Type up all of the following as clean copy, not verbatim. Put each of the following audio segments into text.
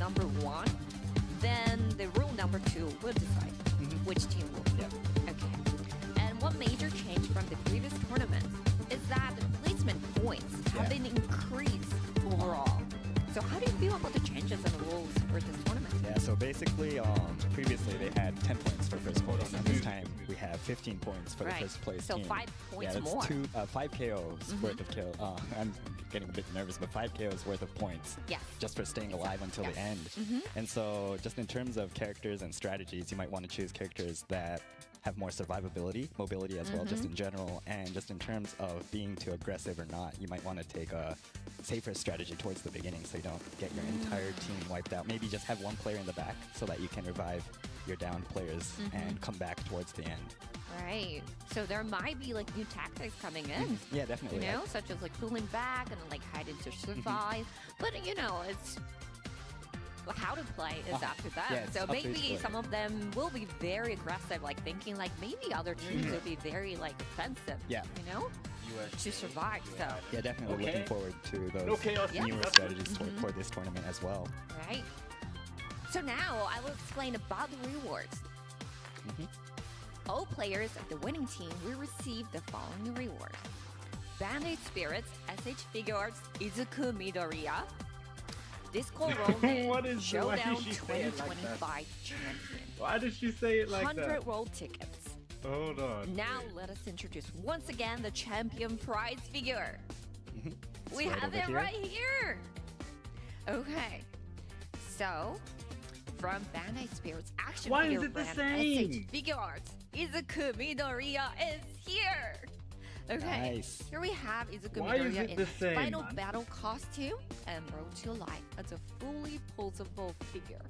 number 1, then the rule number 2 will decide which team will win. Okay. And one major change from the previous tournament is that the placement points have been increased overall. So how do you feel about the changes in the rules for this tournament? Yeah, so basically, previously they had 10 points for first place, and this time we have 15 points for the first place so team. 5 points that's more. 5 KOs worth of kill. I'm getting a bit nervous, but 5 KOs worth of points just for staying alive until the end. And so just in terms of characters and strategies, you might want to choose characters that have more survivability, mobility as well, just in general, and just in terms of being too aggressive or not, you might want to take a safer strategy towards the beginning so you don't get your entire team wiped out. Maybe just have one player in the back so that you can revive your downed players and come back towards the end. Right. So there might be like new tactics coming in. Yeah, definitely. You know, such as like pulling back and like hiding to survive. But you know, it's how to play is up to them. Yeah, so maybe some of them will be very aggressive, like thinking like maybe other teams will be very like offensive. Yeah. You know, to survive. So yeah, definitely looking forward to those newer strategies for this tournament as well. Right. So now I will explain about the rewards. All players of the winning team will receive the following rewards: Band-Aid Spirits, SH Figures, Izuku Midoriya, Disco Roll, Showdown 2025 Champion. Why did she say it like 100 that? roll tickets. Hold on. Now let us introduce once again the champion prize figure. We have it right here. Okay. So, from Band-Aid Spirits Action Why Figure is it the brand same? SH Figure Arts, Izuku Midoriya is here. Okay, here we have Izuku Why is Midoriya it in the his same, final man? battle costume and brought to life as a fully posable figure.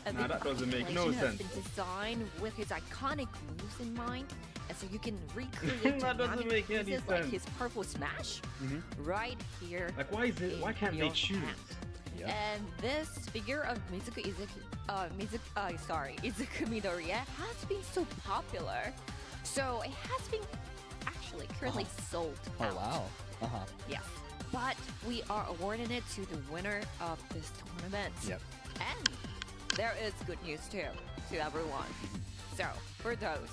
And Nah, the that doesn't make no articulation has sense. been designed with his iconic moves in mind, and so you can recreate That doesn't dynamic make any pieces like sense. his purple smash right here. Like, why is it? Why in can't they your choose? hand. And this figure of Izuku Midoriya has been so popular, so it has been actually currently sold out. Oh wow. Yes, but we are awarding it to the winner of this tournament. Yep. And there is good news too to everyone. So for those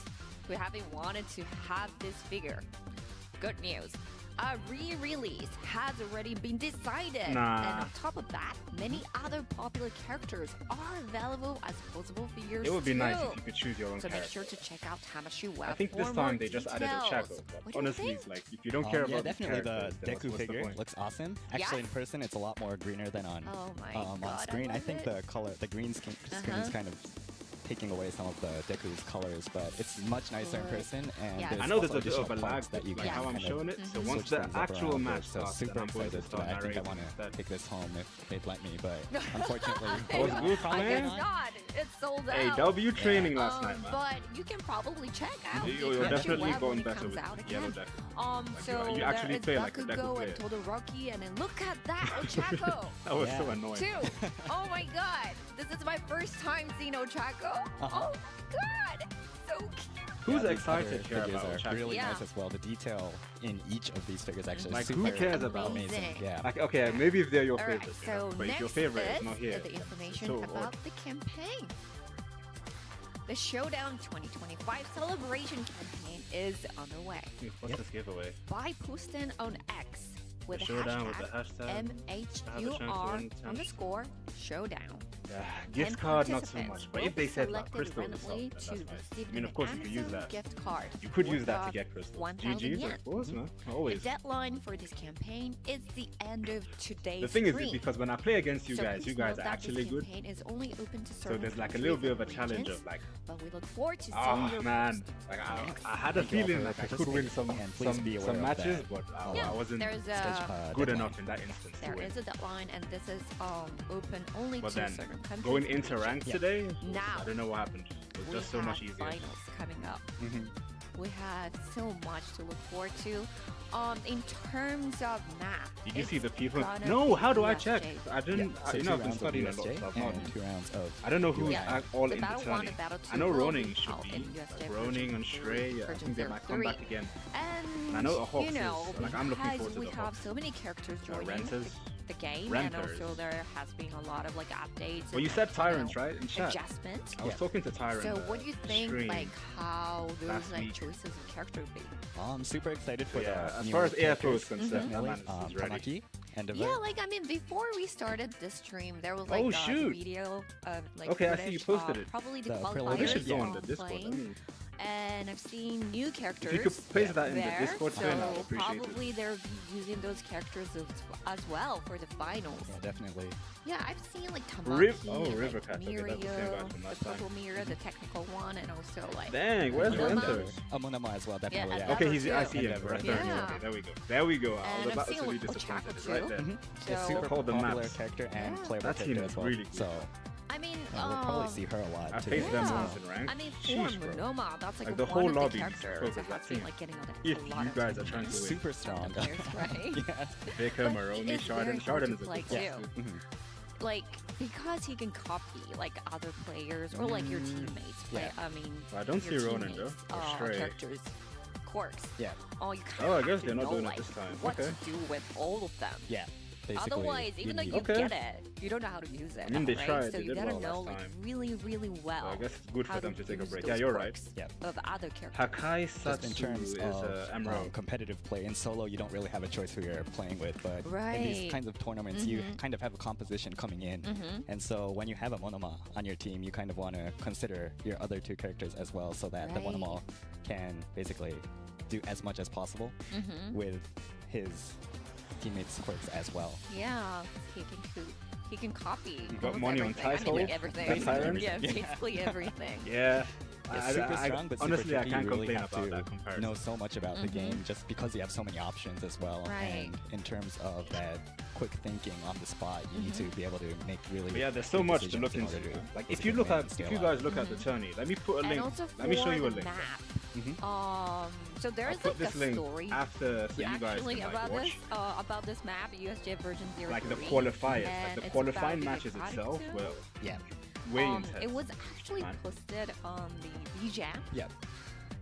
who haven't wanted to have this figure, good news. A re-release has already been decided. Nah. And on top of that, many other popular characters are available as posable figures It would be too. nice if you could choose your own So make character. sure to check out Tamashu Web I think this for time more they just added details. a Chaco. What But do you honestly, think? it's like if you don't care Yeah, about definitely the characters, then Deku what's the figure point? looks awesome. Actually, in Yes. person, it's a lot more greener than on Oh my on God, screen. I love think it. the color, the green screen is kind of taking away some of the Deku's colors, but it's much nicer in person. And Yes. there's I know there's also a bit of a additional lag parts that you like can how I'm kind of showing it. So once switch the things up actual around match with. So starts, super then I'm going to excited, start but I think I narrating want to instead. take this home if they'd let me, but unfortunately, That was good, I man. guess not. It's sold out. Hey, W training last night, man. But you can probably check out. You're the definitely Web going when it better comes with out yellow again. Deku. So you there actually is play like a Deku Bakugo player. and Todoroki, and then look at that Ochako. That was so Yeah. annoying. 2. Oh my god, this is my first time seeing Ochako. Oh my god, so cute. Who's these excited other here figures about are Chaco? really Yeah. nice as well. The detail in each of these figures actually Like, is who super cares about amazing. Amazing. Yeah. Like, okay, maybe if they're your All right, favorite, you so know, but if next your favorite is is not here, the information so about odd. the campaign. The Showdown 2025 celebration campaign is underway. What's this giveaway? By posting on X with the Showdown with the hashtag hashtag MHUR Showdown. Yeah, 10 gift card not so participants much, but will if they be said like selected crystal or randomly something, to then that's fine. receive I mean, an of course you could use Amazon that. gift card. You could use worth that to of get crystals. 1,000 GG's, yen. of course, man. The Always. deadline for this campaign is the end of today's The thing is, stream. because when I play against you So guys, please you guys note are that actually this good. campaign is only open to So certain there's like a countries little bit of a and challenge regions, of like, but we look forward to seeing oh your man, posts. like I had a Thank you all feeling for like I could win some participating, and please be aware of matches, that. but Yeah, I wasn't there's good a enough in that instance to there win. is a deadline, and this is open only But to then certain countries. going and into regions. rank today, Now, I don't know what happened. It was we just so have much easier. finals coming up. Mhm. We have so much to look forward to. In terms of math, Did you see it's the people? gonna No, be how do I USJ. check? I didn't. So You two know, I've been rounds of studying a lot, USJ so I've not. and 2 rounds of. I don't know who's Yeah. all The in battle the 1 tourney. and battle 2 I know will Ronin be should held be. in USJ Like Ronin version and Shrey, I version think they might come 03. back again. And I know a Hawks you know, is, like, I'm looking because forward to we the have Hawks. so many characters joining, Renters. the game, Renters. and also there has been a lot of like updates. Well, you and, said Tyrants, right? In chat. Adjustments. I was talking to Tyrant. So what do you think, stream like how those last like week. choices of character would be? I'm super excited for Yeah, the as newer far as AFO is characters, concerned, definitely. Amanda's is ready. Tamaki and Diva. Yeah, like I mean, before we started this stream, there was like Oh, the shoot. video of like Okay, I see you footage posted of it. probably the The Well, preliminary we qualifiers should go on the of Discord. I playing. mean, And I've seen new characters. if you could place that in the there, Discord so too, I would appreciate probably it. they'll be using those characters as well for the finals. Yeah, definitely. Yeah, I've seen like Tamaki, River like Cat, okay, Mirio, that's the same guy from the last time. purple Mirio, the technical one, and also like Dang, where's Monoma. Winter? Monoma as well, definitely. and Yeah. Okay, he's. I too. see him. Endeavor. Right there. Yeah. Okay, there we go. There we go. I And was I've about seen to be Ochako disappointed. It's too. right there. Mhm. So It's super Hold the popular maps. character and Yeah. playable That team character is as well. really good. So I mean, we'll probably see her a lot I too. faced them Yeah. once in ranked. I mean, for Sheesh, bro. Monoma, that's like, Like, the one whole of the lobby characters focus that that has been team. like getting If a lot you of guys are trying to win. Super strong. players, right? yeah. Baker, But Maroni, it's very Chardon. hard Chardon to is a play good too. player. Mhm. Like because he can copy like other players or like your teammates play. Yeah. I mean, I don't your see Ronan, teammates, though. Or Stray. characters, quirks. Yeah. Oh, you Oh, I kind guess of they're not know, doing it like, this time. what Okay. to do with all of them. Yeah. Basically, Otherwise, even though you Okay. get it, you don't know how to use it. I mean, they right? tried, So they you did gotta well know last like time. really, really well. So I guess it's good how for them to take a use break. those Yeah, you're right. quirks Yeah. Of other characters. Hakai Just in Satsu terms is of Emerald. competitive play in solo, you don't really have a choice who you're playing with, but in Right. these kinds of tournaments, you kind of have a composition coming in, and so when you have a Monoma on your team, you kind of want to consider your other two characters as well, so that the Right. Monoma can basically do as much as possible with his teammates' quirks as well. Yeah, he can copy. You got almost money on everything. I mean, title? like everything. That's Tyrant? Yeah, Yeah. basically everything. Yeah. It's super strong, but honestly, super I tricky. can't You really complain have about to that comparison. know so much about the game just because you have so many options as well. Right. And in terms of that quick thinking on the spot, you need to be able to make really. But yeah, there's so quick much to decisions look in into. order to Like if basically you look win at, and if scale you up. guys look at the tourney, let me put a And link. also Let me show for you a the link. map. So I'll there's put like this a link story after so you guys actually can about like this watch. about this map, USJ version 0. Like the qualifiers, and like the it's qualifying about matches the itself Kari were Yeah. way intense. It was actually man. posted on the VJam, Yeah.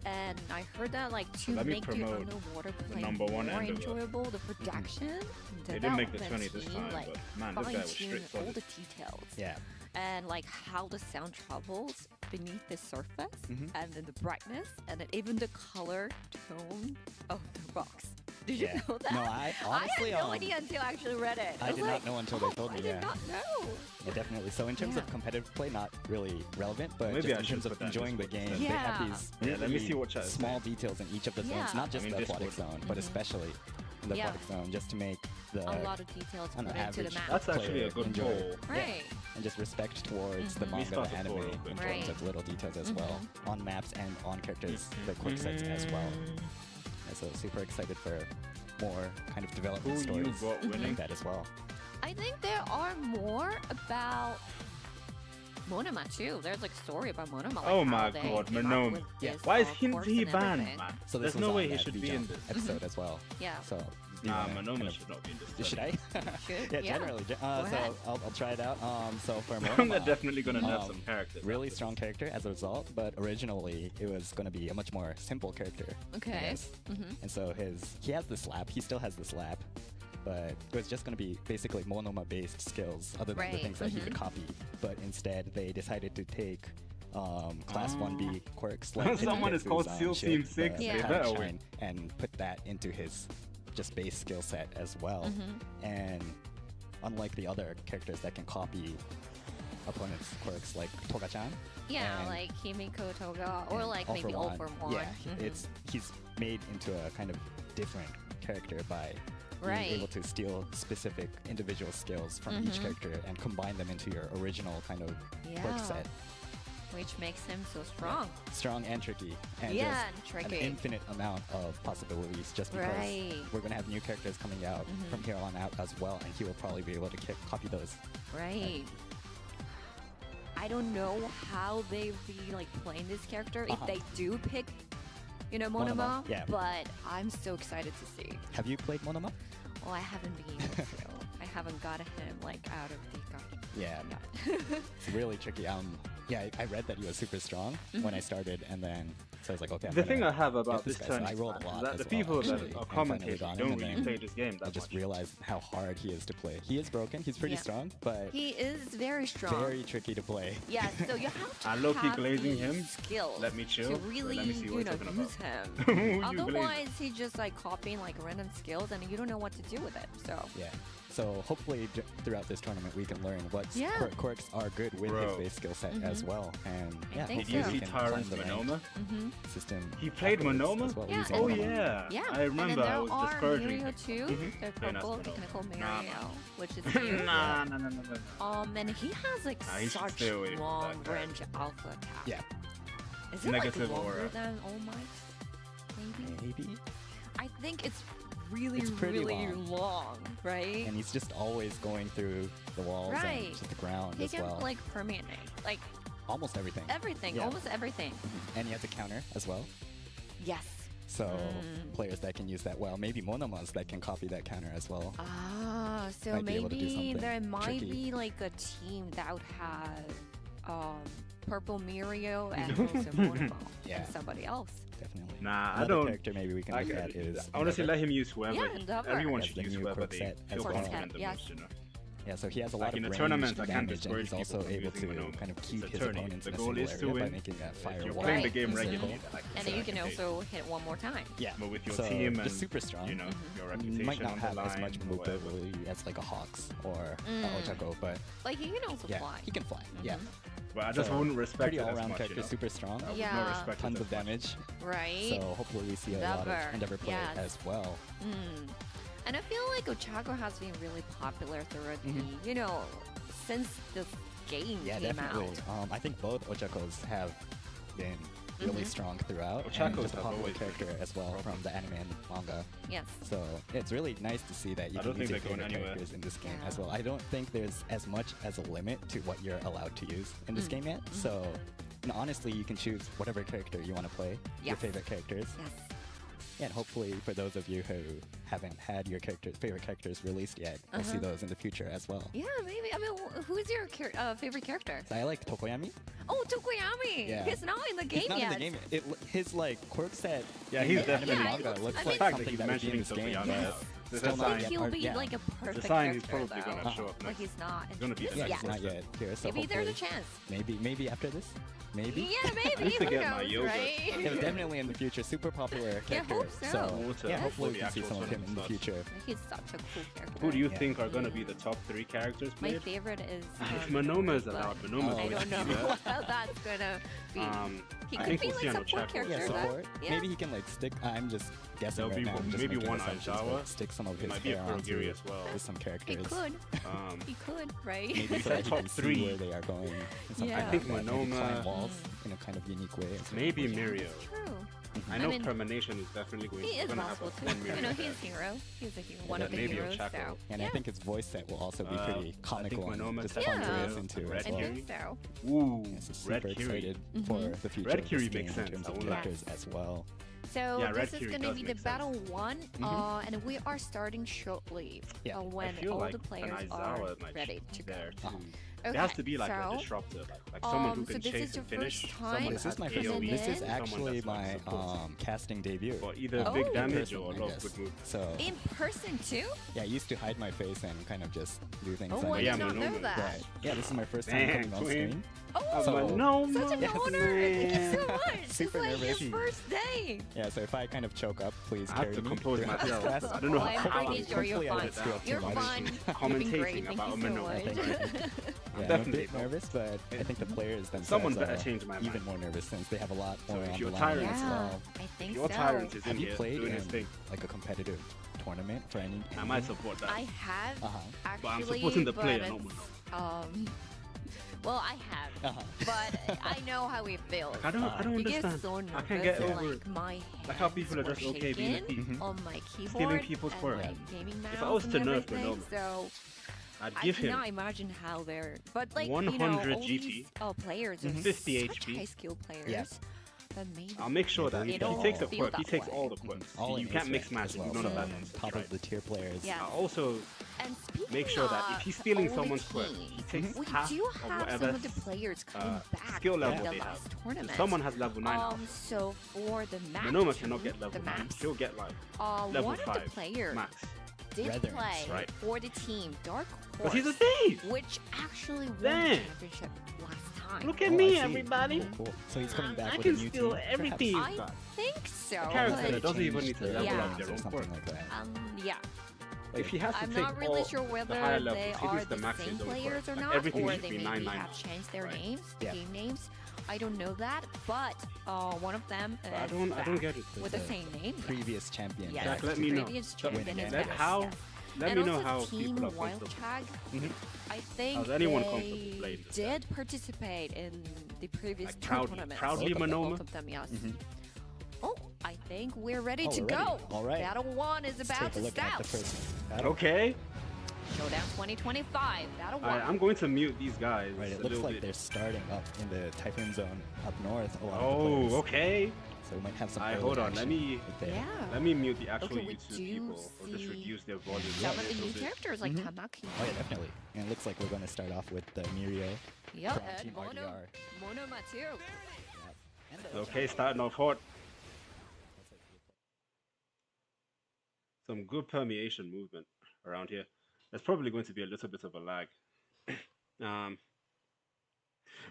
and I heard that like to let me make the promote underwater play number one more end of it. enjoyable, the production, They didn't make the development 20 this team, time, like but man, this guy was fine-tune strict all solid. the details. Yeah. And like how the sound travels beneath the surface, and then the brightness, and then even the color tone of the rocks. Did you Yeah. know that? No, I honestly I had no idea until I actually read it. I was did like, not know until they told me, I did yeah. not know. Yeah, definitely. So in terms Yeah. of competitive play, not really relevant, but Maybe just I in should terms of put that in enjoying the Discord game, instead. they have Yeah. these Yeah, let me really see what chat is small saying. details in each of the Yeah. zones, not just I mean, the Discord. aquatic zone, but especially in the Yeah. aquatic zone, just to make the A lot of details on put an into the average map. That's actually a player good enjoy poll. it. Right. And just respect towards the Mhm. manga, Restart the the anime, forum. in Right. terms of little details as well, on maps and on characters, the quick sets as well. And so super excited for more kind of development Who you stories got winning? like that as well. I think there are more about Monoma too. There's like a story about Monoma. Like Oh how my they god, came up Monoma. with Yeah. this, Why is course he and banned, everything. man? So this There's was no on way he that should be VJam in this. episode as well. Yeah. So Nah, you wanna Monoma kind of- should not be in this. Should I? Should, yeah, yeah. generally. Go ahead. So I'll try it out. So for I'm Monoma, definitely gonna nerf Um, some characters. really after strong character as a result, but originally it was going to be a much more simple character. I Okay. guess. And so he has the slap. He still has the slap, but it was just going to be basically Monoma-based skills, other than the Right, things that he could copy. But instead, they decided to take Class 1B quirks like Someone is Hidetsu's, called Seal ship, Team 6, the they Power better Shine, win. and put that into his just base skill set as well. And unlike the other characters that can copy opponents' quirks like Toga-chan, Yeah, and- like Himiko Toga, or and like maybe All for One. Yeah, he's made into a kind of different character by Right. being able to steal specific individual skills from each character and combine them into your original kind of quirk Yeah. set. Which makes him so strong. Strong and tricky, and Yeah, just and an tricky. infinite amount of possibilities. Just because Right. we're gonna have new characters coming out from here on out as well, and he will probably be able to copy those. Right. I don't know how they be like playing this character if they do pick, Monoma. Monoma, yeah. But I'm so excited to see. Have you played Monoma? Well, I haven't been able to. I haven't got him like out of the gun. Yeah, Yeah. it's really tricky. Yeah, I read that he was super strong when I started, and then so I was like, okay. The thing I have about this guy. So tournament I rolled a lot is that as the well, people actually, that are and finally commentating got him, don't and really then play this game that I just much. realized how hard he is to play. He is broken. He's pretty strong, but He is very strong. very tricky to play. Yeah, so you have to I low-key have glazing the him. skills Let me chill. to But really, let me see what you're talking use about. him. Who you Otherwise, he just like copying like random skills and you don't know what to do with it. So Yeah. So hopefully throughout this tournament we can learn what Yeah. quirks are good with his base skill set as well. And yeah, think Did you so. see we can climb Tyrant's the rank Monoma? system. He played afterwards Monoma? as well, Yeah, using Oh and- Monoma. yeah. yeah, I remember I was and then there are discouraging Mirio him. too. The Yeah, that's purple Mirio. technical Nah, Mirio, which is here. Nah. And he has like Nah, he should such stay away from long that guy. range alpha attack. Yeah. Is it Negative like longer aura. than All Might? Maybe. Maybe. I think it's really, It's pretty really long. long, right? And he's just always going through the walls Right. and just the ground He as can well. like permeate like Almost everything. everything, Yeah. almost everything. And he has a counter as well. Yes. So players that can use that well, maybe Monomas that can copy that counter as well. Ah, so Might be able to do maybe something there might tricky. be like a team that would have purple Mirio and also Monomo Yeah. and somebody else. Definitely. Nah, I Another don't. character maybe we can look at is Honestly, Endeavor. let him use whoever. Yeah, Endeavor. Everyone Has should the use new whoever quirk they set feel as well. confident the Yes. most, you know. Yeah, so he has a Like lot in of a range tournament, I can't damage, and he's discourage also people from able using to Monoma. kind of It's keep a his tourney. opponents The in a goal single is to area by win. making a If fire you're wall. playing the Right. game circle. regularly, like And then you can also hit one more time. Yeah, but with your so team and just super strong. you know your You reputation might not on have the as much line or whatever. mobility as like a Hawks or a Ochako, but Like he can also yeah, fly. he can fly. Yeah, But I just So, wouldn't respect pretty it as all-around much. character, You know? super strong, I would Yeah. not respect it tons as of much. damage. Right? So hopefully we see a lot Endeavor, of Endeavor play yes. as well. And I feel like Ochako has been really popular throughout the, since the game Yeah, came definitely. out. I think both Ochakos have been really strong throughout. Ochakos and just a have popular always been character as well from the anime and manga. Yes. So it's really nice to see that you I can don't use your think they're going favorite anywhere. characters in this game Yeah. as well. I don't think there's as much as a limit to what you're allowed to use in this game yet. So honestly, you can choose whatever character you want to play, your Yes. favorite characters. Yes. And hopefully for those of you who haven't had your favorite characters released yet, we'll see those in the future as well. Yeah, maybe. I mean, who's your favorite character? So I like Tokoyami. Oh, Tokoyami! Yeah. He's not in the game He's not yet. in the game yet. His like quirk set Yeah, in he's the anime definitely- and Yeah, manga it looks looks- like I mean- something that would be in this mentioning game. Tokoyami. but There's still a not sign. Like yet he'll part- be yeah. like a perfect The sign he's character, probably though. gonna show up But next. he's not. He's gonna be the just next yet. Not yet here, so Maybe there's a hopefully- chance. Maybe after this. Maybe. Yeah, maybe. need to Who get my knows, yogurt. right? Yeah, definitely in the future, super popular Yeah, character. hope so. Water yeah, before hopefully the we can see actual some of him in the tournament future. He's such a cool character. Who do you Yeah. think are gonna be the top 3 characters My played? favorite is. If Monoma is but allowed, Monoma's I going don't to know be there. how that's gonna be. He I could think be we'll see like an support Ochako. character. Yeah, that- support. Yeah. Maybe he can like stick. I'm just guessing There'll right be now. I'm just maybe making one assumptions, Aizawa. but stick some of his Might be a hair onto Kurogiri as well. with some He characters. could. Um, He could, right? Maybe so said that he top can see 3. where they are going. or something Yeah. like I think that. Maybe Monoma- climb walls in a kind of unique way. maybe Mirio. True. I know mean, Permanation is definitely going He is gonna have possible a too. one Mirio. You know, he's there. a hero. He's a hero. One but of the maybe heroes. Ochako. So. And yeah. I think his voice set will also be pretty I comical think and Monoma's just fun to definitely listen to Red as I well. Kiri. think so. Ooh, Yeah, so Red super Kiri. excited for the future Red of Kiri this game makes in sense. terms I of won't lie. characters as well. So Yeah, Red this is Kiri going to does be the make sense. battle 1, and we are starting shortly Yeah. when I feel all like the an players are Aizawa might ready be to go. there too. Okay, There has to be like a so, disruptor, like someone who so can this chase is your and finish. first Someone time that This is has my coming first. AoE, in? This is someone actually that's, like, my supportive. casting debut. Or either Oh. big damage Person, or a I lot of guess. good moves. So In person too? yeah, I used to hide my face and kind of just do things. Oh, on I my did yeah, not know Monoma. that. Right. Yeah, this is my first time Man, coming on queen. screen. Oh, So- Monoma. such an Yes. honor! Thank you so much. Super it's like nervous. your first day. Yeah, so if I kind of choke up, please I have carry to me compose throughout this myself. class. I don't know Oh, I'm how pretty sure you're Hopefully I fine. don't screw up too You're much. fine. You've been Commentating great. Thank about you so Monoma. much. Thank you. Yeah, I'm a Definitely, bit bro. nervous, but I think the players themselves Someone better are change my even mind. more nervous since they have a lot So more if on your the line tyrant as Yeah, well. I think Your so. tyrant is in Have you here played doing in his thing. like a competitive tournament for any? I might support that. I have Uh-huh. actually, But I'm supporting the player, but not it's, Monoma. well, I have, Uh-huh. but I know how it feels. I don't You get understand. so nervous, I can't get over like it. my Like how hands people are were just okay being a shaking thief. on my keyboard people's and work. my gaming mouse If I was and to nerf everything, Monoma, so I'd I give him cannot imagine how they're. But like 100 all GT, these players are 50 such HP. high skill players. Yes. That maybe I'll make sure that It he don't takes a feel quirk. He that takes way. all the quirks. All You in can't ace mix rank match as with well, none of so that nonsense, top right? of the tier players. Yeah. Also, And speaking make sure that if he's stealing of someone's older square, he teams, takes we half do of have whatever some of the players coming back skill from level the they last have. tournament. If someone has level 9, So for the map, Monoma cannot get the level 9. maps, She'll get like level one 5 of the players max. did Brethren, play right? for the team Dark But Horse, he's a thief! which actually won Damn. the championship last time. Look at Oh, I me, see. everybody! Cool, cool. So he's coming back I with can a new steal team, everything perhaps? he's I got. think so. A character but- that doesn't even Change need to the level Yeah. up their or own something quirk. like that. Yeah. If he has to I'm take not really all sure the whether higher they levels, he are needs to the max same his own players quirk. or Like, not, everything or needs they to be maybe 9-9. have changed their Right. names, Yeah. game names. I don't know that, but But one of them I is don't back get it. with the same name. Previous champion. Yes. Jack, back let to me know. Previous So, champion is let back. how- Yes. Let And me know also how Team people are Wild comfortable. Tag, Mhm. I think How's anyone they comfortable playing this did participate in the previous Like two proudly- tournaments. proudly Both Monoma? of them, yes. Mhm. Oh, I think we're ready Oh, to we're go. ready. All right. Battle 1 is Let's about take a to look at the start. first battle. Okay. Showdown 2025, Battle 1. I'm going to mute these guys Right, a it looks little like bit. they're starting up in the Typhoon Zone up north along the Oh, players. okay. So we might have some Alright, early hold on, action let me- right there. Yeah. Let me mute the actual Okay, we YouTube do people, or just see reduce their volume Some a of the little new bit. characters like Mhm. Tamaki. Oh yeah, definitely. And it looks like we're going to start off with the Mirio Yep, from and Team RDR. Monoma too. Yep. And the- Okay, starting off hot. Some good permeation movement around here. There's probably going to be a little bit of a lag.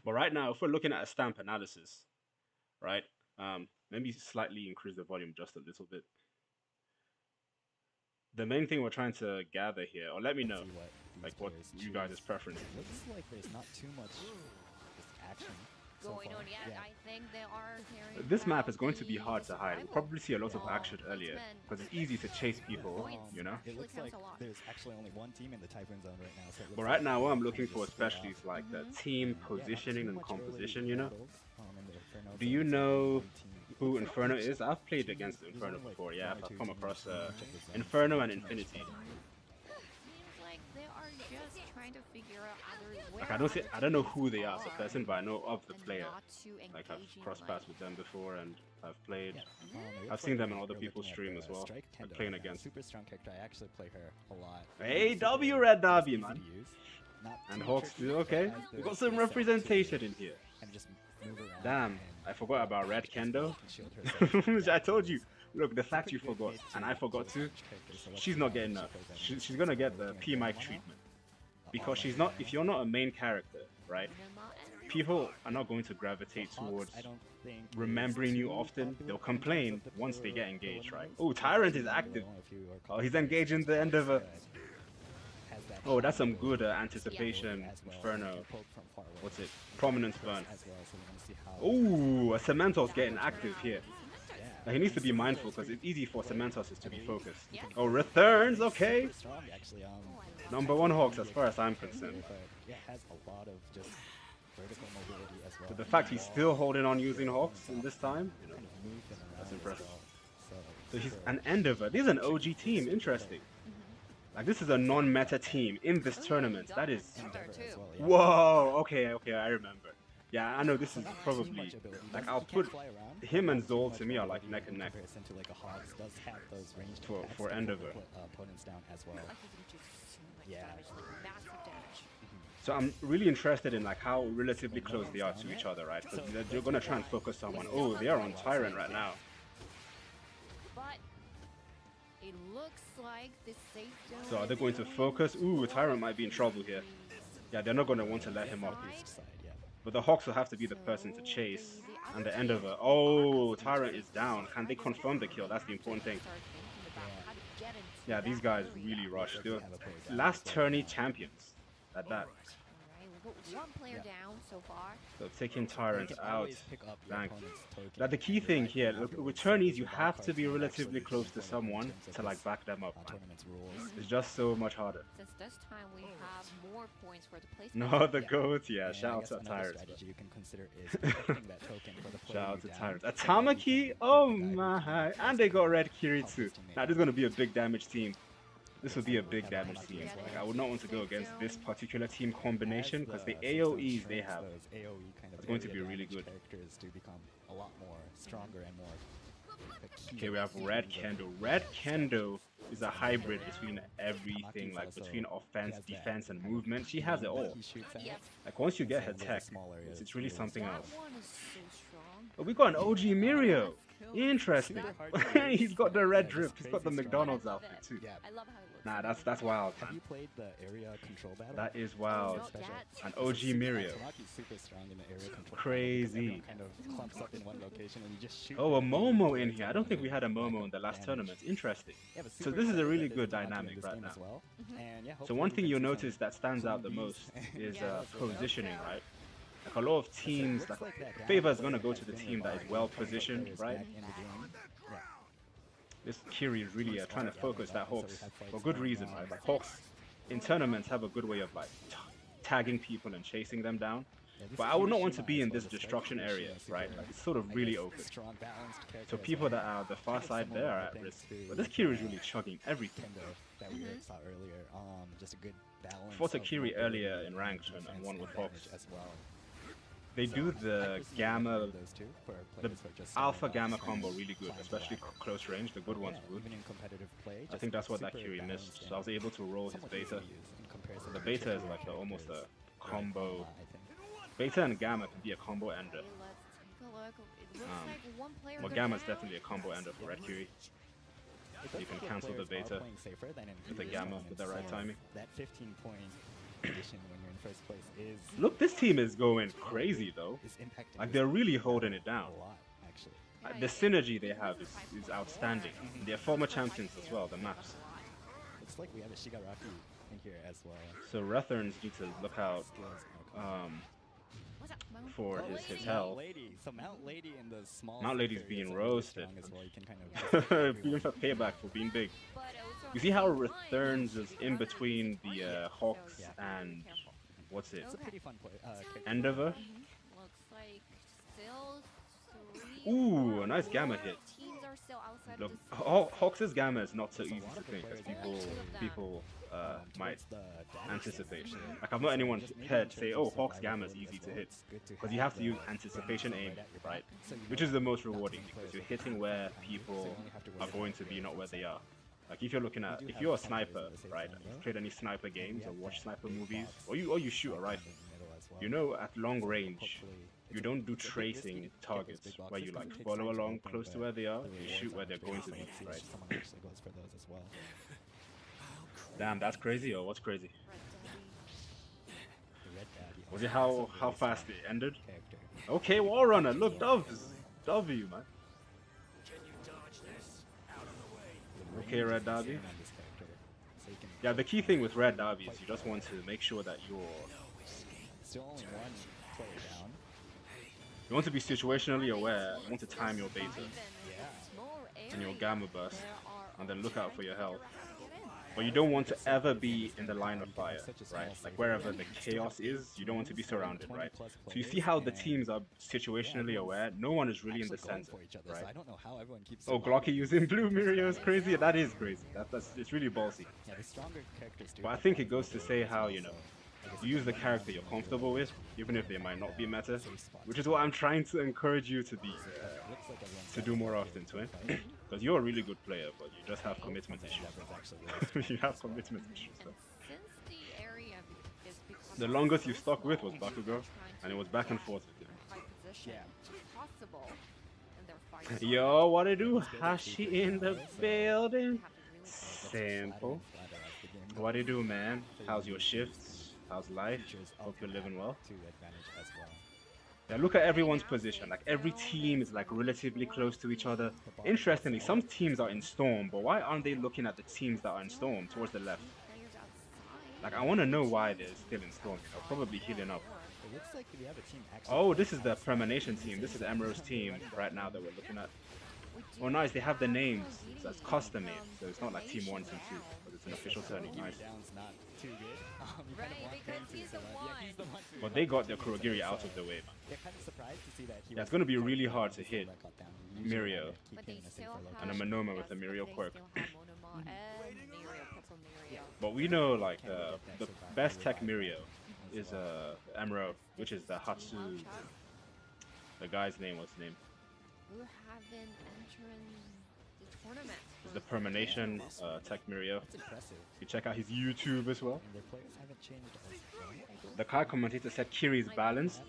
But right now, if we're looking at a stamp analysis, right? Maybe slightly increase the volume just a little bit. The main thing we're trying to gather here, or let me know, See what these like what players you choose. guys' preference is. Looks like there's not too much just action so Going far. on yet, Yeah. I think they are hearing This map about is going to be the hard to hide. We'll survival. probably see a lot of action earlier, because it's easy to chase people, you know? It looks Actually like counts a lot. there's actually only one team in the Typhoon Zone right now. So it looks But right like now, what I'm they looking just for split especially off. is like the Mhm. team Yeah, not positioning too and much early composition, you know? battles, in the Inferno Do Zone, you so know one team- it who looks like Inferno there's is? just I've played two- against there's Inferno only, like, before, yeah. one or I've two come teams across in each of the zones, Inferno so and pretty much Infinity. Seems like they are just trying to figure out Like I don't know who they are as a person, but I know of the player. Like I've crossed paths with them before, and I've played. Yeah, it I've looks seen like them on we're other looking people's at stream the as well, Strike like Kendo, playing a against. super strong character. I actually play her a lot. Hey, Super W Red Dabi, easy man. to use, not And too Hawks tricky, too. but Okay, has we the got some skill set representation to in here. kind of just move around Damn, and I forgot about Red just Kendo. shield herself. Which I told you. It's Look, the a fact you pretty good forgot, mid and to I forgot to too. launch character, so let's She's see not how getting she that. plays that She's mid. gonna get the Looking at P mic Mono. treatment The because all she's mic not. Mono. If you're not a main character, right? People are not going to gravitate The Hawks, towards I don't think is remembering you too often. popular They'll in terms complain of the once they pure get engaged, villain right? modes. Oh, Tyrant is If active. you are Oh, he's called engaging the Tyrant, Endeavor. has that Oh, that's some shot good ability anticipation. as well. Inferno. You can poke from far away. What's it? Prominence burn. As well, so we're gonna see how Ooh, a Cementos getting active here. yeah. Now he needs to be mindful because it's easy for Cementos to be focused. Oh, returns, okay. Super strong, actually. Number one Hawks as far as I'm concerned. But yeah, has a lot of just vertical mobility as well. But the fact he's still holding on using Hawks in this time, kind of moving around That's as impressive. well. so he's an Endeavor. This is an OG team, interesting. Like this is a non-meta team in this tournament. That is. Endeavor as well, yeah. Whoa. Okay, I remember. Yeah, I know this is Not too probably much ability. like Doesn't- I'll he can't put fly around, him but and not too Zol much to me are like ability neck and in neck. comparison to like a Hawks does have those ranged For attacks to hold Endeavor. opponents down as well. Yeah. So I'm really interested in like how relatively close they are to each other, right? Because they're gonna try and focus someone. Oh, they are on Tyrant right now. But it looks like the safe zone So are they is going to going focus? Ooh, Tyrant might be in towards trouble here. the Yeah, they're not gonna want to let him off. East side, yeah. But the Hawks will have to be the person to chase. And the Endeavor. Oh, Tyrant is down. Can they confirm the kill? That's the important thing. Yeah, these guys really rushed. They were last tourney champions at that. One player down so far. So taking Tyrant You can out. always pick up your Bang. opponent's token Now the key and thing rely here, on look, your with ability tourneys, to you use have to cards be and relatively actually close to point in someone terms of to like its, back them up, man. tournament's rules. It's just so much harder. Since this time we have more points for the placement. No, the Yeah. goat, yeah. And I Shout out guess to another Tyrant. strategy you can consider is protecting that token for the player Shout out you to down, Tyrant. so that you can Atamaki, get oh the guy who my! can And they got Red Kiri help too. his teammate Now this is gonna be a big damage team. This would be a big Have damage Atamaki team. as well. Like I would not want to go against this particular team As combination because the six zone AOEs they shrinks, have. those AOE kind of It's going to area be really damage good. Characters to become a lot more stronger and more. The key Okay, we have in Red terms of Kendo. Red Kendo is a hybrid between everything, like between offense, defense, and movement. She has it all. Like once you get her tech, it's really something else. But we got an OG Mirio. Interesting. He's got the red drip. He's got the McDonald's outfit too. Nah, that's wild, man. Have you played the area control battle? That is wild. An OG Mirio. Super strong in the area control. Crazy. Kind of clumps up in one location and you just shoot. Oh, a Momo in here. I don't think we had a Momo in the last tournament. Interesting. So this is a really good dynamic right now. So one thing you'll notice that stands out the most is positioning, right? Like a lot of teams, like favor is gonna go to the team that is well positioned, right? This Kiri is really trying to focus that Hawks for good reason, right? Like Hawks in tournaments have a good way of like tagging people and chasing them down. But I would not want to be in this destruction area, right? Like it's sort of really open. So people that are the far side there are at risk. But this Kiri is really chugging everything. Fought a Kiri earlier in ranked and won with Hawks. They do the gamma, the alpha gamma combo really good, especially close range. The good ones would. I think that's what that Kiri missed. So I was able to roll his beta. The beta is like almost a combo. Beta and gamma can be a combo ender. Well, gamma is definitely a combo ender for red Kiri. You can cancel the beta with the gamma with the right timing. That 15-point position when you're in first place is. Look, this team is going crazy though. Like they're really holding it down. The synergy they have is outstanding. They're former champions as well, the maps. Looks like we have a Shigaraki in here as well. So Retherns need to look out for his health. Mount Lady's being roasted. Being for payback for being big. You see how Retherns is in between the Hawks and what's it? Endeavor? Ooh, a nice gamma hit. Look, Hawks' gamma is not so easy to think as people might anticipate. Like I've not anyone heard say, oh, Hawks gamma is easy to hit, because you have to use anticipation aim, right? Which is the most rewarding because you're hitting where people are going to be, not where they are. Like if you're a sniper, right? You've played any sniper games or watched sniper movies, or you shoot a rifle. You know, at long range, you don't do tracing targets where you like follow along close to where they are. You shoot where they're going to be, right? Damn, that's crazy, or what's crazy? Was it how fast it ended? Okay, Wall Runner, look, W, man. Okay, Red Dabi. Yeah, the key thing with Red Dabi is you just want to make sure that you're... You want to be situationally aware, you want to time your beta and your gamma burst, and then look out for your health. But you don't want to ever be in the line of fire, right? Like wherever the chaos is, you don't want to be surrounded, right? So you see how the teams are situationally aware, no one is really in the center, right? Oh, Glocky using blue Mirio is crazy? That is crazy. It's really ballsy. But I think it goes to say how, you know, you use the character you're comfortable with, even if they might not be meta, which is what I'm trying to encourage you to be, to do more often, Twin. Because you're a really good player, but you just have commitment issues. You have commitment issues. The longest you stuck with was Bakugo, and it was back and forth with him. Yo, what it do? Hashi in the building. Simple. What it do, man? How's your shifts? How's life? Hope you're living well. Yeah, look at everyone's position. Like every team is like relatively close to each other. Interestingly, some teams are in Storm, but why aren't they looking at the teams that are in Storm towards the left? Like I want to know why they're still in Storm. You know, probably healing up. Oh, this is the Premonition team. This is Emerald's team right now that we're looking at. Oh, nice. They have the names. So it's custom made, so it's not like Team 1, Team 2, but it's an official tourney. Nice. But they got their Kurogiri out of the way, man. Yeah, it's going to be really hard to hit Mirio and a Monoma with a Mirio quirk. But we know, like, the best tech Mirio is Emerald, which is the Hatsu. The guy's name, what's his name? the Permanation Tech Mirio. You check out his YouTube as well. The Kai commentator said Kiri's balanced.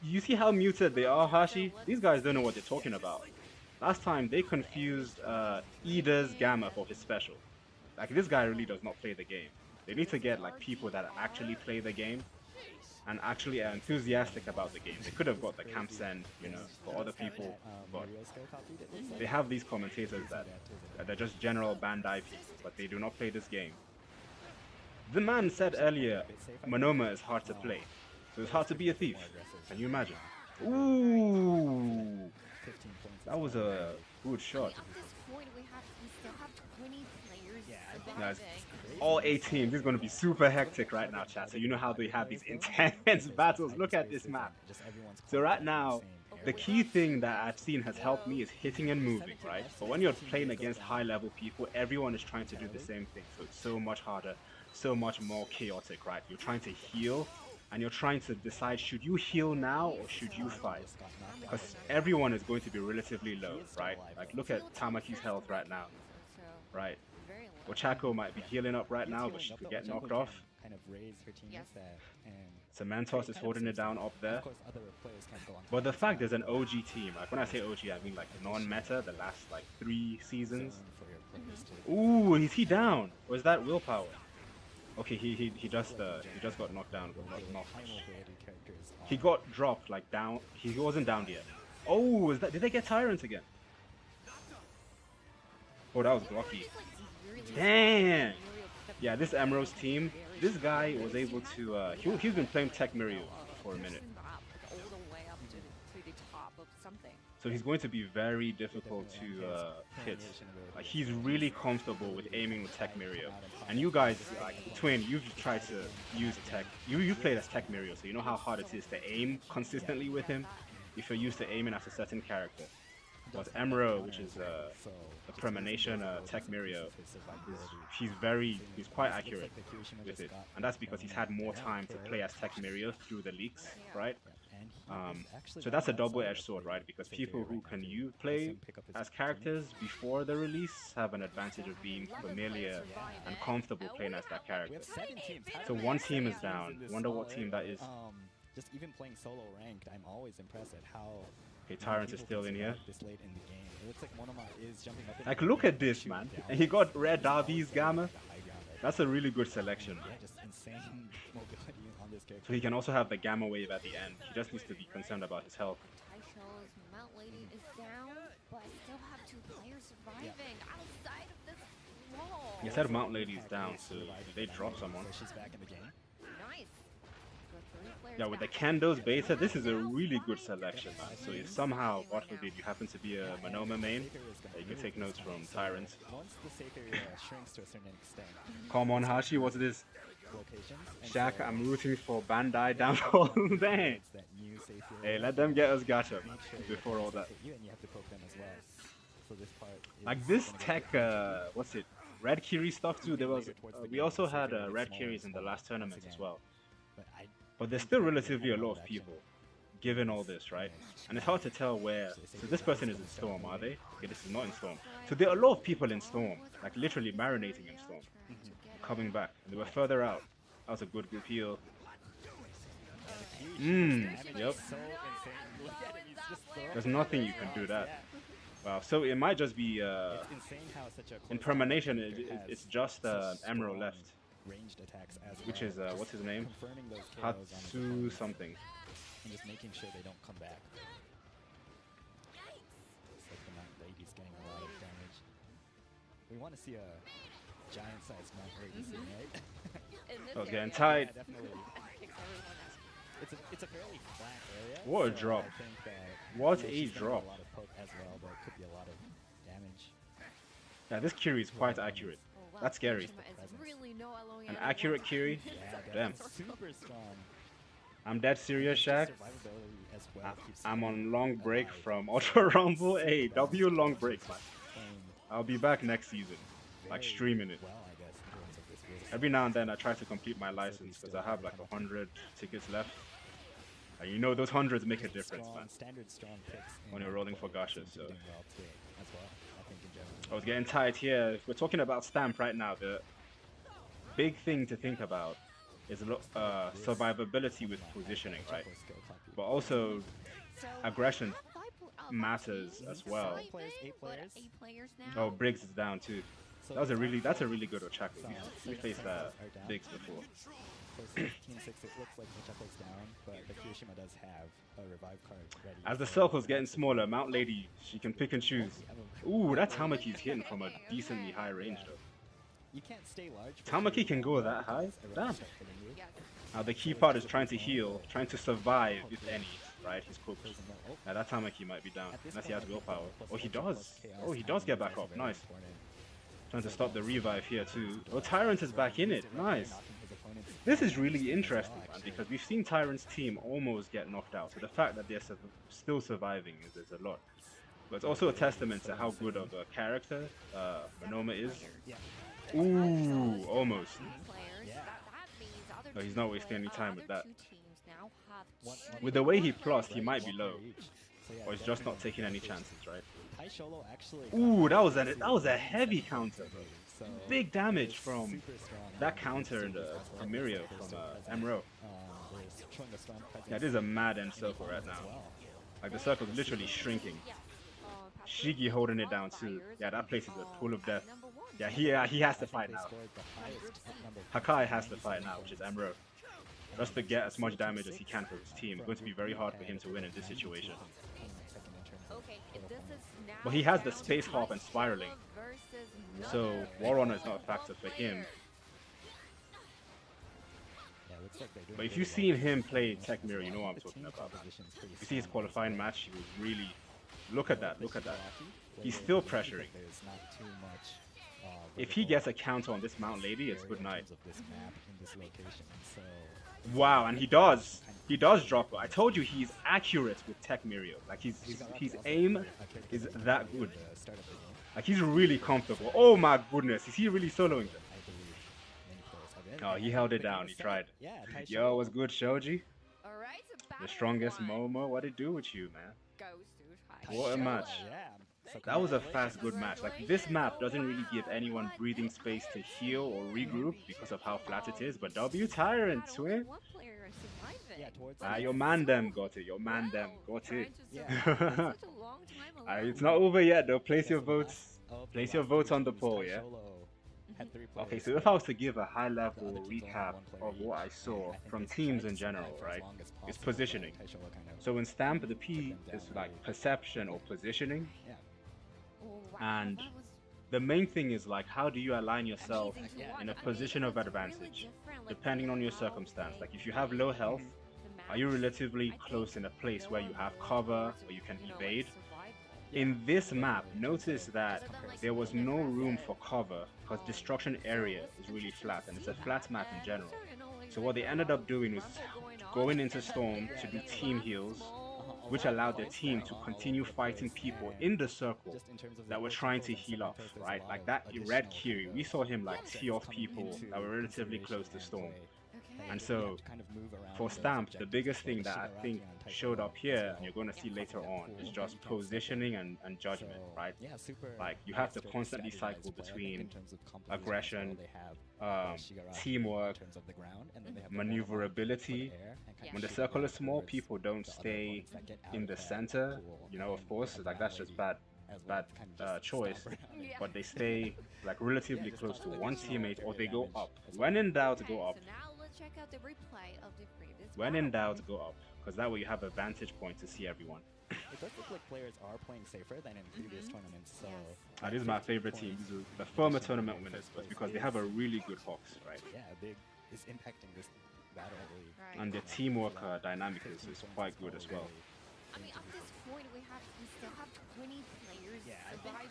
You see how muted they are, Hashi? These guys don't know what they're talking about. Last time they confused Ida's Gamma for his special. Like, this guy really does not play the game. They need to get like people that actually play the game and actually are enthusiastic about the game. They could have got the camp send, you know, for other people, but they have these commentators that they're just general Bandai people, but they do not play this game. The man said earlier, Monoma is hard to play, so it's hard to be a thief. Can you imagine? Ooh, that was a good shot. Guys, all 8 teams, this is going to be super hectic right now, chat. So you know how they have these intense battles. Look at this map. So right now, the key thing that I've seen has helped me is hitting and moving, right? But when you're playing against high-level people, everyone is trying to do the same thing. So it's so much harder, so much more chaotic, right? You're trying to heal, and you're trying to decide, should you heal now or should you fight? Because everyone is going to be relatively low, right? Like, look at Tamaki's health right now, right? Ochako might be healing up right now, but she could get knocked off. Cementos is holding it down up there. But the fact there's an OG team, like when I say OG, I mean like non-meta, the last like 3 seasons. Ooh, is he down? Or is that willpower? Okay, he just got knocked down. He got dropped like down. He wasn't down yet. Oh, is that? Did they get Tyrant again? Oh, that was blocky. Damn! Yeah, this Emerald's team, this guy was able to, he's been playing Tech Mirio for a minute. So he's going to be very difficult to hit. Like, he's really comfortable with aiming with Tech Mirio. And you guys, like, Twin, you've tried to use Tech, you've played as Tech Mirio, so you know how hard it is to aim consistently with him if you're used to aiming as a certain character. But Emerald, which is a Premonition Tech Mirio, he's quite accurate with it, and that's because he's had more time to play as Tech Mirio through the leaks, right? So that's a double-edged sword, right? Because people who can play as characters before the release have an advantage of being familiar and comfortable playing as that character. So one team is down. Wonder what team that is. Just even playing solo ranked, I'm always impressed at how. Okay, Tyrant is still in here. This late in the game. It looks like Monoma is jumping up. Like, look at this, man. And he got Red Dabi's Gamma. That's a really good selection. Yeah, just insane mobility on this character. So he can also have the Gamma Wave at the end. He just needs to be concerned about his health. Mount Lady is down, but still have 2 players surviving outside of this wall. You said Mount Lady is down, so they drop someone. So she's back in the game. Nice. Yeah, with the Kendo's beta, this is a really good selection, man. So if somehow, God forbid, you happen to be a Monoma main, you can take notes from Tyrant. Once the safe area shrinks to a certain extent. Come on, Hashi, what's this? Shaq, I'm rooting for Bandai downfall. Dang. Hey, let them get us gacha before all that. Like this tech, what's it? Red Kiri stuff too. There was, we also had Red Kiris in the last tournament as well. But there's still relatively a lot of people, given all this, right? And it's hard to tell where. So this person is in Storm, are they? Okay, this is not in Storm. So there are a lot of people in Storm, like literally marinating in Storm, coming back. And they were further out. That was a good group heal. Yep. There's nothing you can do that. Wow. So it might just be in Permanation. It's just Emerald left. Ranged attacks as well. Which is what's his name? Hatsu something. And just making sure they don't come back. It's like the Mount Lady's getting a lot of damage. We want to see a giant-sized Mount Lady scene, right? Oh, getting tight. Yeah, definitely. It's a fairly flat area. What a drop! I think that, What a drop! A lot of poke as well, but it could be a lot of damage. Yeah, this Kiri is quite accurate. That's scary. An accurate Kiri? Damn. Super strong. I'm dead serious, Shaq. I'm on long break from Ultra Rumble. Hey, W long break, man. I'll be back next season, like streaming it. Every now and then I try to complete my license because I have like 100 tickets left. And you know those hundreds make a difference, man. When you're rolling for gacha, so. I was getting tired here. If we're talking about S.T.A.M.P right now, the big thing to think about is survivability with positioning, right? But also aggression matters as well. Oh, Briggs is down too. That's a really good Ochako. We faced Biggs before. As the circle's getting smaller, Mount Lady, she can pick and choose. Ooh, that Tamaki's hitting from a decently high range though. Tamaki can go that high? Damn. Now the key part is trying to heal, trying to survive if any, right? He's cooked. Now that Tamaki might be down, unless he has willpower. Oh, he does. Oh, he does get back up. Nice. Trying to stop the revive here too. Oh, Tyrant is back in it. Nice. This is really interesting, man, because we've seen Tyrant's team almost get knocked out. So the fact that they're still surviving is a lot. But it's also a testament to how good of a character Monoma is. Ooh, almost. No, he's not wasting any time with that. With the way he plussed, he might be low. Or he's just not taking any chances, right? Ooh, that was a heavy counter, bro. Big damage from that counter in from Mirio, from MHUR. Yeah, this is a mad end circle right now. Like the circle's literally shrinking. Shigi holding it down too. Yeah, that place is a pool of death. Yeah, he has to fight now. Hakai has to fight now, which is MHUR. Just to get as much damage as he can for his team. It's going to be very hard for him to win in this situation. But he has the space hop and spiraling. So War Runner is not a factor for him. But if you've seen him play Tech Mirror, you know what I'm talking about. You see his qualifying match, he was really... Look at that. He's still pressuring. If he gets a counter on this Mount Lady, it's good night. Wow, and he does drop it. I told you he's accurate with Tech Mirio. Like his aim is that good. Like he's really comfortable. Oh my goodness, is he really soloing them? Oh, he held it down. He tried. Yo, what's good, Shoji? The strongest Momo. What it do with you, man? What a match. That was a fast, good match. Like this map doesn't really give anyone breathing space to heal or regroup because of how flat it is. But W Tyrant, twin. Your man them got it. It's not over yet though. Place your votes. Place your votes on the poll, yeah? Okay, so if I was to give a high-level recap of what I saw from teams in general, right, it's positioning. So in S.T.A.M.P, the P is like perception or positioning. And the main thing is like, how do you align yourself in a position of advantage, depending on your circumstance. Like if you have low health, are you relatively close in a place where you have cover or you can evade? In this map, notice that there was no room for cover because destruction area is really flat and it's a flat map in general. So what they ended up doing was going into Storm to do team heals, which allowed their team to continue fighting people in the circle that were trying to heal off, right? Like that red Kiri, we saw him like tee off people that were relatively close to Storm. And so for S.T.A.M.P, the biggest thing that I think showed up here, and you're going to see later on, is just positioning and judgment, right? Like you have to constantly cycle between aggression, teamwork, maneuverability. When the circle is small, people don't stay in the center, you know, of course, like that's just bad choice, but they stay like relatively close to one teammate or they go up. When in doubt, go up. When in doubt, go up, because that way you have a vantage point to see everyone. It does look like players are playing safer than in previous tournaments, so... This is my favorite team. These are the former tournament winners, but because they have a really good Hawks, right? Yeah, big is impacting this battle, I believe. And their teamwork dynamic is quite good as well. I mean, at this point, we still have 20 players surviving.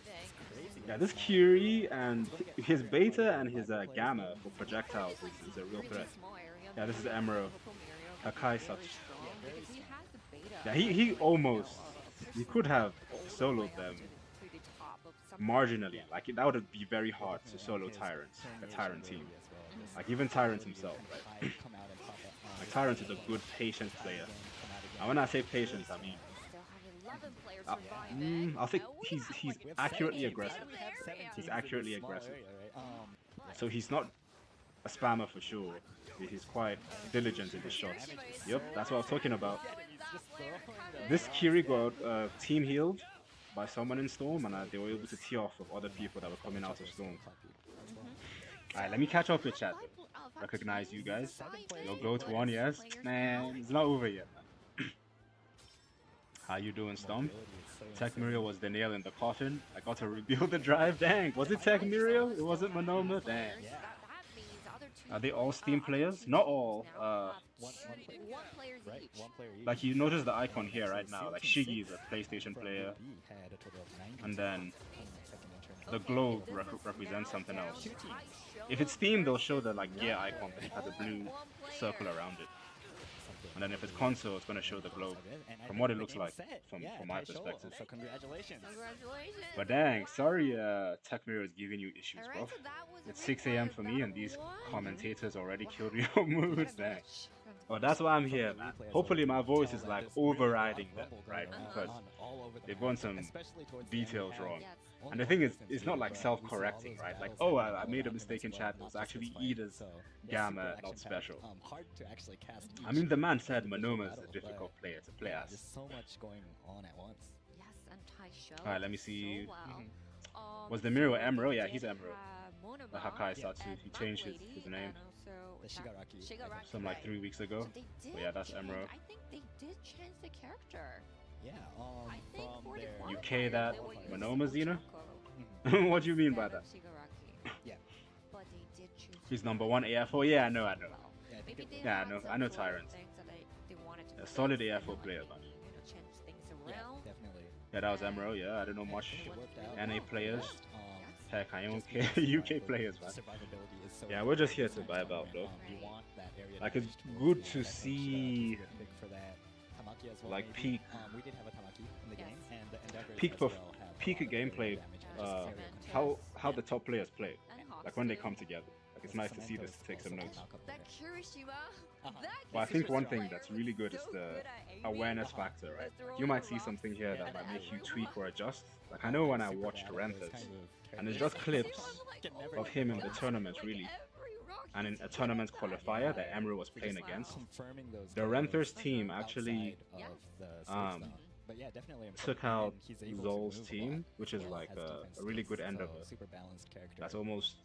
Yeah, this Kiri and his beta and his gamma for projectiles is a real threat. Yeah, this is MHUR. Hakai sucks. Yeah, he could have soloed them marginally. Like that would be very hard to solo Tyrants, a Tyrant team. Like even Tyrant himself, right? Like Tyrant is a good patient player. And when I say patience, I mean I think he's accurately aggressive. He's accurately aggressive. So he's not a spammer for sure. He's quite diligent in his shots. Yep, that's what I was talking about. This Kiri got team healed by someone in Storm, and they were able to tee off of other people that were coming out of Storm. Alright, let me catch up with chat. Recognize you guys. Your GOAT one, yes? Man, it's not over yet, man. How you doing, Stomp? Tech Mirio was the nail in the coffin. I got to rebuild the drive. Dang, was it Tech Mirio? It wasn't Monoma? Dang. Are they all Steam players? Not all. Like you notice the icon here right now. Like Shiggy is a PlayStation player, and then the globe represents something else. If it's Steam, they'll show the like gear icon that has a blue circle around it. And then if it's console, it's going to show the globe from what it looks like from my perspective. So congratulations. But dang, sorry Tech Mirio is giving you issues, bro. It's 6 a.m. for me and these commentators already killed your mood, dang. Oh, that's why I'm here, man. Hopefully my voice is like overriding them, right? Because they've gone some details wrong. And the thing is, it's not like self-correcting, right? Like, oh, I made a mistake in chat. It was actually Ida's gamma, not special. I mean, the man said Monoma is a difficult player to play as. There's so much going on at once. Alright, let me see. Was the Mirio Emerald? Yeah, he's Emerald. The Hakai Satsu. He changed his name. The Shigaraki. Some like 3 weeks ago. But yeah, that's Emerald. I think they did change the character. Yeah, from You K that Monoma Xena? What do you mean by that? Yeah. He's number 1 AFO? Yeah, I know. Yeah, I know Tyrant. A solid AFO player, man. Yeah, definitely. Yeah, that was Emerald, yeah, I don't know much NA players. Heck, I don't care UK players, man. Yeah, we're just here to vibe out, though. Like, it's good to see like peak gameplay, how the top players play, like when they come together. Like it's nice to see this, to take some notes. But I think one thing that's really good is the awareness factor, right? You might see something here that might make you tweak or adjust. Like I know when I watched Renthers, and it's just clips of him in the tournament really. And in a tournament qualifier that Emerald was playing against, the Renthers team actually took out Zol's team, which is like a really good end of it. That's almost,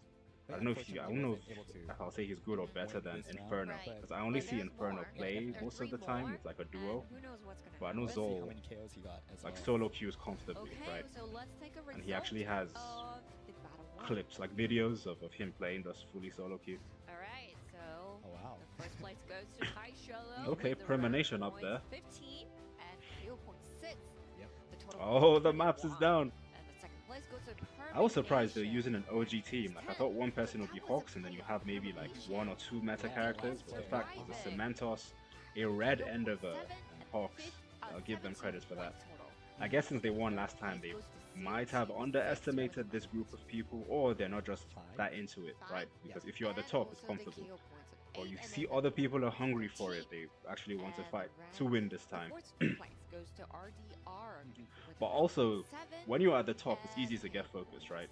I don't know if I'll say he's good or better than Inferno, because I only see Inferno play most of the time with like a duo, but I know Zol like solo queues comfortably, right? And he actually has clips, like videos of him playing those fully solo queue. Alright, so the first place goes to Tai Sholo. Okay, Premonition up there. 15 and 0.6. Yep. Oh, the maps is down. And the second place goes to I was surprised they're using an OG team. Like I thought one person would be Hawks and then you have maybe like 1 or 2 meta characters. But the fact that the Cementos, a red end of Hawks, I'll give them credit for that. I guess since they won last time, they might have underestimated this group of people, or they're not just that into it, right? Because if you're at the top, it's comfortable. Or you see other people are hungry for it, they actually want to fight to win this time. But also, when you're at the top, it's easy to get focused, right?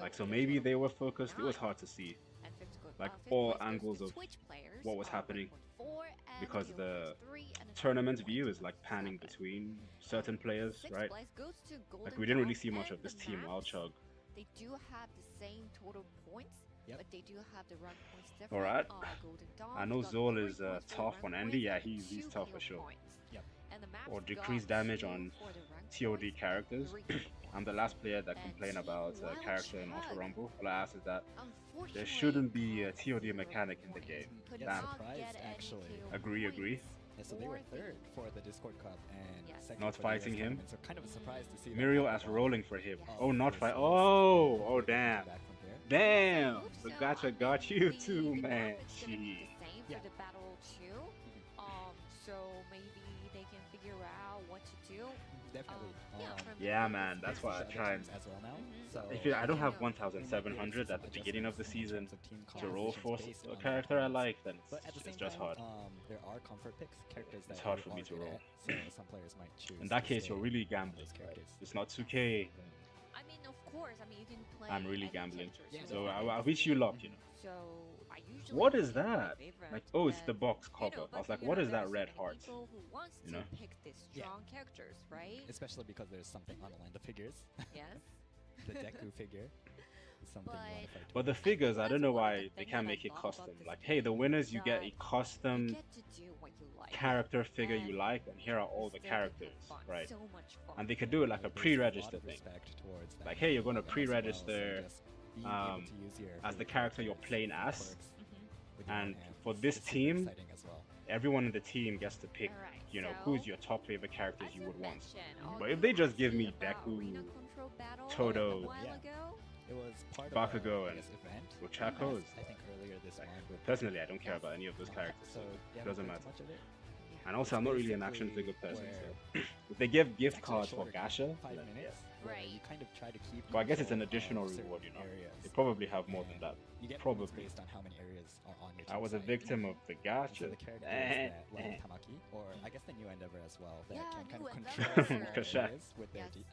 Like, so maybe they were focused, it was hard to see, like, all angles of what was happening, because the tournament view is like panning between certain players, right? Like we didn't really see much of this team Wild Chug. They do have the same total points, but they do have the rank points different. Alright. I know Zol is tough on Andy. Yeah, he's tough for sure. Yep. Or decrease damage on TOD characters. I'm the last player that complained about character in Auto Rumble. All I ask is that there shouldn't be a TOD mechanic in the game. Damn. Agree. Yeah, so they were third for the Discord Cup and second not for fighting him. So kind of a surprise to see Mirio as rolling for him. Oh, not fight. Oh, damn. Damn. The gotcha got you too, man. Gee. For the battle too. So maybe they can figure out what to do. definitely. Yeah, man, that's why I try and. As well now. I don't have 1,700 at the beginning of the season to roll for a character I like, then it's just hard. There are comfort picks, characters that it's hard for me to roll. So some players might choose. In that case, you're really gambling. Right? It's not 2K. I mean, of course. I mean, you can play. I'm really gambling. Characters, So I wish you luck, you know. So I usually What is pick my that? favorite, Like, oh, it's the but, box you know, cover. I but was like, you what know, is there that are red so many heart? people who wants You to know? pick these strong characters, right? Especially because there's something on the figures. Yes. The Deku figure is something you want to fight. But the figures, I don't know why they can't make it custom. Like, hey, the winners, you get a custom You get to do what you like. character figure you And like, and here are all the still can have characters, fun, right? So much fun. And they could do it like a pre-register thing. Like, hey, you're gonna Well, as well, pre-register just being able to use your as the character you're playing as, perks Mhm. with your and own hand. for this It's super team, exciting as well. everyone in the team gets to pick, Alright, you know, so, who's your top favorite characters as you I would want. mentioned, all But the if they just give information me about Deku, Arena Control Battle Todo, a while yeah. ago, It was part Bakugo of and this event. Ochakos. I think earlier this Like, month. personally, I don't care about any of those characters, So so yeah, it doesn't not matter. much of it. And also, I'm not really an action Basically, figure person, where so if they give it's gift actually a cards for shorter game, Gacha, 5 then minutes, yeah. where Right. you kind of try to keep. But I guess it's an control additional of certain reward, you know. areas. They probably have more than And that. You get Probably. points based on how many areas are on your I team was a side. victim of the And so gacha. the characters that like Tamaki, or I guess the new Endeavor as well, that Yeah, can kind new of Endeavor. control Kasha. areas with their Yes.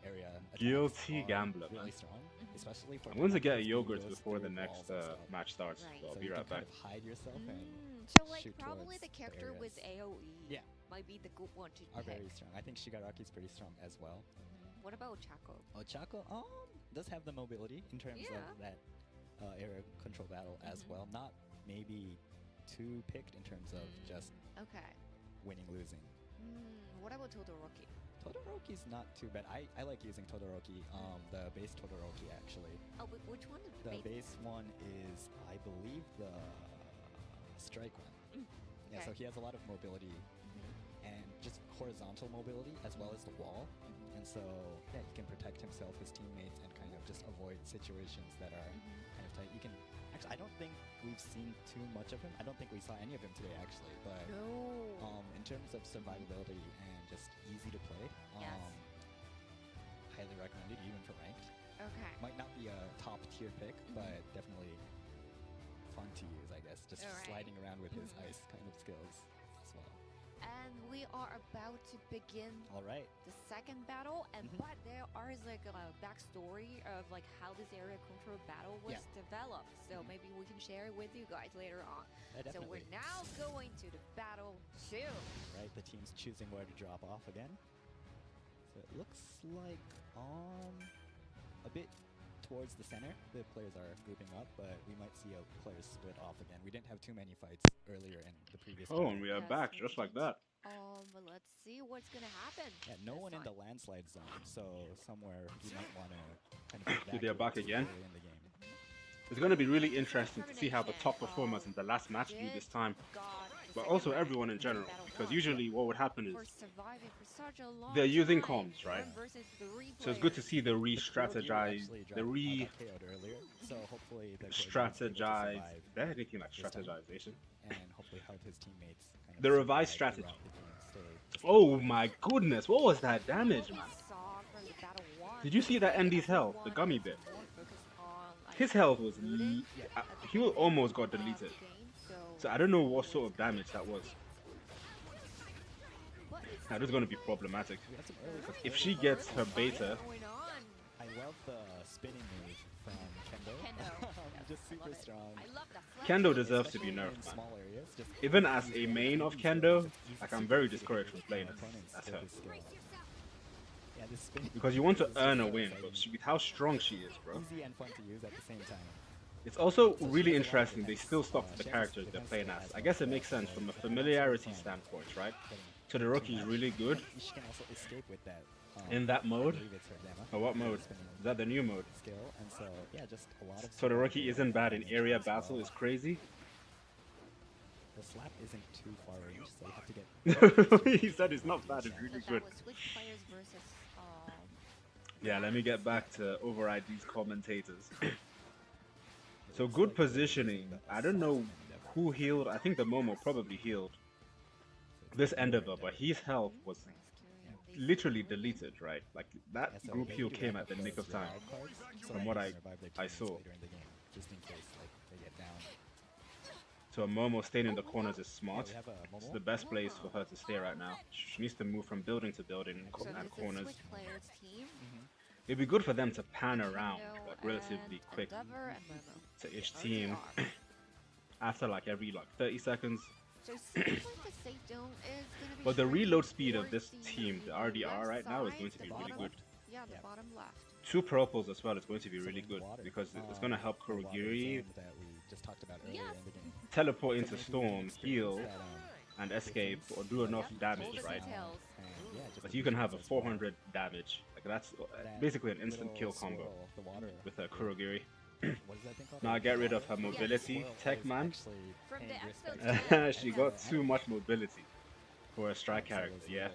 area. attacks Guilty are gambler, really man. strong, especially for I'm going to get a Tamaki's who yogurt goes before the through next walls and stuff. match starts, Right. so I'll So be you right can kind back. of hide yourself and So like shoot probably towards the the character with areas. AOE Yeah. might be the good one to are pick. very strong. I think Shigaraki's pretty strong as well. What about Chaco? Ochako does have the mobility in terms Yeah. of that area control battle as Mhm. well. Not maybe too picked in terms of just Okay. winning, losing. What about Todoroki? Todoroki's not too bad. I like using Todoroki, the base Todoroki actually. Oh, which one is The base one is, I believe, the strike one. Yeah, so Okay. he has a lot of mobility and just horizontal mobility as well as the wall. And so, yeah, he can protect himself, his teammates, and kind of just avoid situations that are kind of tight. You can actually, I don't think we've seen too much of him. I don't think we saw any of him today actually, but No. in terms of survivability and just easy to play, Yes. highly recommended even for ranked. Okay. Might not be a top tier pick, but definitely fun to use, I guess. Just Alright. sliding around with his ice kind of skills as well. And we are about to begin All right. the second battle, and but there is like a backstory of like how this area control battle was developed. So maybe we can share it with you guys later on. Yeah, So we're definitely. now going to the battle 2. Right, the team's choosing where to drop off again. So it looks like a bit towards the center. The players are grouping up, but we might see a player split off again. We didn't have too many fights earlier in the previous Oh, and tournament. we are Yes, back we just like did. that. But let's see what's gonna happen. Yeah, no this one in the time. landslide zone, so somewhere you might want to kind of They're back evacuate again? early in the game. It's going to be really interesting to see how the top performers in the last match do this time, but also everyone in general, because usually what would happen is they're using comms, right? So it's good to see the re-strategize, the re-strategize, they're anything like strategization. And hopefully help his teammates. Kind of The revised survive strategy. throughout the game stage. Oh my goodness, what was that damage, man? Did you see that Andy's health, the gummy bit? His health was, he almost got deleted. So I don't know what sort of damage that was. Now this is going to be problematic. We had some early If she gets her beta, I love the spinning move from Kendo. Just super strong. Kendo deserves to be In nerfed, man. small areas, just Even as a main of Kendo, like I'm very discouraged from playing opponents as with her. his skill. Yeah, this spinning Because you want to is earn a so win, exciting. but with how strong she is, bro. Easy and fun to use at the same time. It's also really interesting they still stuck to the characters they're playing as. I guess it makes sense from a familiarity standpoint, right? Todoroki is really good She can also escape with that. in that I mode. believe it's her demo. Or what mode? Spinning Is that the new mode? skill, and so yeah, just a lot of. Todoroki isn't bad in area battle, it's crazy. The slap isn't too far range, so you have to get. He said it's not bad, it's really good. Yeah, let me get back to override these commentators. So good positioning. I don't know who healed. I think the Momo probably healed this Endeavor, but his health was literally deleted, right? Like that group heal came at the nick of time, from what I saw. So a Momo staying in the corners is smart. It's the best place for her to stay right now. She needs to move from building to building and corners. It'd be good for them to pan around like relatively quick to each team after like every 30 seconds. But the reload speed of this team, the RDR right now, is going to be really good. Yeah, the bottom left. 2 purples as well is going to be really good because it's going to help Kurogiri teleport into Storm, heal, and escape or do enough damage, right? But you can have a 400 damage. Like that's basically an instant kill combo with Kurogiri. Now I get rid of her mobility tech, man. She got too much mobility for a strike character. Yeah,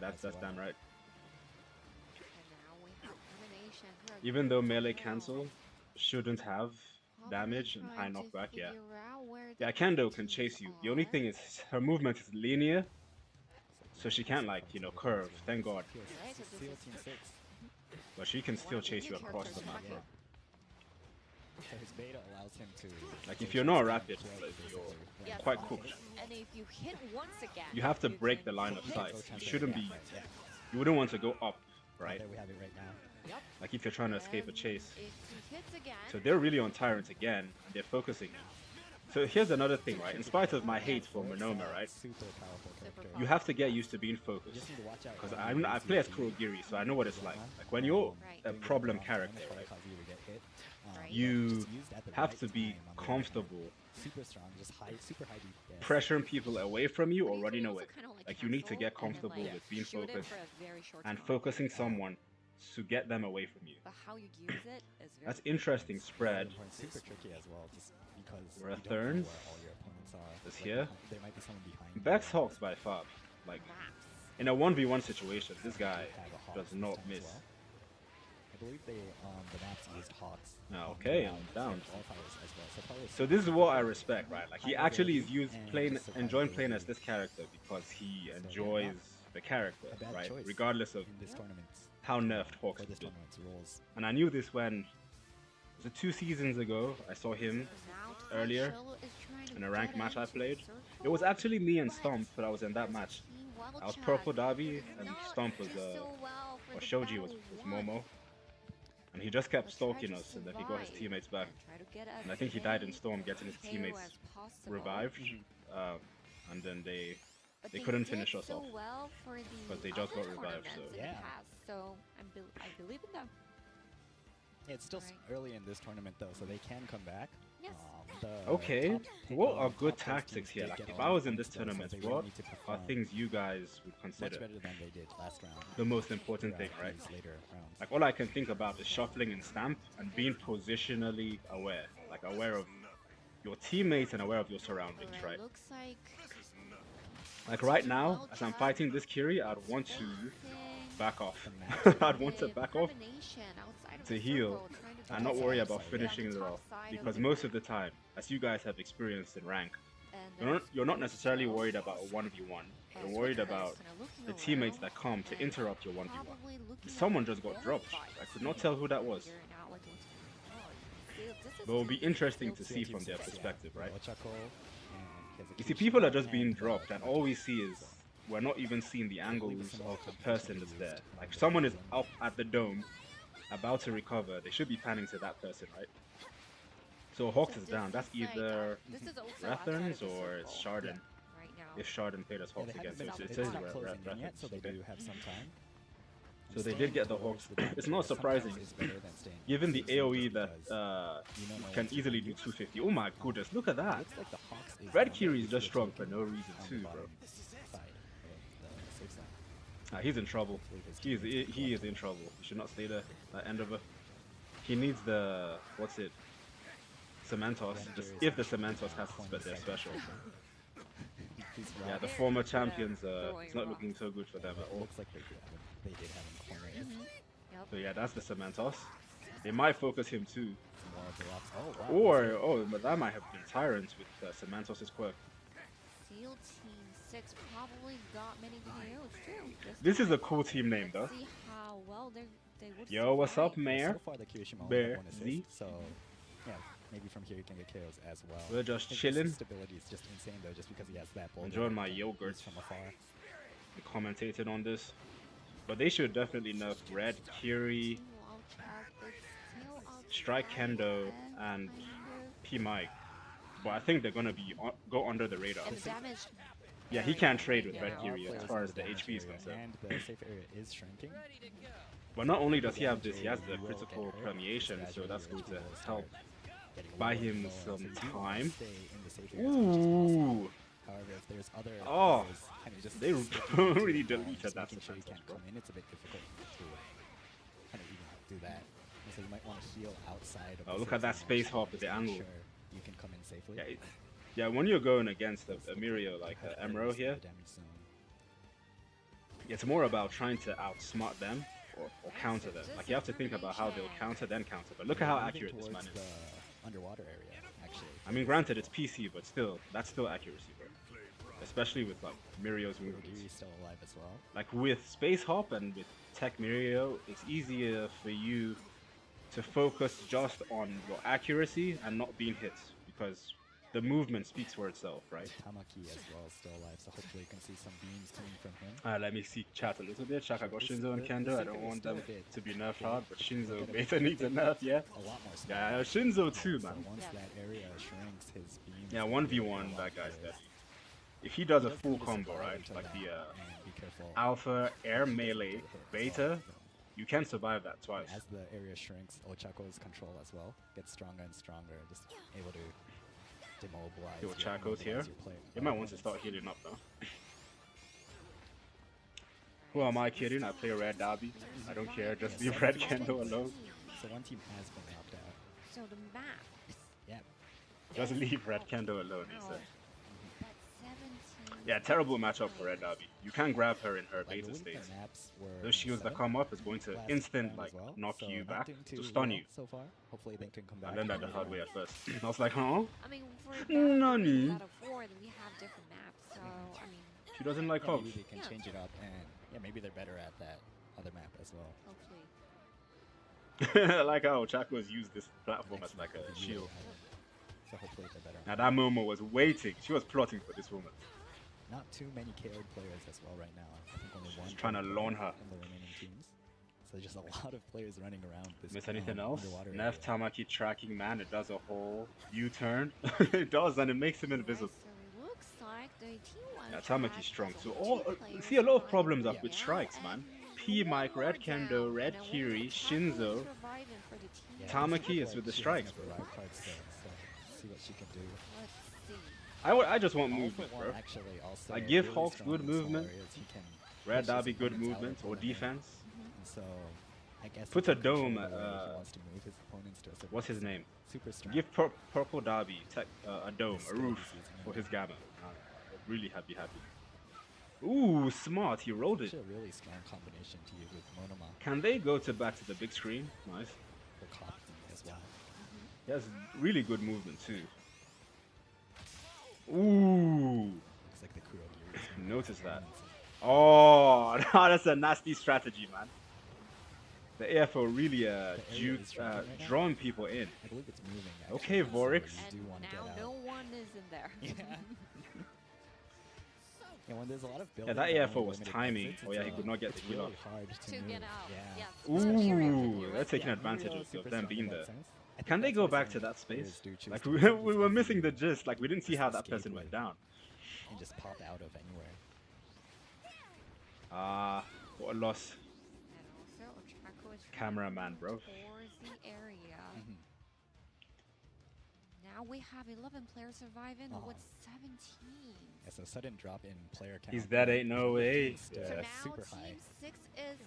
that's damn right. Even though melee cancel shouldn't have damage and high knockback, yeah, Kendo can chase you. The only thing is her movement is linear, so she can't curve. Thank God. But she can still chase you across the map, bro. His beta allows him to, like, if you're not rapid, you're quite cooked. And if you hit once again, you have to break the line of sight. You shouldn't be. You wouldn't want to go up, right? There we have it right now. Like if you're trying to escape a chase. So they're really on Tyrant again, and they're focusing. So here's another thing, right? In spite of my hate for Monoma, right? You have to get used to being focused. Because I play as Kurogiri, so I know what it's like. Like when you're a problem character, right? You have to be comfortable pressuring people away from you or running away. Like you need to get comfortable with being focused and focusing someone to get them away from you. That's interesting spread. Where Thurns is here. Best Hawks by far. Like in a 1v1 situation, this guy does not miss. I believe the maps used Hawks. Okay, I'm down. So this is what I respect, right? Like he actually is enjoying playing as this character because he enjoys the character, right? Regardless of how nerfed Hawks is. And I knew this when, was it 2 seasons ago? I saw him earlier in a ranked match I played. It was actually me and S.T.A.M.P, but I was in that match. I was purple Dabi and S.T.A.M.P was or Shoji was Momo. And he just kept stalking us, and then he got his teammates back. And I think he died in Storm, getting his teammates revived. And then they couldn't finish us off, but they just got revived. So yeah. So I believe in them. It's still early in this tournament though, so they can come back. Yes. Okay, what are good tactics here? Like if I was in this tournament, what are things you guys would consider the most important thing, right? Like all I can think about is shuffling and S.T.A.M.P and being positionally aware, like aware of your teammates and aware of your surroundings, right? Like right now, as I'm fighting this Kiri, I'd want to back off. I'd want to back off to heal and not worry about finishing it off, because most of the time, as you guys have experienced in rank, you're not necessarily worried about a 1v1. You're worried about the teammates that come to interrupt your 1v1. Someone just got dropped. I could not tell who that was. But it will be interesting to see from their perspective, right? You see, people are just being dropped, and all we see is we're not even seeing the angles of the person that's there. Like someone is up at the dome, about to recover. They should be panning to that person, right? So Hawks is down. That's either Rathorns or it's Chardon. If Chardon played as Hawks again, so it says Rathorns. So they did get the Hawks. It's not surprising, given the AoE that can easily do 250. Oh my goodness, look at that! Red Kiri is just strong for no reason too, bro. He's in trouble. He is in trouble. He should not stay there. That end of it. He needs the Cementos. Just if the Cementos has to split their special. Yeah, the former champions. It's not looking so good for them at all. So yeah, that's the Cementos. They might focus him too. Or but that might have been Tyrants with Cementos' quirk. 6 probably got many KOs too. This is a cool team name though. See how well they would Yo, what's up, survive. Mayor? So far, the Kirishima only Bear have one Z. assist, so yeah, maybe from here you can get KOs as well. We're just His chilling. stability is just insane though, just because he has that boulder. Enjoying my that yogurt. hits from afar. I commentated on this, but they should definitely nerf Red, Kiri, Strike Kendo, and P Mike. But I think they're gonna be go under the radar. And the damage. Yeah, he can't trade with Yeah, Red there are Kiri as players far in as the damage HP is area, concerned. and the safe area is shrinking. But not only does he have this, he has the critical permeation, so that's going to help buy him some time. Ooh! However, if there's other Oh, players kind of just they sticking to really the lines, deleted that making sure you defense, can't bro. come in, it's a bit difficult to kind of even do that. And so you might want to heal outside of Oh, the look at that 16 space inch hop just with the to make angle. sure you can come in safely. Yeah, when you're going against a Mirio like Mirio here, it's more about trying to outsmart them or counter them. Like you have to think about how they'll counter, then counter. But look at how accurate this man is. The underwater area, actually. I mean, granted, it's PC, but still, that's still accuracy, bro. Especially with like Mirio's movements. Kurogiri is still alive as well. Like with Space Hop and with Tech Mirio, it's easier for you to focus just on your accuracy and not being hit because the movement speaks for itself, right? Tamaki as well is still alive, so hopefully you can see some beams coming from him. Alright, let me see chat a little bit. Shaka got Shinzo and Kendo. I don't want them to be nerfed hard, but Shinzo beta needs a nerf, yeah? A lot more speed. Yeah, Shinzo too, So man. once that area shrinks, his beams... Yeah, will 1v1, be that guy's better. dead. If he does a That's full good to combo, survive right? until Like that, the and be careful. Alpha, Air Melee, Beta, you can survive that twice. As the area shrinks, Ochako's control as well gets stronger and stronger, just able to demobilize. Yo, Chaco's here. You might want to start healing up though. Who am I kidding? I play Red Dabi. I don't care, just leave Red Kendo alone. So one team has been knocked out. So the map. Yeah. Just leave Red Kendo alone, he said. That's 17. Yeah, terrible matchup for Red Dabi. You can't grab her in her Like, beta the state. maps were Those shields that 7 come up is going to last instant round like as well, knock so you not back doing to too stun well you. so far. Hopefully they can come back. I learned that the and hard win. way at first. I was like, huh? I mean, for Nani? out of 4, we have different maps. So I mean, She doesn't like Yeah, hogs. maybe they can Yeah. change it up, and yeah, maybe they're better at that other map as well. hopefully. I like how Chaco's used this platform Next as like map a will be shield. Mirio Island. So hopefully they're better. Now that Momo was waiting. She was plotting for this moment. Not too many KO'd players as well right now. I think only one. She's trying to KO'd loan player her. in the remaining teams. So just a lot of players running around this. Miss anything else? underwater Neff area. Tamaki tracking man. It does a whole U-turn. It does, and it makes him invisible. So it looks like the T1 Yeah, Tamaki's track strong has too. two Oh, players see a lot of surviving problems up Yeah. with now, strikes, man. and P Mike, one Red more Kendo, down, Red and I Kiri, wonder if Chaco is Shinzo. surviving for the team. Yeah, Tamaki it looks is like with the she strikes, has enough bro. revive cards there, so see what she can do. Let's see. I just want All for movement, one bro. actually also I give really Hawks strong good in small movement. areas. He can Red push his Dabi good opponents out movement of or the defense. And so I guess Put he a can control dome, the way he wants to move his opponents to a certain What's his extent. name? Super strong. Give Purple Dabi a dome, a roof for his gamma. Really happy. Ooh, smart. He rolled it. Actually a really strong combination to use with Monoma Can they go to back to the big screen? Nice. for copy as well. He has really good movement too. Ooh, Looks like the Kurogiri is gonna notice that. performance. Oh, that's a nasty strategy, man. The AFO really The area is shrinking right now. drawing people in. I believe it's moving. Okay, actually, so Vorix. you do And want to get now out. no one is in there. Yeah. Yeah, when there's a lot of Yeah, buildings that and AFO only was limited timing. exits, Oh yeah, it's, he could not get the it's kill really off. hard to To move. get out. Yeah. Yes. So Mirio can Ooh, do they're it. taking Yeah, advantage Mirio of super them strong being in there. that sense. I think Can they that's go why back some to that players space? do choose Like to we, use we this were as missing the a- gist. Like we didn't see how that escape person went with. down. and just pop out of anywhere. Ah, what a loss. And also, Chaco is Cameraman, bro. towards the area. Mhm. Now we have 11 players surviving Oh. with 17. Yeah, so sudden drop in player count. He's dead, ain't no way. It's still So Yeah. now super Team high. 6 is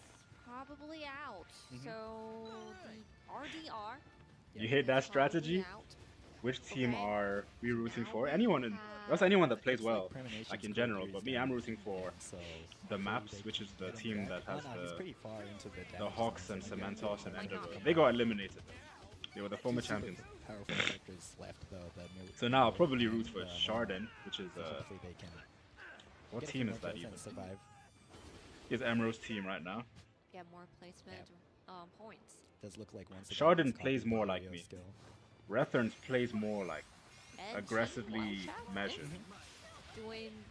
probably out. Mhm. So the RDR. You hate that is probably strategy? out. Which team Okay. are we rooting Now for? we Anyone in have- that's anyone that plays It's like well, Premonition's like in general. Kurogiri's But me, down, I'm rooting for so the hopefully maps, they which is can the get him team back. that has Oh, no, he's the pretty far into the Hawks damage and zone, so he Cementos and might Endeavor. not come They back. got eliminated. They were the former Two super champions. Powerful characters left though. So now I'll probably root and, for Monoma. Chardon, which is So hopefully they can What team is that even? Survive. Is Emerald's team right now? Get more placement points. Does look like once Chardon plays more like me. Rethorns plays more like aggressively measured.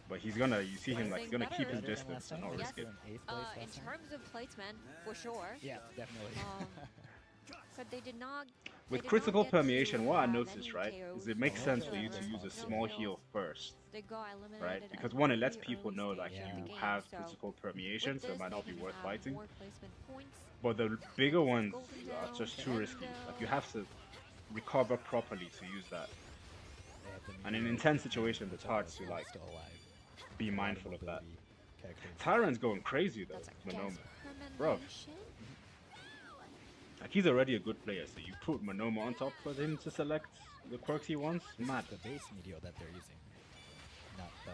But he's gonna, you see him like he's gonna keep his distance and not risk it. In terms of placement, for sure. Yeah, definitely. But they did not. With critical permeation, what I noticed, right, is it makes sense for you to use a small heal first, right? Because one, it lets people know like you have critical permeation, so it might not be worth fighting. But the bigger ones are just too risky. Like you have to recover properly to use that. And in intense situations, it's hard to like be mindful of that. Tyrant's going crazy though, Monoma. Bro. Like he's already a good player, so you put Monoma on top for him to select the quirks he wants? Mad. The base Mirio that they're using, not the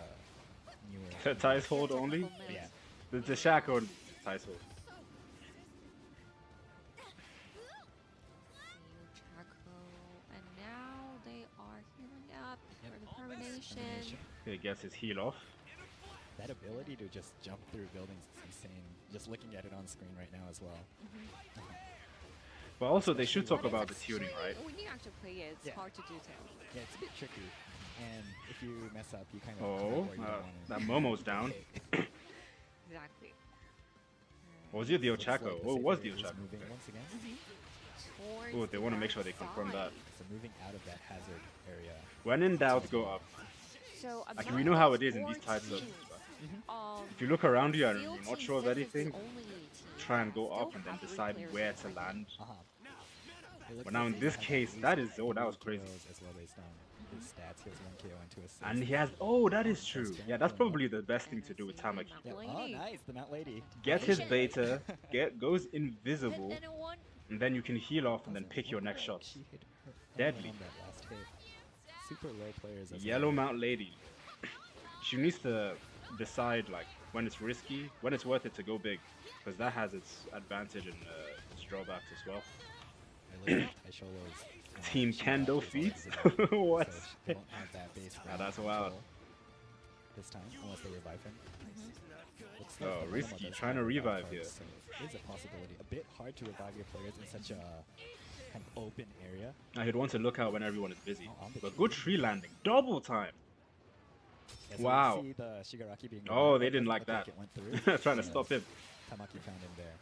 newer. The Tice hold only? Yeah. The Shack or Tice hold. And now they are healing up for the permanation. He gets his heal off. That ability to just jump through buildings is insane. Just looking at it on screen right now as well. But also, they should talk about the tuning, right? When you actually play it, it's hard to detail. Yeah, it's a bit tricky. And if you mess up, you kind of... that Momo's down. Exactly. Or was it the Ochako? Oh, it was the Ochako. Once again. Oh, they want to make sure they confirm that. So moving out of that hazard area. When in doubt, go up. So like, we know how it is in these types of... If you look around you and you're not sure of anything, try and go up and then decide where to land. But now in this case, that is, oh, that was crazy. And he has, oh, that is true. Yeah, that's probably the best thing to do with Tamaki. Oh, nice, the Mount Lady. Get his beta, goes invisible, and then you can heal off and then pick your next shot. Deadly. Super low players. Yellow Mount Lady. She needs to decide like when it's risky, when it's worth it to go big, because that has its advantage and its drawbacks as well. Team Kendo feats? What? That's wild. This time, unless they revive him. Oh, risky. Trying to revive here. So it is a possibility. A bit hard to revive your players in such a kind of open area. He'd want to look out when everyone is busy. But good tree landing. Double time. Yeah, so wow. See the Shigaraki being oh, they didn't like that. Trying to stop him. Tamaki found him there.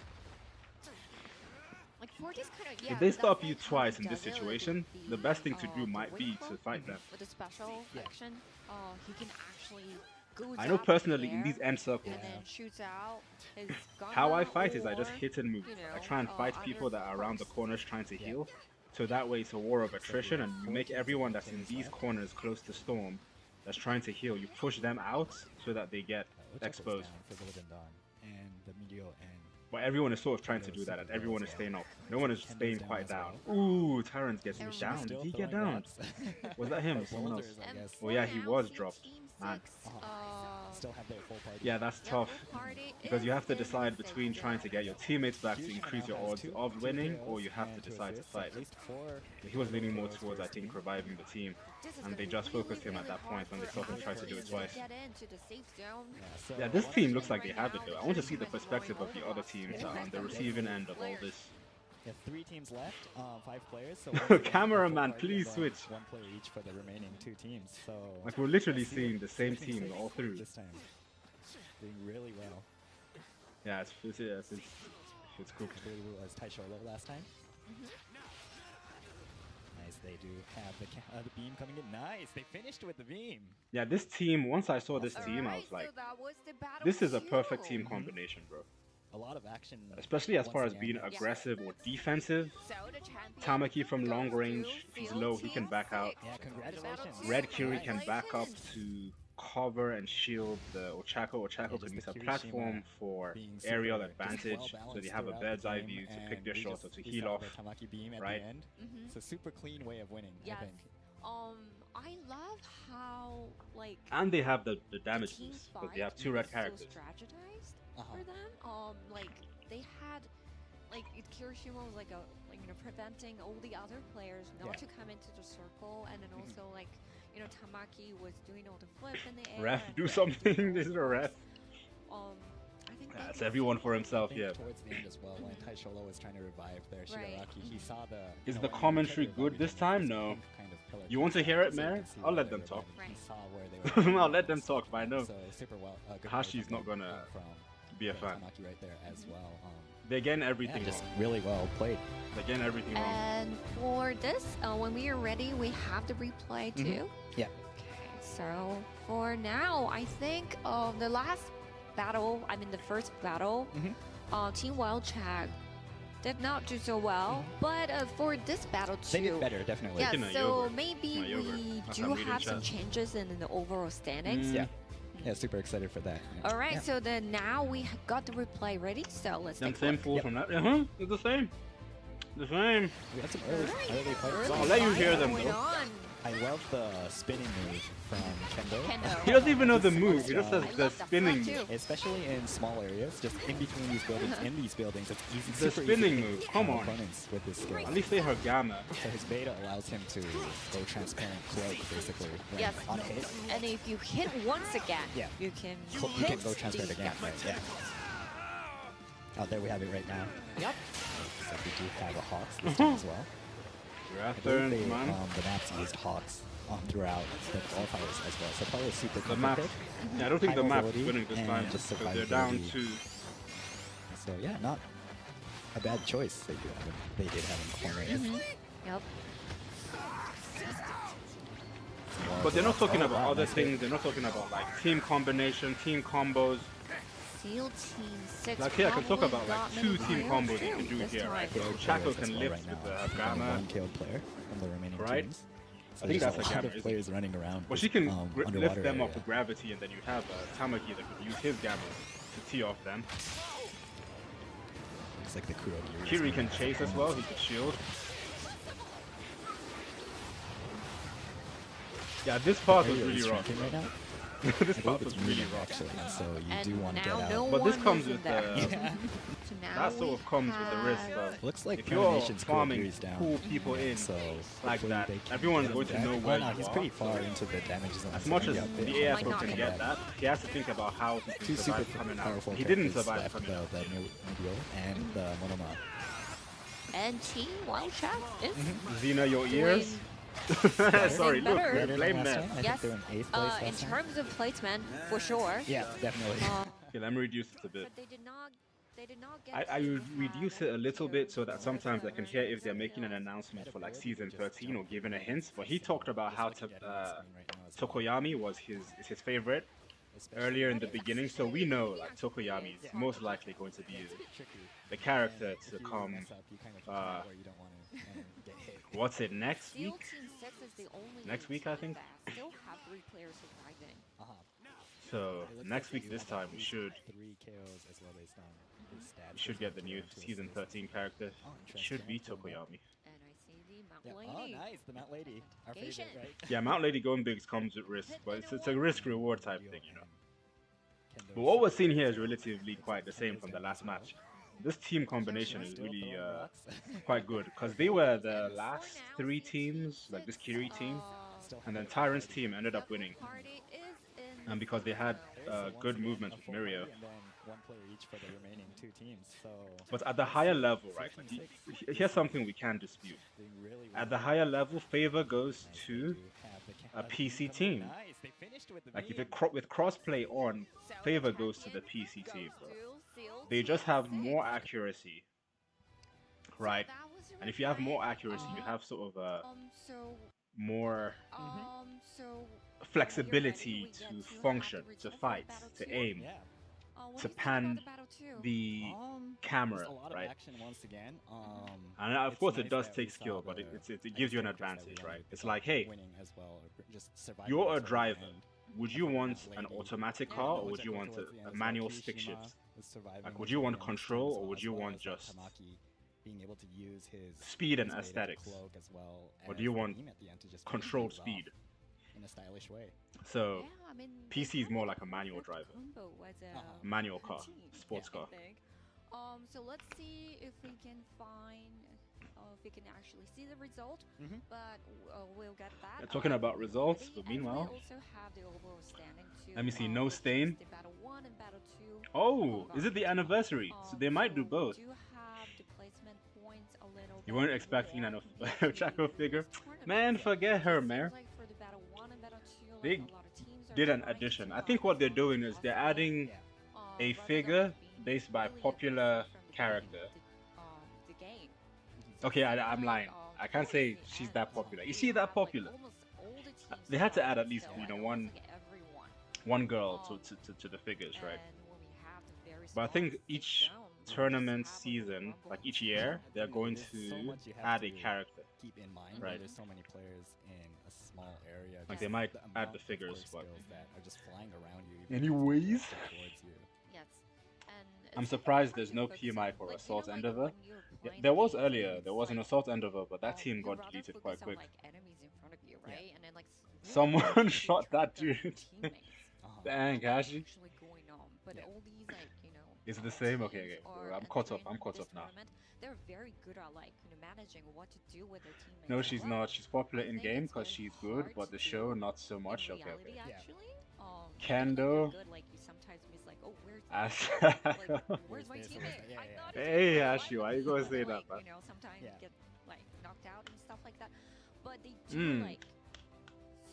If they stop you twice in this situation, the best thing to do might be to fight them. With a special action, he can actually go I know personally in these end circles, how I fight is I just hit and move. I try and fight people that are around the corners trying to heal. So that way it's a war of attrition and you make everyone that's in these corners close to Storm that's trying to heal, you push them out so that they get exposed. But everyone is sort of trying to do that, and everyone is staying up. No one is staying quite down. Ooh, Tyrant gets down. Did he get down? Was that him or someone else? Oh yeah, he was dropped. Man. Yeah, that's tough. Because you have to decide between trying to get your teammates back to increase your odds of winning, or you have to decide to fight. He was leaning more towards, I think, reviving the team. And they just focused him at that point when they saw him try to do it twice. Yeah, this team looks like they have it though. I want to see the perspective of the other teams on the receiving end of all this. Yeah, 3 teams left, 5 players. So cameraman, please switch. 1 player each for the remaining 2 teams. So like we're literally seeing the same team all through. This time, doing really well. Yeah, it's cool. As Taisholo last time. Nice, they do have the beam coming in. Nice, they finished with the beam. Yeah, this team. Once I saw this team, I was like, this is a perfect team combination, bro. A lot of action, especially as far as being aggressive or defensive. Tamaki from long range, if he's low, he can back out. Yeah, congratulations. Red Kiri can back up to cover and shield the Ochako. Ochako can use a platform for aerial advantage, so they have a bird's eye view to pick their shots or to heal off. Right? It's a super clean way of winning, I think. I love how and they have the damage boost because they have 2 red characters. For them, like they had, Kirishima was preventing all the other players not to come into the circle, and then also you know, Tamaki was doing all the flip in the air. Ref, do something. This is a ref. I think It's everyone for himself, yeah. Towards the end as well, when Taisholo was trying to revive there, Shigaraki, he saw the... Is the commentary good this time? No. You want to hear it, Mary? I'll let them talk. He saw where they were. I'll let them talk, but I know So super well. Hashi's not gonna be a fan. Tamaki right there as well. They're getting everything Just wrong. really well played. They're getting everything wrong. And for this, when we are ready, we have the replay too. Yeah. Okay, so for now, I think the last battle, I mean the first battle, Team Wild Chag did not do so well, but for this battle too, They did better, definitely. yeah, Making a so yogurt. maybe My yogurt. we That's do how I'm reading have some chat. changes in the overall standings. Yeah. Yeah, super excited for that. Yeah. All right, Yeah. so then now we got the replay ready, so let's Them take a same look. fools from that. It's the same. The same. We had some early fights. Early I'll let you hear them, going though. on. I love the spinning move from Kendo. Kendo. He doesn't even know the move. He just I says love the that spinning front move. too. Especially in small areas, just in between these buildings, in these buildings, it's easy. The super spinning easy to move, hit come on. opponents with this skill. At least say her gamma. So his beta allows him to go transparent cloak, basically. when Yes, on hit. and if you hit once again, Yeah. you can You hit can go transparent the- again. Right, yeah. Oh, there we have it right now. Yep. So we do have a Hawks this time as well. You're I after believe they, man. the maps used Hawks throughout the qualifiers as well. So probably a super The map. comfort pick. Yeah, I don't think high the map's mobility winning this and time just because they're down survivability. to. So yeah, not a bad choice that they did have in corner. Yep. But they're not talking about other things. They're not talking about like team combination, team combos. Seal Team 6. Like here, I can talk probably about got like two many team players combos you too can do this here, time. right? So Players Chaco as can well lift right with now. the gamma. One killed player from the remaining Right? teams. So I think there's that's a a lot gamma, of isn't players running around. Well, she can underwater lift them area. off with gravity, and then you have Tamaki that could use his gamma to tee off them. Looks like the Kurogiri. Kiri can chase as well. He could shield. Yeah, this part was really rough. Right now. This I part believe was it's really medium rough. actually, so you And do want to now get no out. But this one comes is in with there. So now That sort we of comes with the risk have- of Looks like if you're Carnation's farming Kurogiri's down. cool people in So like hopefully that, they can everyone's get going him to know back. where Well, no, you he's are. pretty far into the damage zone. As so much maybe as a bit the hard AFO to can come get back. that, he has to think about how he can Two super survive coming out. powerful He didn't characters survive left, coming out. the Mirio and the Monoma. And Team Wild Chag is Xena, your ears? doing Sorry, look, better. Better than blame last them. time. I Yes. think they're in 8th place in last time. terms of placement, for sure. Yeah, definitely. Okay, let me reduce it a bit. But they did not. They did not get. I to would have reduce it a little bit so that players sometimes I can hear if they're that making an announcement for like season 13 or giving a hint. But he talked about how Tokoyami was his favorite earlier in the beginning, so we know like Tokoyami is most likely going to be the character to come. What's it next Seal week? Team 6 is the only Next week, I think. that still have 3 players surviving. So next week this time we should 3 KOs as well based on his stats. we should get the new season 13 character. It should be Tokoyami. And I see the Yeah. Mount Oh, Lady. nice, the Mount Lady, our favorite, Asian. right? Yeah, Mount Lady going big comes with risk, but it's a risk reward type thing, you know. Kendo But what we're seeing here is relatively quite the same from the last match. This team combination is really quite good because they were the last 3 teams, like this Kiri team, and then Tyrant's team ended up winning, Party is in. and because they had good movement with Mirio. And then 1 player each for the remaining 2 teams. So But at the higher level, right? Here's something we can dispute. doing really At the higher level, favor goes to have the a PC team. Nice, they finished with the Like if beam. it with crossplay on, favor goes to the PC team. They just have more accuracy, right? And if you have more accuracy, you have sort of a So more so flexibility to function, to fight, to aim, Yeah. to pan the camera, Just a lot of right? action once again. And of It's course nice it does that we take skill, saw but the it gives you an extra picks that we advantage, wanted right? to It's see like, hey, winning as well, or just surviving you're a until the driver. end. Would you want an automatic car or would you want a manual stick shift? Like, would you want control or would you want just being able to use his speed and his beta aesthetics? cloak as well Or do as you the want beam at the end to just controlled finish things speed? off in a stylish way? So yeah, I mean, PC is more like a manual driver. combo was a Manual car, team, sports I car. think. So let's see if we can find if you can actually see the result, but we'll get that. They're talking about results, but meanwhile, we also have the overall standing too, let me see. No stain. the battle 1 and battle 2. Oh, is it the anniversary? So they might do both. Do have the placement points a little You weren't expecting an Ochako figure? Man, forget her, man. They did an addition. I think what they're doing is they're adding a figure based by popular character. Okay, I'm lying. I can't say she's that popular. Is she that popular? They had to add at least, you know, one girl to the figures, right? But I think each tournament season, like each year, they're going to add a character. Keep in mind, right? There's so many players in a small area. Like they might add the figures, but that are just flying around you. Anyways, Yes. I'm surprised there's no PMI for Assault Endeavor. Yeah, there was earlier, there was an Assault Endeavor, but that team got deleted quite quick. Someone shot that dude. Dang, Kashi. Is it the same? Okay. I'm caught up now. They're very good at managing what to do with their teammates. No, she's not. She's popular in game because she's good, but the show not so much. Okay. Kendo. Where's my teammate? Hey, Ashi, why you gonna say that, man? Sometimes get knocked out and stuff like that, but they do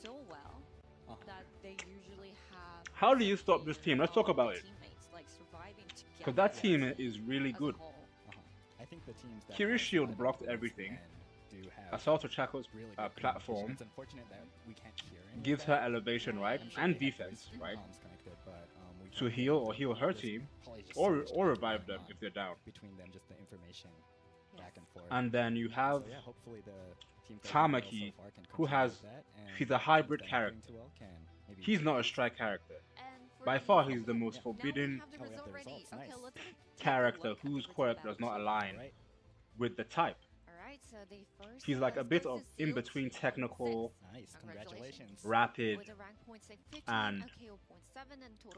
so well that they usually have. How do you stop this team? Let's talk about it. Because that team is really good. I think the teams that Kiri shield blocked everything. Assault Ochako's platform gives her elevation, right, and defense, right, to heal her team, or revive them if they're down. Between them, just the information back and forth. And then you have hopefully the Tamaki, who has he's a hybrid character. He's not a strike character. By far, he's the most forbidden character whose quirk does not align with the type. He's like a bit of in between technical, rapid, and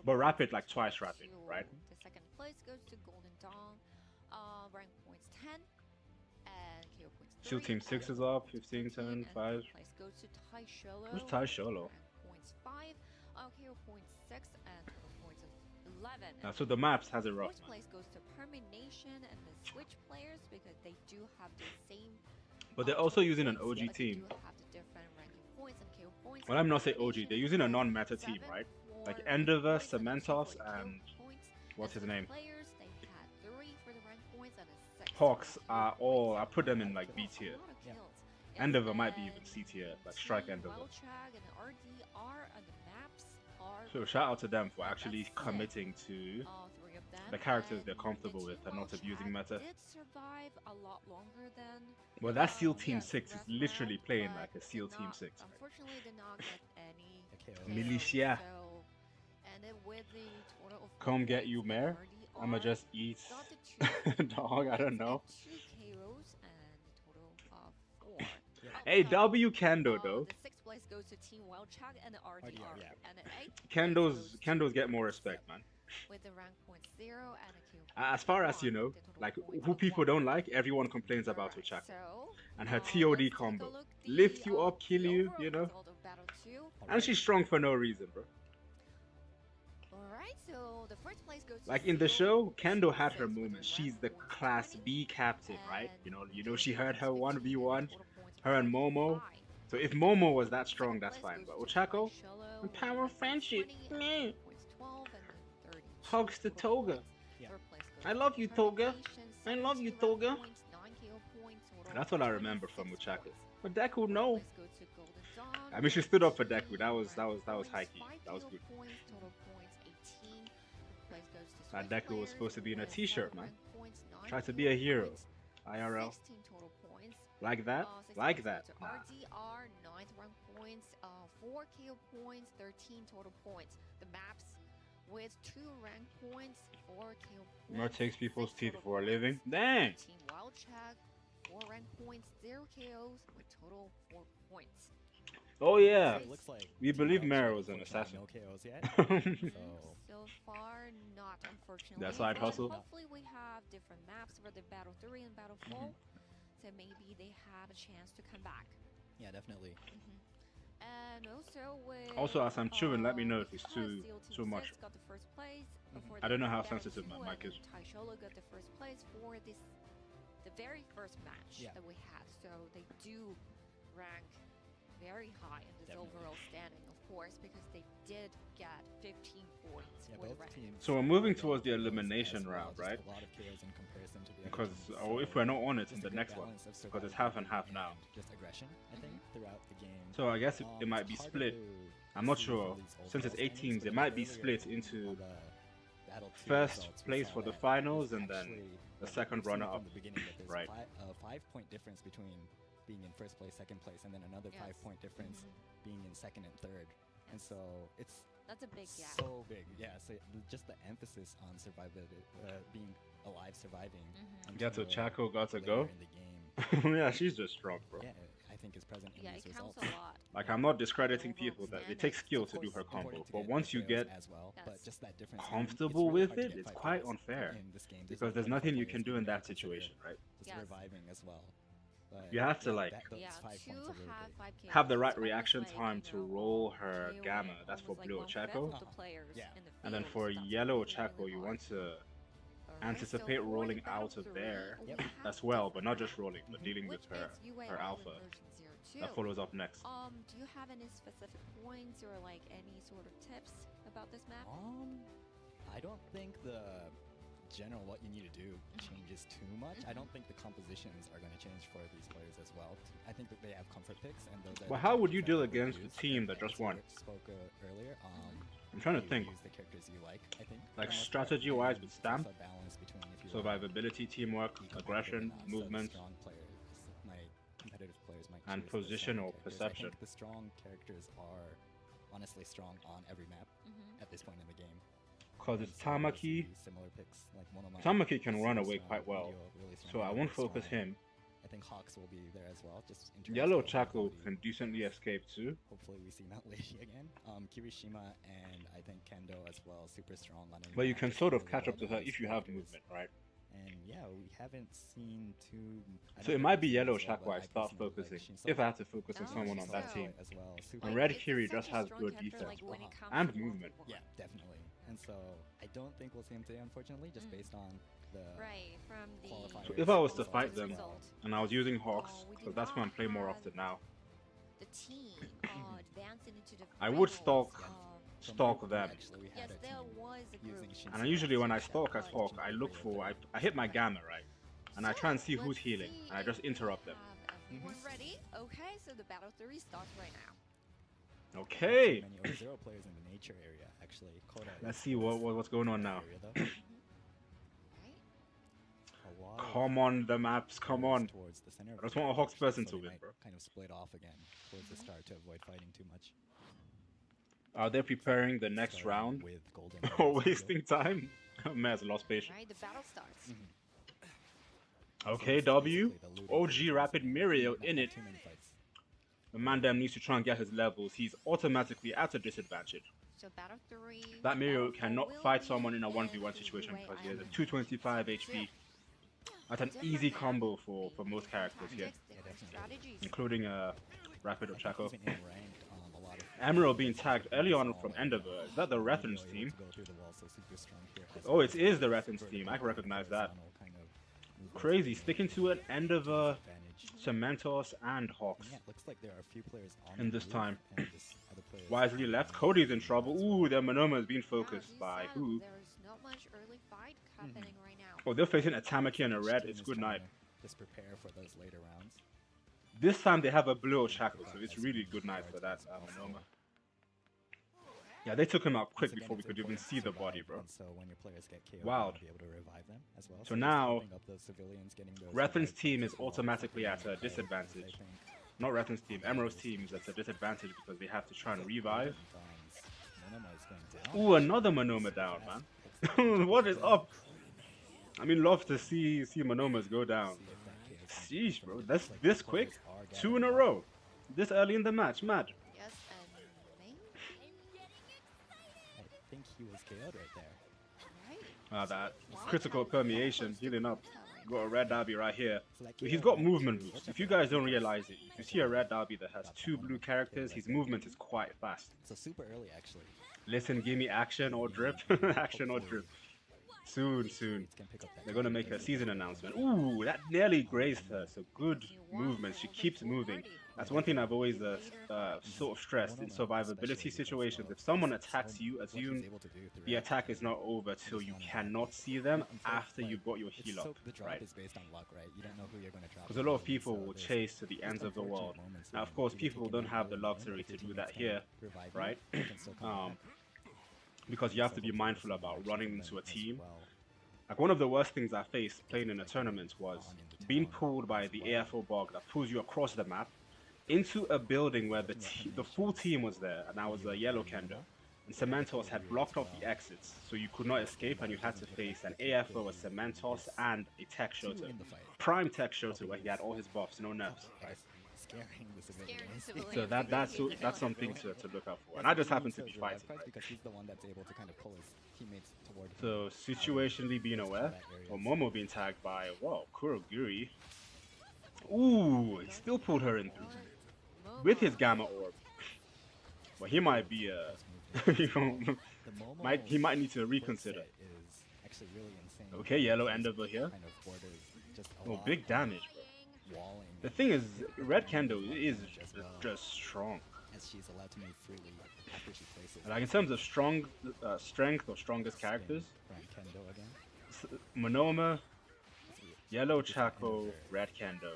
but rapid like twice rapid, right? The second place goes to Golden Dawn, rank points 10, and KO points 3. Shield Team 6 is up, 15, 10, 5. Who's Tai Sholo? Points 5, KO points 6, and total points of 11. So the maps has a rough. Fourth place goes to Permination and the Switch players because they do have the same. But they're also using an OG team. Well, I'm not saying OG. They're using a non-meta team, right? Like Endeavor, Cementos, and what's his name? Hawks are all. I put them in like B tier. Endeavor might be even C tier, like Strike Endeavor. So shout out to them for actually committing to the characters they're comfortable with and not abusing meta. Well, that SEAL Team 6 is literally playing like a SEAL Team 6. Militia. Come get you, Mare. I'ma just eat dog, I don't know. Hey, W Kendo though. Kendo's get more respect, man. As far as you know, like who people don't like, everyone complains about Ochako. And her TOD combo. Lift you up, kill you, you know. And she's strong for no reason, bro. Like in the show, Kendo had her moments. She's the class B captain, right? You know she heard her 1v1, her and Momo. So if Momo was that strong, that's fine. But Ochako, and power of friendship, man. Hugs to Toga. I love you, Toga. I love you, Toga. That's what I remember from Ochako. But Deku, no. I mean, she stood up for Deku. That was high key. That was good. That Deku was supposed to be in a t-shirt, man. Try to be a hero. IRL. Like that? Like that. Nah. RDR, 9th rank points, 4 KO points, 13 total points. The maps with 2 rank points, 4 KO points. More takes people's teeth for a living. Dang! Team Wild Check, 4 rank points, 0 KOs with total 4 points. Oh yeah, we believe Mirio was an assassin. No KOs yet. So far, not unfortunately. That side hustle. Hopefully we have different maps for the Battle 3 and Battle 4. so maybe they have a chance to come back. Yeah, definitely. And also with Also, as I'm chewing, let me know if it's because too much. got the first place for I don't know the how Battle sensitive my 2, mic and is. Taisholo got the first place for the very first match that we had. So they do rank very high in this overall standing, of course, because they did get 15 points for the rank. So we're moving towards the elimination round, right? A lot of KOs in comparison to the Because other teams. if we're not on it, in Just the a good next one, balance of because it's survival half and half now. Just aggression, I think, throughout the game. So I guess it might be It's split. harder to I'm not see sure. for these Since it's overall 8 teams, standings, it but might be earlier split on into the Battle 2 first results, we place saw for the that finals it was and then actually, the like, second we've seen it runner-up. from the beginning that there's Right. a 5-point difference between being in first place, second place, and then another 5-point difference being in second and third. And so that's a big gap. So big, yeah. So just the emphasis on survivability, being alive, surviving. Gato Chaco got to later go. in the game. Yeah, she's just strong, bro. Yeah, I think is present in these it counts results. a lot. Like, I'm not discrediting people that it takes skill Of to do course, her combo, important to but get once the you KOs get as well, but just that difference, comfortable it's really with hard to it, get it's 5 quite kills unfair. in this game. Because there's nothing you can do in that situation, right? Just reviving as well. But You have to, like, those 5 points are really big. have the right reaction time to roll her gamma. That's for blue Ochako. And then for yellow Ochako, you want to anticipate rolling out of there as well, but not just rolling, but dealing with her alpha. That follows up next. Do you have any specific points or like any sort of tips about this map? I don't think the general what you need to do changes too much. I don't think the compositions are going to change for these players as well. I think that they have comfort picks, and those are Well, how would you deal against the team that just won? Spoke earlier. I'm trying to think. Use the characters you like think. Like strategy-wise with S.T.A.M.P, balance between if you survivability, teamwork, aggression, movement, strong players, my competitive players might and choose the position strong or characters. perception. I think the strong characters are honestly strong on every map at this point in the game. Because it's Tamaki. Similar picks, like one of my Tamaki can run away quite well, Mirio, really so I won't focus him. I think Hawks will be there as well. Just in terms Yellow of Chaco ability. can decently escape too. Hopefully we see Mount Lady again. Kirishima and I think Kendo as well, super strong on every But you map, can just sort of really catch up to her well-balanced if you have characters. movement, right? And yeah, we haven't seen too. I So don't it might think be we've yellow seen as well, Chaco but I start personally like focusing. Shinso If I have to focus on Oh, someone on that Shinso. team. as well. Super And Like, Red it's Kiri such just a has strong good character, defense, like, when it comes and to movement. Yeah, definitely. And so I don't think we'll see him today, unfortunately, just based on the Right, from the qualifiers. So if I was to results fight as them, well. and I was using Hawks, we because did that's when I not play more have often now, the team advancing into the I would finals, stalk them. Actually, we yes, had a there team was a group. using Shinso And usually when I as stalk as a Hawk, I look for, I hit my gamma, right? And I try and see who's healing, and I just interrupt them. Everyone ready? Okay, so the battle 3 starts right now. Okay, many 0 players in the nature area, actually. Koda let's is see what's going on now. area, though. Right? A lot of Come on, the maps, come on. towards the center of I just the want a map, Hawks person so to they win, might bro. kind of split off again towards the start to avoid fighting too much. Are they preparing the next Starting round? with golden Or arrows, wasting time? Man's lost patience. Right, the battle starts. Okay, So W. basically the looting OG Rapid Mirio in it. Too many fights. The man damn needs to try and get his levels. He's automatically at a disadvantage. So battle 3. That Mirio battle cannot 4 will fight be someone in a in 1v1 the situation UA because he has a Island. 225 HP. That's an easy combo for most characters here, Different strategies. including Rapid or Chaco. Even in ranked, a lot of Emerald being tagged early on from Endeavor. Is that the reference Mirio team? able to go through the wall, so super strong here as Oh, well. it is the reference team. I can recognize that. Horizontal kind of movement Crazy. Sticking to it, Endeavor, advantage. Cementos, and Hawks. Yeah, it looks like there are a few players on In the this move, time. and just other players Wisely left. Cody's in trouble. Ooh, their Monoma is being focused by who? There's not much early fight happening right now. Oh, they're facing a Tamaki and a Each red. team It's is good trying night. to just prepare for those later rounds. This time they have a blue Chaco, so it's really good night for that Monoma. Yeah, they took him out quick Once again, before we it's could even important see to the body, survive, bro. and so when your players get KO'd, Wild. you'll be able to revive them as well. So just now, helping up those civilians, getting those Reference revive team points is as well, automatically at a supplementing the players, disadvantage. I think. Not Reference team, Emerald's team is at a disadvantage because they have to try and revive. Monoma is going down. Ooh, another Monoma down, man. What is up? I mean, love to see Monomas go down. Sheesh, bro. That's this quick? 2 in a row. This early in the match. Mad. Yes, and maybe. I think he was KO'd right there. Right. Ah, that critical permeation, healing up. Right got a red Dabi right here. So he's got movement boost. If you guys don't realize it, if you see a red Dabi that has 2 blue characters, his movement is quite fast. So super early, actually. Listen, give me action or drip. Action or drip. Soon. They're going to make a season announcement. Ooh, that nearly grazed her. So good movement. She keeps moving. That's one thing I've always sort of stressed in survivability situations. If someone attacks you, assume the attack is not over till you cannot see them after you've got your heal up, right? Because a lot of people will chase to the ends of the world. Now, of course, people don't have the luxury to do that here, right? Because you have to be mindful about running into a team. Like one of the worst things I faced playing in a tournament was being pulled by the AFO bug that pulls you across the map into a building where the full team was there, and I was a yellow Kendo. And Cementos had blocked off the exits, so you could not escape, and you had to face an AFO, a Cementos, and a Tech Shoto. Prime Tech Shoto, where he had all his buffs, no nerfs. Right? So that's something to look out for. And I just happen to be fighting. So situationally being aware, or Momo being tagged by, wow, Kurogiri. Ooh, he still pulled her in through with his Gamma Orb. Well, he might be he might need to reconsider. Okay, yellow end over here. Oh, big damage, bro. The thing is, red Kendo is just strong. Like in terms of strength or strongest characters, Monoma, yellow Chaco, red Kendo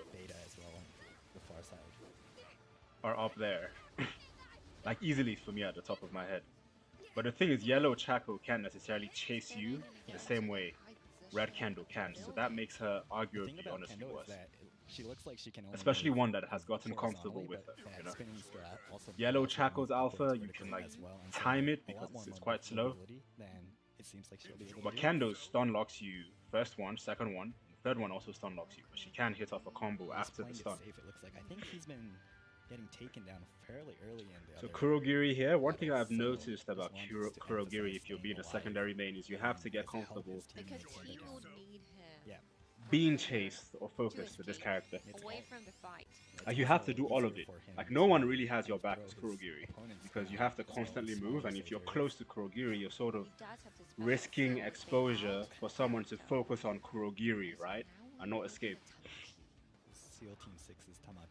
are up there. Like easily for me at the top of my head. But the thing is, yellow Chaco can't necessarily chase you the same way red Kendo can. So that makes her arguably honestly worse. Especially one that has gotten comfortable with her, you know. Yellow Chaco's alpha, you can like time it because it's quite slow. But Kendo's stun locks you first one, second one, third one also stun locks you, but she can hit off a combo after the stun. Getting taken down fairly early in the So Kurogiri here, one thing I've noticed about Kurogiri if you're being a secondary main is you have to get comfortable being chased or focused with this character. Like you have to do all of it. Like no one really has your back as Kurogiri because you have to constantly move, and if you're close to Kurogiri, you're sort of risking exposure for someone to focus on Kurogiri, right? And not escape.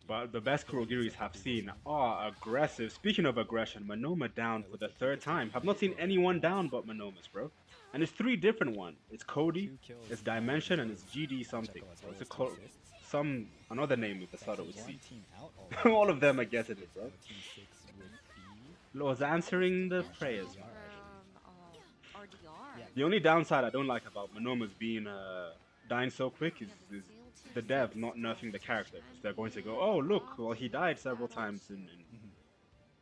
But the best Kurogiris have seen are aggressive. Speaking of aggression, Monoma down for the 3rd time. Have not seen anyone down but Monomas, bro. And it's 3 different ones. It's Cody, it's Dimension, and it's GD something. So it's another name with the subtle with C. All of them are getting it, bro. Lord's answering the prayers. The only downside I don't like about Monomas being dying so quick is the dev not nerfing the character. They're going to go, oh look, well he died several times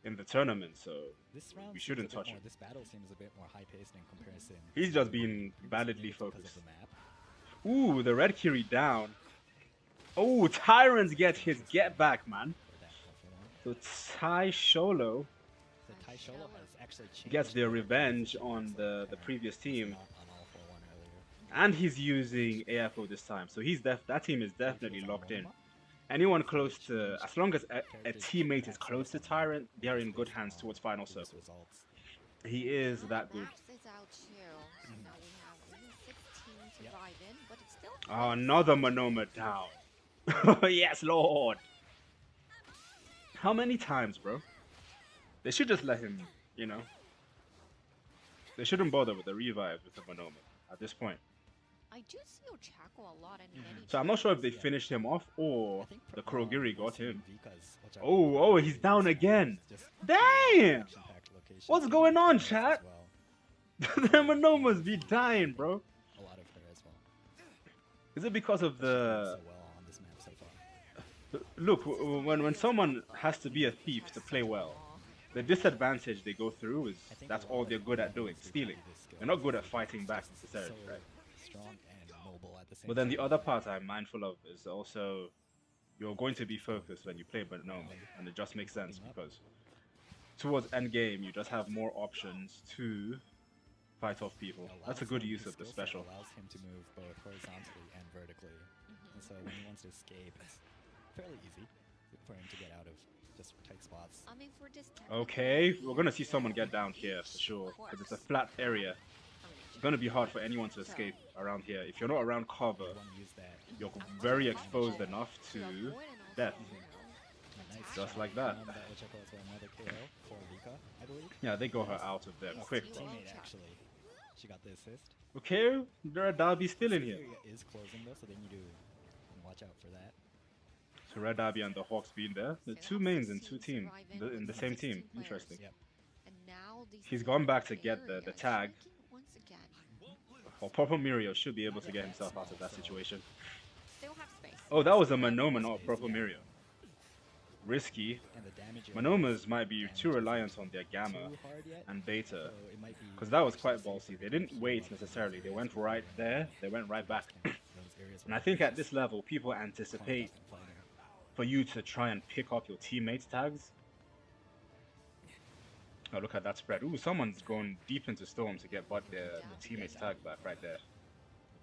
in the tournament, so we shouldn't touch him. This battle seems a bit more high-paced in comparison. He's just being validly focused. Ooh, the red Kiri down. Oh, Tyrants gets his get back, man. So Tai Sholo gets their revenge on the previous team. And he's using AFO this time, so that team is definitely locked in. Anyone close to, as long as a teammate is close to Tyrant, they are in good hands towards final circle. He is that good. Oh, another Monoma down. Yes, Lord. How many times, bro? They should just let him, you know. They shouldn't bother with the revive with the Monoma at this point. I do see Ochako a lot in many. So I'm not sure if they finished him off or the Kurogiri got him. Oh, he's down again. Damn! What's going on, chat? The Monomas be dying, bro. Is it because of the... Look, when someone has to be a thief to play well, the disadvantage they go through is that's all they're good at doing, stealing. They're not good at fighting back necessarily, right? But then the other part I'm mindful of is also you're going to be focused when you play Monoma, and it just makes sense because towards endgame you just have more options to fight off people. That's a good use of the special. Allows him to move both horizontally and vertically. And so when he wants to escape, it's fairly easy for him to get out of just tight spots. I mean, for this Okay, we're gonna see someone get down here for sure, because it's a flat area. It's gonna be hard for anyone to escape around here. If you're not around cover, you're very exposed enough to death. Just like that. Yeah, they got her out of there quick. Actually, she got the assist. Okay, there are Dabi still in here. Is closing though, so they need to watch out for that. So Red Dabi and the Hawks being there. The two mains in two teams, in the same team. Interesting. Yep. He's gone back to get the tag. Well, Proper Mirio should be able to get himself out of that situation. Oh, that was a Manoma, not a Proper Mirio. Risky. Manomas might be too reliant on their Gamma and Beta, because that was quite ballsy. They didn't wait necessarily. They went right there. They went right back. And I think at this level, people anticipate for you to try and pick up your teammates' tags. Oh, look at that spread. Ooh, someone's gone deep into Storm to get but the teammates' tag back right there.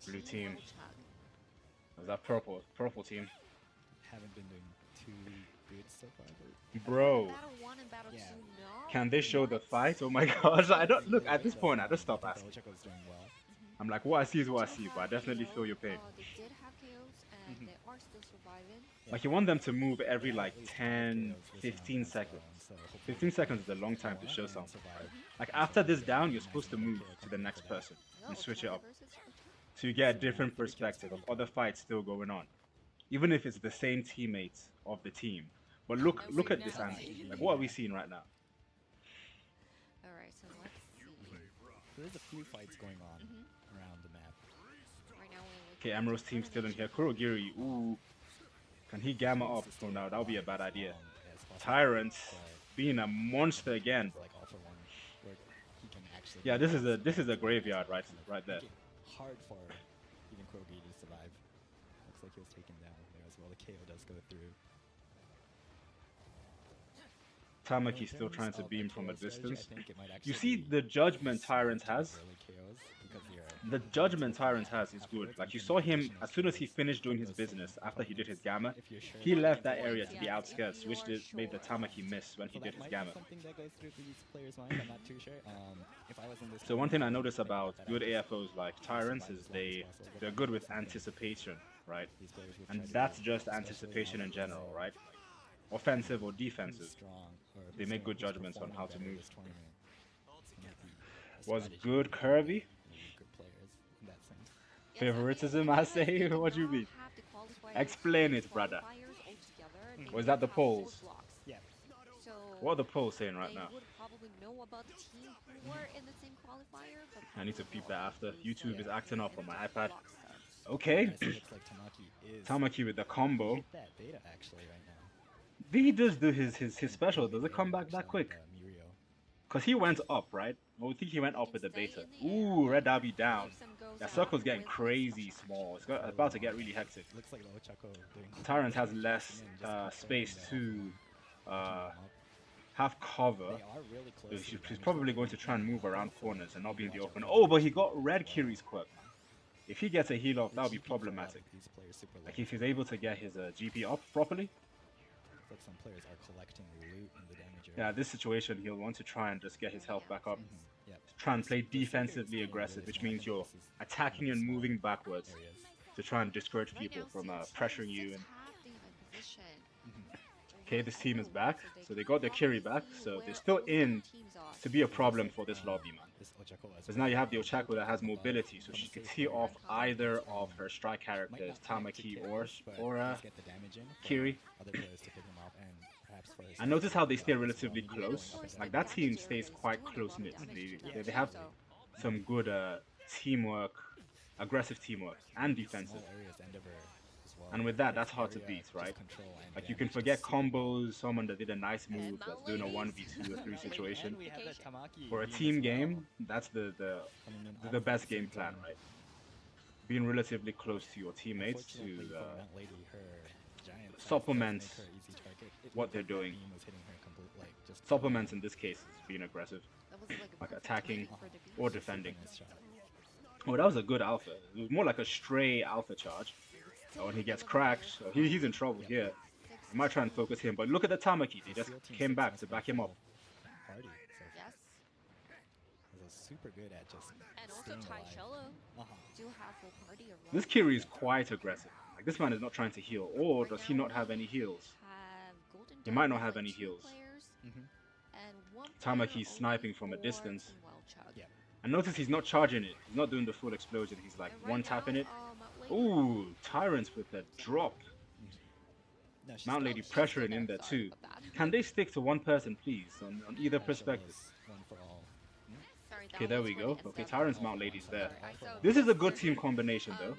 Blue team. Was that purple team? Haven't been doing too good so far. Bro, can they show the fight? Oh my gosh, I don't look at this point. I just stop asking. I'm like, what I see is what I see, but I definitely feel your pain. Like, you want them to move every like 10, 15 seconds. 15 seconds is a long time to show something. Like, after this down, you're supposed to move to the next person and switch it up. So you get a different perspective of other fights still going on. Even if it's the same teammates of the team. But look at this angle. Like, what are we seeing right now? Alright, so let's see. So there's a few fights going on around the map. Right now Okay, Emerald's team still in here. Kurogiri, ooh. Can he gamma up? Oh no, that'll be a bad idea. Tyrant being a monster again. Yeah, this is a graveyard right there. Hard for even Kurogiri to survive. Looks like he was taken down there as well. The KO does go through. Tamaki's still trying to beam from a distance. You see the judgment Tyrant has? The judgment Tyrant has is good. Like, you saw him, as soon as he finished doing his business, after he did his Gamma, he left that area to the outskirts, which made the Tamaki miss when he did his Gamma. So one thing I notice about good AFOs like Tyrants is they're good with anticipation, right? And that's just anticipation in general, right? Offensive or defensive. They make good judgments on how to move. Was good curvy? Favoritism, I say? What do you mean? Explain it, brother. Was that the polls? Yeah. What are the polls saying right now? I need to peep that after. YouTube is acting up on my iPad. Okay. Tamaki with the combo. He does do his special. Does it come back that quick? Because he went up, right? I think he went up with the beta. Ooh, Red Dabi down. That circle's getting crazy small. It's about to get really hectic. Tyrant has less space to have cover. He's probably going to try and move around corners and not be in the open. Oh, but he got Red Kiri's quirk. If he gets a heal off, that would be problematic. Like, if he's able to get his GP up properly. Like some players are collecting loot in the damage area. Yeah, this situation, he'll want to try and just get his health back up. Try and play defensively aggressive, which means you're attacking and moving backwards to try and discourage people from pressuring you. And okay, this team is back, so they got their Kiri back, so they're still in to be a problem for this lobby, man. Because now you have the Ochako that has mobility, so she can tee off either of her strike characters, Tamaki or Kiri. I notice how they stay relatively close. Like, that team stays quite close-knit. They have some good teamwork, aggressive teamwork, and defensive. And with that, that's hard to beat, right? Like, you can forget combos, someone that did a nice move that's doing a 1v2 or 3 situation. For a team game, that's the best game plan, right? Being relatively close to your teammates to supplement what they're doing. Supplement in this case is being aggressive. like attacking or defending. Oh, that was a good alpha. It was more like a stray alpha charge. Oh, and he gets cracked. So he's in trouble here. I might try and focus him, but look at the Tamaki. They just came back to back him up. Yes. Super good at just And also Taishello do have full party of This Kiri is quite aggressive. Like, this man is not trying to heal. Or does he not have any heals? He might not have any heals. Tamaki's sniping from a distance. And notice he's not charging it. He's not doing the full explosion. He's like one tapping it. Ooh, Tyrants with a drop. Mount Lady pressuring in there too. Can they stick to one person, please, on either perspective? Okay, there we go. Okay, Tyrant's Mount Lady's there. This is a good team combination, though.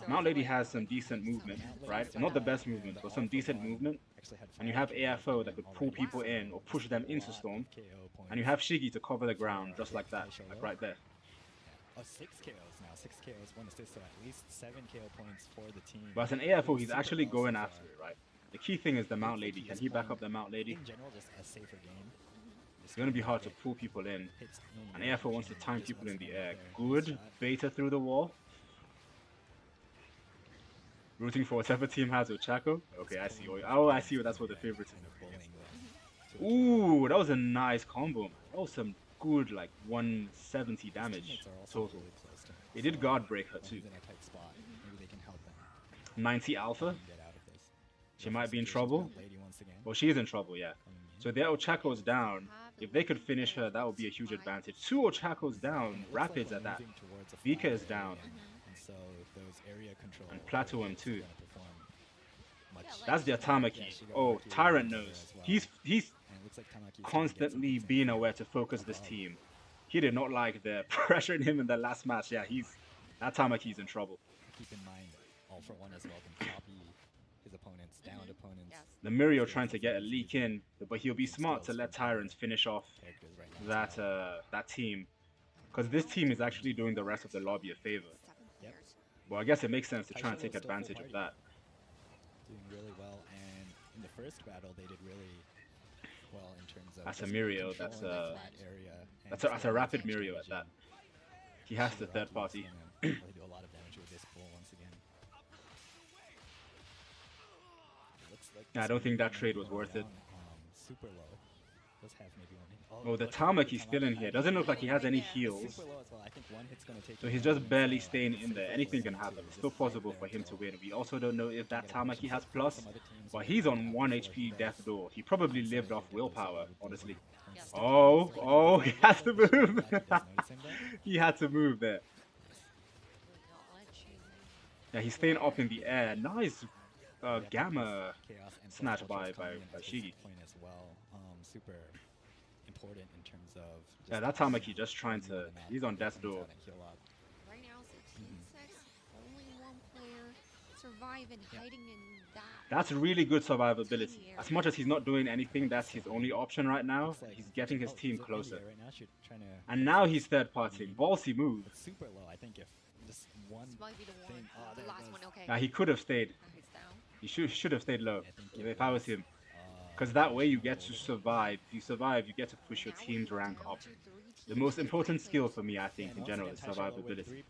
Mount Lady has some decent movement, right? Not the best movement, but some decent movement. And you have AFO that could pull people in or push them into Storm. And you have Shiggy to cover the ground, just like that, like right there. Oh, 6 KOs now. 6 KOs, 1 assist, so at least 7 KO points for the team. But as an AFO, he's actually going after it, right? The key thing is the Mount Lady. Can he back up the Mount Lady? In general, just a safer game. It's going to be hard to pull people in. And AFO wants to time people in the air. Good. Beta through the wall. Rooting for whatever team has Ochako. Okay, I see. Oh, I see. That's what the favorites are. Ooh, that was a nice combo. That was some good, like 170 damage total. It did guard break her too. 90 alpha. She might be in trouble. Well, she is in trouble, yeah. So their Ochako's down. If they could finish her, that would be a huge advantage. 2 Ochakos down. Rapids at that. Vika is down. And Plateau M2. That's their Tamaki. Oh, Tyrant knows. He's constantly being aware to focus this team. He did not like the pressuring him in the last match. Yeah, that Tamaki's in trouble. Keep in mind, all for one as well can copy his opponents, downed opponents. The Mirio trying to get a leak in, but he'll be smart to let Tyrants finish off that team, because this team is actually doing the rest of the lobby a favor. Well, I guess it makes sense to try and take advantage of that. Doing really well, and in the first battle they did really well in terms of. That's a Mirio. That's a rapid Mirio at that. He has the third party. Really do a lot of damage with this bull once again. I don't think that trade was worth it. Super low. Does have maybe one. Oh, the Tamaki's still in here. Doesn't look like he has any heals. So he's just barely staying in there. Anything can happen. It's still possible for him to win. We also don't know if that Tamaki has plus. But he's on 1 HP death door. He probably lived off willpower, honestly. Oh, he has to move. He had to move there. Yeah, he's staying up in the air. Nice gamma snatch by Shiggy. Super important in terms of. Yeah, that Tamaki just trying to. He's on death's door. Right now, it's Team 6. Only one player surviving, hiding in that. That's really good survivability. As much as he's not doing anything, that's his only option right now. He's getting his team closer. And now he's third partying. Ballsy move. Super low. I think if just one thing. The last one, okay. Now he could have stayed. He should have stayed low. If I was him. Because that way you get to survive. If you survive, you get to push your team's rank up. The most important skill for me, I think, in general, is survivability.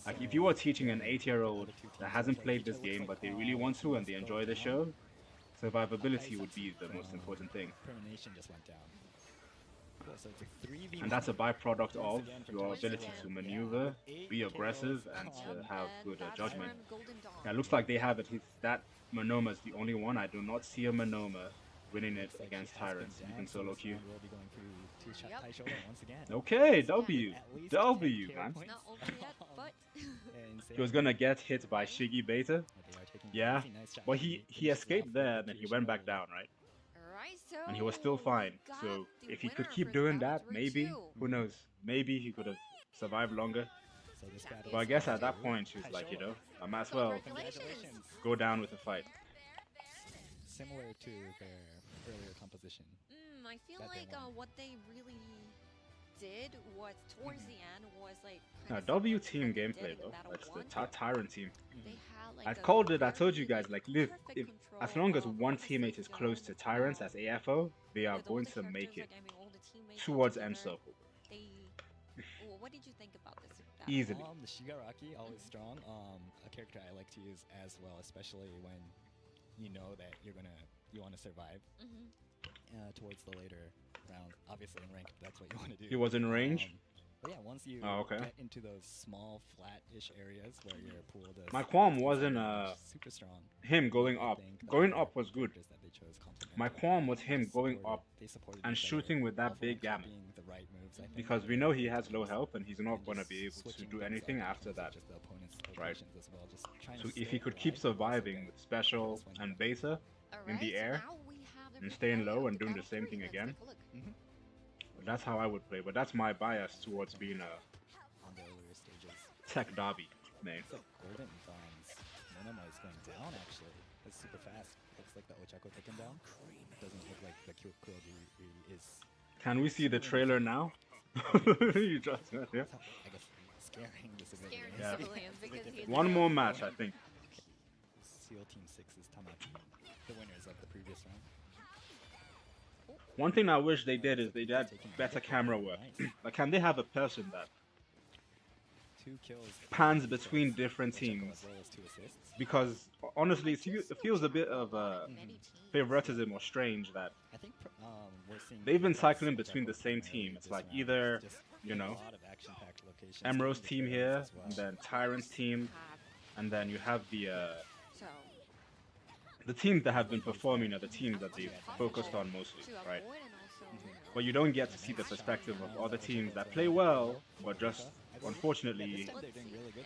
Like, if you are teaching an 8-year-old that hasn't played this game, but they really want to and they enjoy the show, survivability would be the most important thing. And that's a byproduct of your ability to maneuver, be aggressive, and to have good judgment. Yeah, it looks like they have it. That Monoma is the only one. I do not see a Monoma winning it against Tyrants. You can solo queue. Okay, W, man. He was gonna get hit by Shiggy Beta. Yeah, but he escaped there, and then he went back down, right? And he was still fine. So if he could keep doing that, maybe, who knows? Maybe he could have survived longer. But I guess at that point, she was like, you know, I might as well go down with the fight. Similar to their earlier composition. I feel like what they really did was towards the end was like. W team gameplay though. That's the Tyrant team. I called it. I told you guys, like, as long as one teammate is close to Tyrants as AFO, they are going to make it. towards end circle. What did you think about this? Easily. The Shigaraki, always strong. A character I like to use as well, especially when you know that you want to survive towards the later round. Obviously in ranked, that's what you want to do. He was in range? But yeah, once you get into those small, flat-ish areas where your pool does... My qualm wasn't super strong. Him going up. Going up was good. My qualm was him going up and shooting with that big gamma. Because we know he has low health and he's not going to be able to do anything after that. Right? So if he could keep surviving with special and beta in the air and staying low and doing the same thing again, that's how I would play. But that's my bias towards being a tech Dabi main. Golden Dawn's Monoma is going down actually. That's super fast. Looks like the Ochako taken down. Doesn't look like the Kurogiri is. Can we see the trailer now? You just yeah. I guess scaring the civilians. Yeah. One more match, I think. SEAL Team 6 is Tamaki, the winners of the previous round. One thing I wish they did is they did better camera work. Like, can they have a person that pans between different teams? Because honestly, it feels a bit of favoritism or strange that they've been cycling between the same team. It's like either, you know, Emerald's team here, and then Tyrant's team, and then you have the teams that have been performing are the teams that they've focused on mostly, right? But you don't get to see the perspective of other teams that play well, but just unfortunately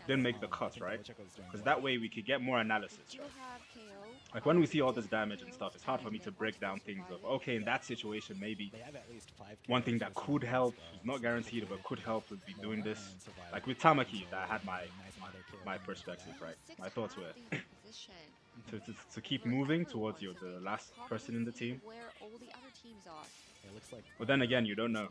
didn't make the cut, right? Because that way we could get more analysis, right? Like when we see all this damage and stuff, it's hard for me to break down things of, okay, in that situation, maybe one thing that could help, is not guaranteed, but could help would be doing this. Like with Tamaki, that had my perspective, right? My thoughts were to keep moving towards the last person in the team. But then again, you don't know.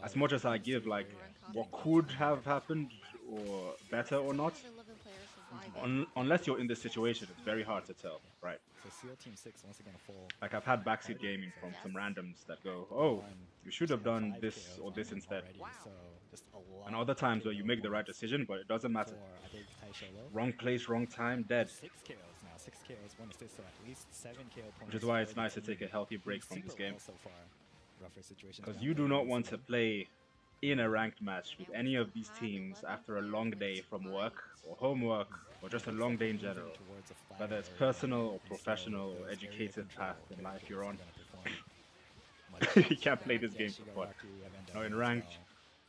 As much as I give like what could have happened or better or not, unless you're in this situation, it's very hard to tell, right? Like I've had backseat gaming from some randoms that go, oh, you should have done this or this instead. And other times where you make the right decision, but it doesn't matter. Wrong place, wrong time, dead. Which is why it's nice to take a healthy break from this game. Because you do not want to play in a ranked match with any of these teams after a long day from work or homework or just a long day in general. Whether it's personal or professional or educated path in life you're on. You can't play this game for fun. No, in ranked.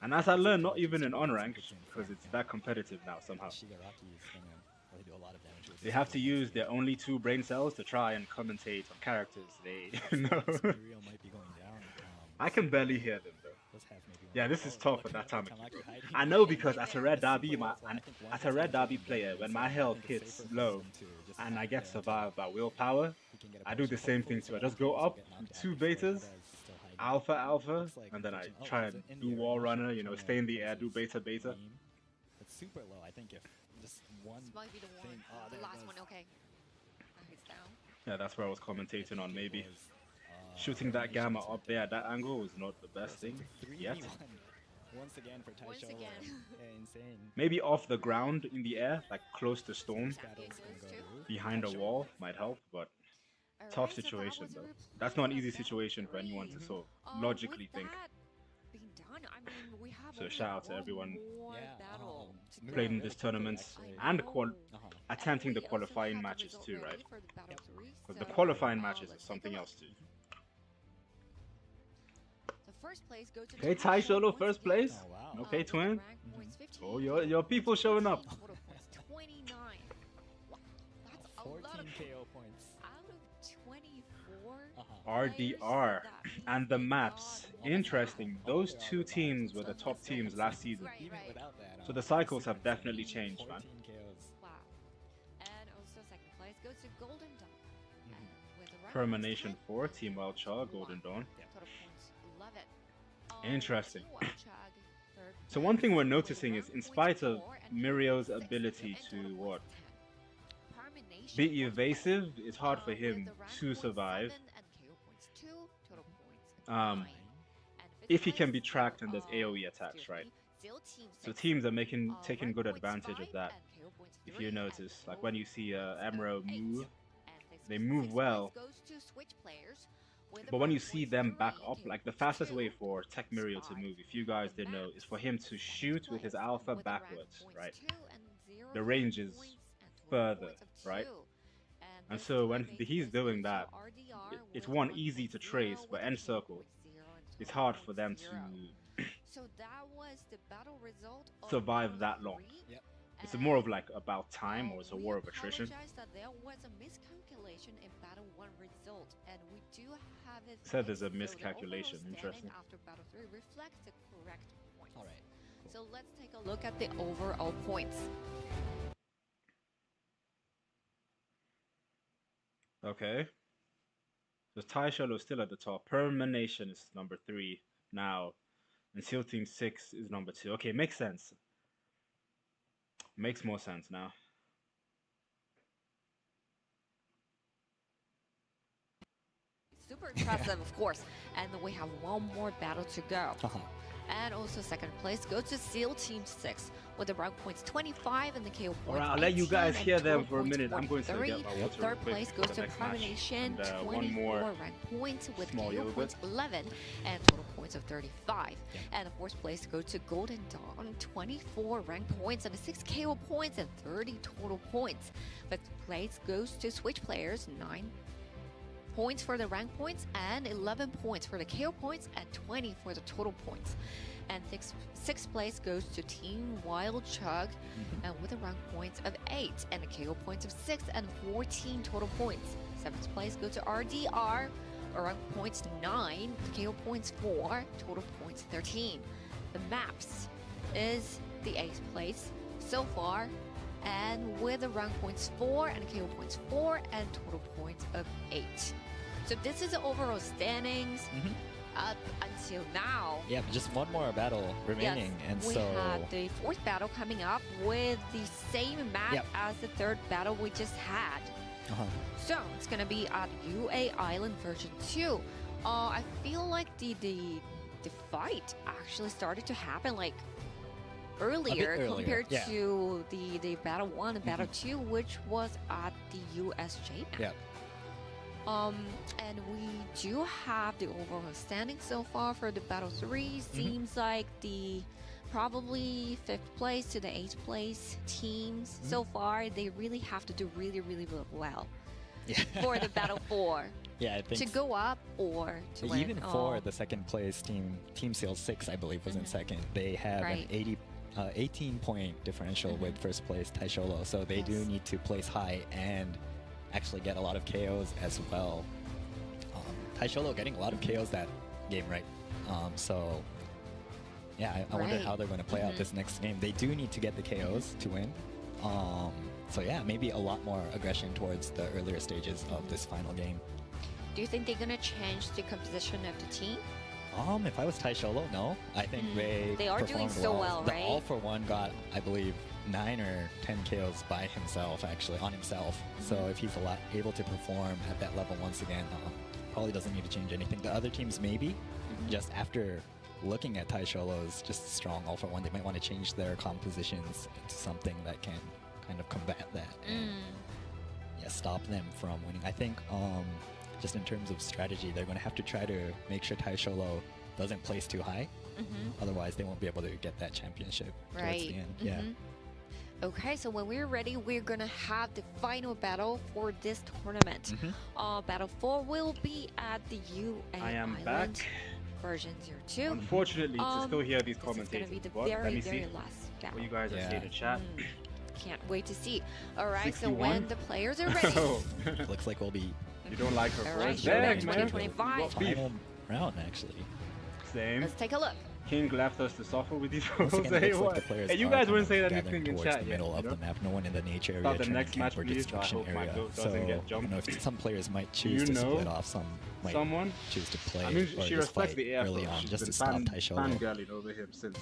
And as I learned, not even in unranked, because it's that competitive now somehow. They have to use their only 2 brain cells to try and commentate on characters. They know. I can barely hear them though. Yeah, this is tough at that time. I know because as a red Dabi player, when my health hits low and I get survived by willpower, I do the same thing too. I just go up 2 betas, alpha, and then I try and do wall runner, you know, stay in the air, do beta. It's super low. I think if just one might be the last one, okay. It's down. Yeah, that's where I was commentating on. Maybe shooting that gamma up there at that angle was not the best thing yet. Once again for Taisho. Insane. Maybe off the ground in the air, like close to Storm, behind a wall might help, but tough situation though. That's not an easy situation for anyone to sort of logically think. So shout out to everyone played in this tournament and attempting the qualifying matches too, right? Because the qualifying matches is something else too. Okay, Tai Solo first place. Okay, Twin. Oh, your people showing up. 14 KO points. RDR and the maps. Interesting. Those 2 teams were the top teams last season. So the cycles have definitely changed, man. Termination 4, Team Wild Char, Golden Dawn. Interesting. So one thing we're noticing is, in spite of Mirio's ability to be evasive, it's hard for him to survive. if he can be tracked and there's AoE attacks, right? So teams are taking good advantage of that. If you notice, like when you see MHUR move, they move well. But when you see them back up, like the fastest way for Tech Mirio to move, if you guys didn't know, is for him to shoot with his alpha backwards, right? The range is further, right? And so when he's doing that, it's one easy to trace, but end circle, it's hard for them to survive that long. Yep. It's more of like about time, or it's a war of attrition. Said there's a miscalculation. Interesting. All right. Cool. So let's take a look at the overall points. Okay. So Taisholo is still at the top. Permanation is number 3 now. And SEAL Team 6 is number 2. Okay, makes sense. Makes more sense now. Super impressive, of course. And we have one more battle to go. And also second place goes to SEAL Team 6 with the rank points 25 and the KO points. Alright, I'll let you guys hear them for a minute. I'm going to get my water. Third place goes to Permanation, 24 rank points with KO points 11 and total points of 35. Yeah. And the fourth place goes to Golden Dawn, 24 rank points and 6 KO points and 30 total points. Fifth place goes to Switch Players, 9 points for the rank points and 11 points for the KO points and 20 for the total points. And sixth place goes to Team Wild Chug and with a rank points of 8 and the KO points of 6 and 14 total points. Seventh place goes to RDR, rank points 9, KO points 4, total points 13. The Maps is the 8th place so far, and with a rank points 4 and KO points 4 and total points of 8. So this is the overall standings up until now. Yeah, just one more battle remaining, Yes, and we so have the fourth battle coming up with the same map as the third battle we just had. So it's gonna be at UA Island version 2. I feel like the fight actually started to happen like earlier compared to the battle 1 and battle 2, which was at the USJ map. yeah. And we do have the overall standing so far for the battle 3. Seems like the probably 5th place to the 8th place teams so far, they really have to do really well for the battle 4. Yeah, I think to go up or to win. even for the second place Team SEAL 6, I believe, was in second. They have an 18-point differential with first place Taisholo, so they do need to place high and actually get a lot of KOs as well. Taisholo getting a lot of KOs that game, right? So yeah, I wonder how they're going to play out this next game. They do need to get the KOs to win. So yeah, maybe a lot more aggression towards the earlier stages of this final game. Do you think they're going to change the composition of the team? If I was Taisholo, no. I think they are doing so well, right? The All for One got, I believe, 9 or 10 KOs by himself, actually, on himself. So if he's able to perform at that level once again, probably doesn't need to change anything. The other teams maybe, just after looking at Taisholo's just strong All for One, they might want to change their compositions into something that can kind of combat that and stop them from winning. I think just in terms of strategy, they're going to have to try to make sure Taisholo doesn't place too high. Otherwise, they won't be able to get that championship towards the end. Yeah. Okay, so when we're ready, we're gonna have the final battle for this tournament. Battle 4 will be at the UA Island back. version 02. Unfortunately, to still hear these This is commentators. gonna be the Let me see very last battle. what you guys are saying in the chat. Can't wait to see. All right, 61? so when the players are ready. Looks like we'll be You don't like her All right, first Showdown bag, man. 2025. final round, actually. Same. Let's take a look. King left us to suffer with these Once rules. again, it looks like the players Hey, you are guys kind weren't of saying gathering anything in towards chat the yet. middle of the map. No one in the nature area, Thought the training next camp, match or we use, I destruction hope my area. goat So doesn't get I jumped. don't know if some players might choose You to know split off. Some might someone? choose to play I mean, or she just respects fight the air early force. on She's just to been stop Taisholo. fangirling over him since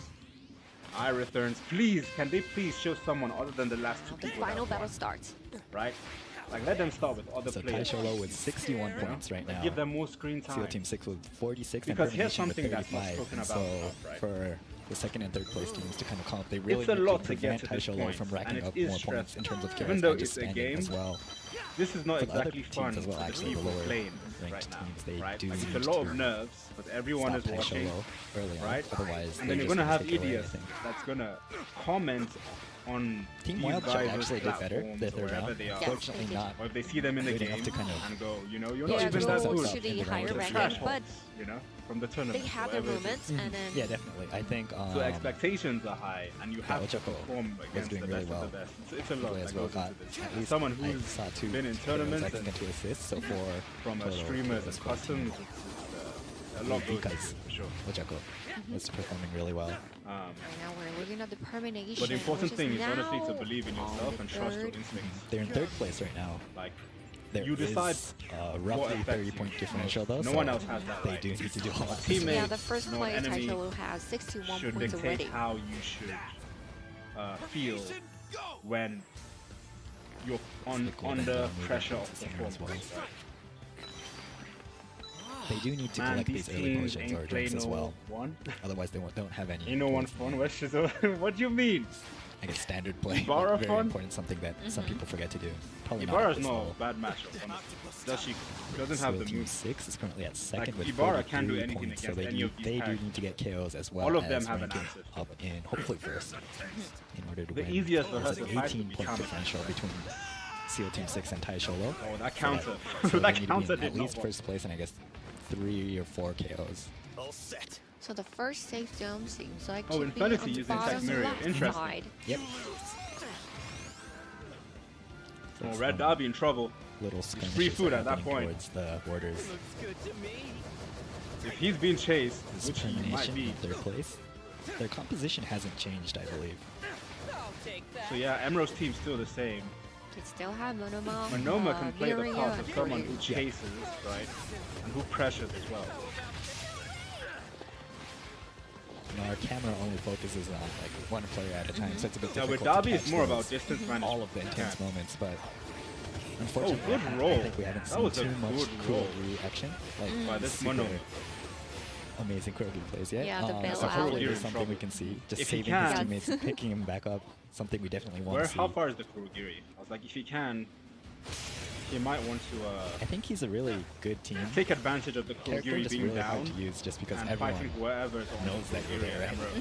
I returns. Please, can they please show someone other than the last two The people? final that battle won, starts. right? Like, let them start with other So players. Taisholo with 61 points right now. Give them more screen time. SEAL Team 6 with 46 Because and here's Permanation with something that's not 35. spoken And about so enough, right? for the second and third place teams to kind of come up, they really It's a need lot to to get prevent to this Taisholo point, from and racking it up is more points stressful. in terms of Even chaos though and just it's a standing game, as well. This is not For the other exactly fun teams as well, for the actually, the people lower playing right ranked now, teams, they right? do Like, need it's a lot to of nerves, but everyone is stop watching, Taisholo early on, right? otherwise And then they're you're just gonna have stick away, I idiots think. that's gonna comment on Team these Wild guys' actually did better platforms their or third wherever round. they are. Unfortunately, not Or if they see them in the good game enough to kind of and go, you know, you're Yeah, not even that go good. to the in the higher round. ranking, Trash but holes, you know, from the they tournament. have their whatever it is. moments, and then yeah, definitely. I think So expectations are high, and you have to Ochako perform was against doing the really best well. of the best. It's a lot Uwe that as well goes got into this. at least Someone I who's saw two been in KOs, tournaments I think, and 2 assists. So from a total streamers KOs and for the team. customs, a lot goes into Because it, for sure. Ochako was performing really well. right now we're looking at the permanation. But the important which thing is honestly to now believe in on yourself the and trust your third. instincts. They're in third place right now. Like, There you decide is what roughly affects 30-point you. differential though. No so one else has that They right. do need to do a lot. Teammate, Yeah, the first no player, enemy Taisholo, has 61 should points dictate already. how you should feel when you're under pressure of performance. Right? They do need to Man, collect these these early teams potions or ain't play drinks as no well. one. Otherwise, they don't have any. Ain't no one points. fun. What do you mean? I guess standard play. Ibarra very fun? important, something that some people forget to do. Probably Ibarra's not. not a bad matchup. Honestly. Doesn't have the Team moves. 6 is currently at second with Ibarra 43 can do anything points, so against they any do, of these they do characters. need to get KOs as well. All of them as have an ranking answer. up in hopefully first in order to The win. easiest for her There's to an fight would be 18-point Kama. differential between SEAL Team 6 and Taisholo. Oh, that counter. So That they need to be counter in did at not least work. first place and I guess 3 or 4 KOs. So the first safe zone seems like Oh, to Infinity be on the using Tech bottom Mirio. left Interesting. side. Yep. Oh, Red Dabi in trouble. Little free food at that point. towards the borders. If he's being chased, This which he might termination be. in third place. Their composition hasn't changed, I believe. So yeah, Emerald's team's still the same. They still have Monoma. Monoma can play the Mirio part and of someone Kiri. who chases, right? And who pressures as well. You know, our camera only focuses on like one player at a time, so it's a bit Now difficult with Dabi, to it's catch more those- about distance management. all of the intense Yeah. moments, but unfortunately, good I roll. think we haven't That seen was a too much good roll. Kurogiri action. Like By this super Mono. amazing Kurogiri plays yet. Yeah, the bail so hopefully out. there's something we can see. Just If he saving his can. teammates, picking him back up, something we definitely want to see. How far is the Kurogiri? I was like, if he can, he might want to I think he's a really good team. take advantage of the Character Kurogiri is being really down hard to use just because and everyone fighting whoever's on knows that you're there. Emerald.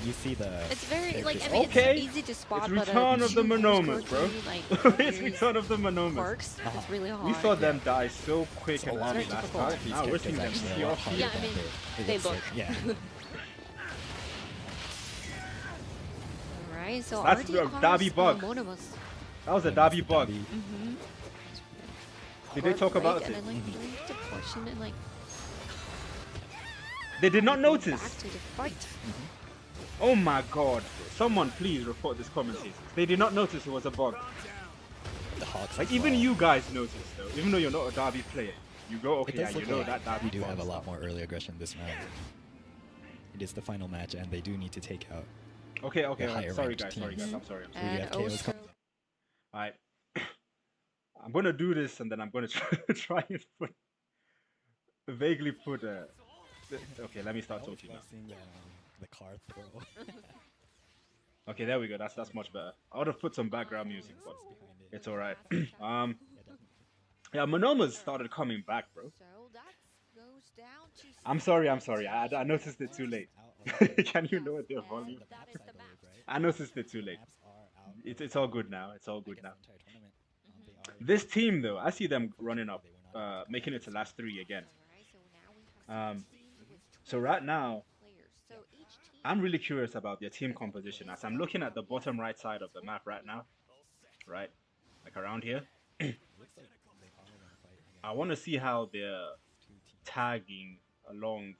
You see the. It's very like I characters- mean Okay. it's easy to spot, It's but return of the choose Monomas, bro. Kurogiri, like, It's Kurogiri's return of the Monomas. quirks. It's really hard. We saw them die so quick So and a lot easy of last people time. these Now we're seeing them characters actually see are a lot off. harder Yeah, I than mean, it they looks look. like. Yeah. Alright, so That's RD the cars Dabi for bug. Monomas. That was a Dabi bug. Dabi. Did they talk Break about and it? then, like, leave the portion and, like, They did not go notice. back to the fight. Oh my god. Someone please report this commentator. They did not notice it was a bug. The Hawks Like as even well. you guys noticed though. Even though you're not a Derby player. You go, It okay, yeah, does you look know like that Derby we do have a bug lot stuff. more early aggression this round. It is the final match, and they do need to take out. Okay, the alright. higher Sorry ranked guys, sorry guys, teams. I'm sorry. we have And KOs also, Alright. I'm gonna do this and then I'm gonna try and vaguely put okay, let me start talking now. The car throw. Okay, there we go. That's much better. I would have put some background music, but it's alright. Yeah, Monomas started coming back, bro. so that goes down to I'm sorry. I noticed it too late. Can you lower their volume? that is the map. I noticed it too late. It's all good now. It's all good now. This This team, though, I see them running up, making it to last 3 again. Alright, so now we have 16 with So right now, 12 players. So each team I'm really curious about their team composition. As I'm looking at the bottom right side of the map right now, right, like around here, I want to see how they're tagging along.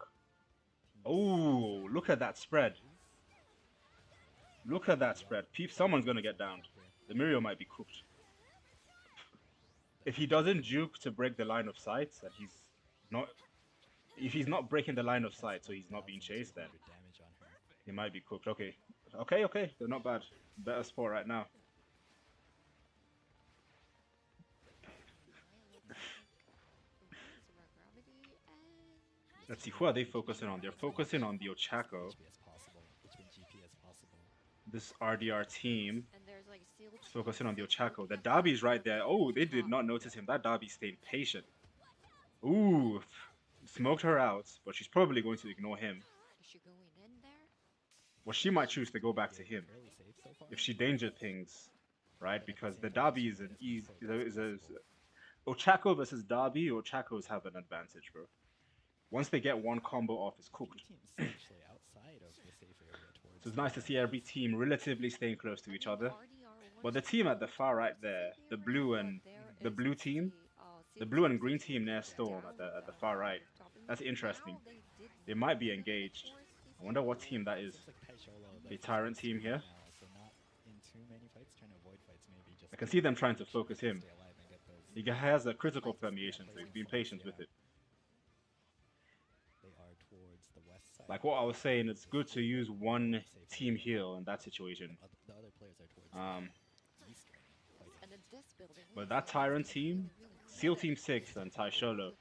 Oh, look at that spread. Look at that spread. Someone's going to get downed. The Mirio might be cooked. If he doesn't juke to break the line of sight, and if he's not breaking the line of sight, so he's not being chased, then he might be cooked. Okay. They're not bad. Better spot right now. Let's see, who are they focusing on? They're focusing on the Ochako. This RDR team is focusing on the Ochako. The Dabi's right there. Oh, they did not notice him. That Dabi stayed patient. Ooh, smoked her out, but she's probably going to ignore him. Well, she might choose to go back to him if she danger pings, right? Because the Dabi is an easy. Ochako versus Dabi, Ochakos have an advantage, bro. Once they get one combo off, it's cooked. So it's nice to see every team relatively staying close to each other. But the team at the far right there, the blue and green team near Storm at the far right, that's interesting. They might be engaged. I wonder what team that is. The Tyrant team here. I can see them trying to focus him. He has a critical permeation, so he's been patient with it. Like what I was saying, it's good to use one team heal in that situation. But that Tyrant team, SEAL Team 6 and Taisholo,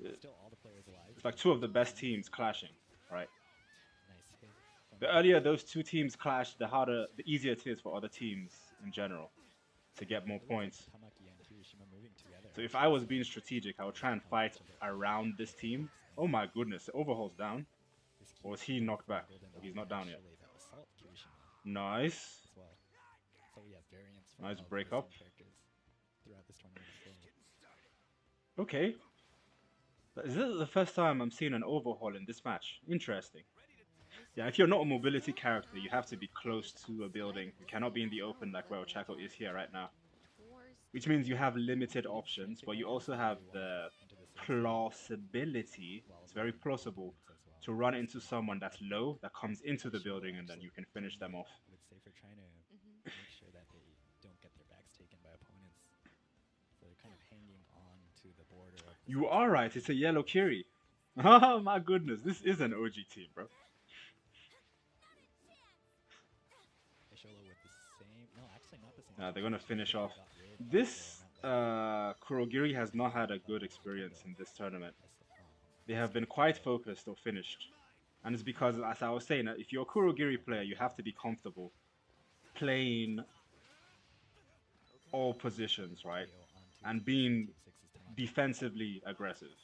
it's like two of the best teams clashing, right? The earlier those two teams clash, the easier it is for other teams in general to get more points. So if I was being strategic, I would try and fight around this team. Oh my goodness, the overhaul's down. Or is he knocked back? He's not down yet. Nice. Nice break up. Okay. Is this the first time I'm seeing an overhaul in this match? Interesting. Yeah, if you're not a mobility character, you have to be close to a building. You cannot be in the open like where Ochako is here right now. Which means you have limited options, but you also have the plausibility, it's very plausible, to run into someone that's low, that comes into the building, and then you can finish them off. You are right, it's a yellow Kiri. Oh my goodness, this is an OG team, bro. They're gonna finish off. This Kurogiri has not had a good experience in this tournament. They have been quite focused or finished. And it's because, as I was saying, if you're a Kurogiri player, you have to be comfortable playing all positions, right? And being defensively aggressive.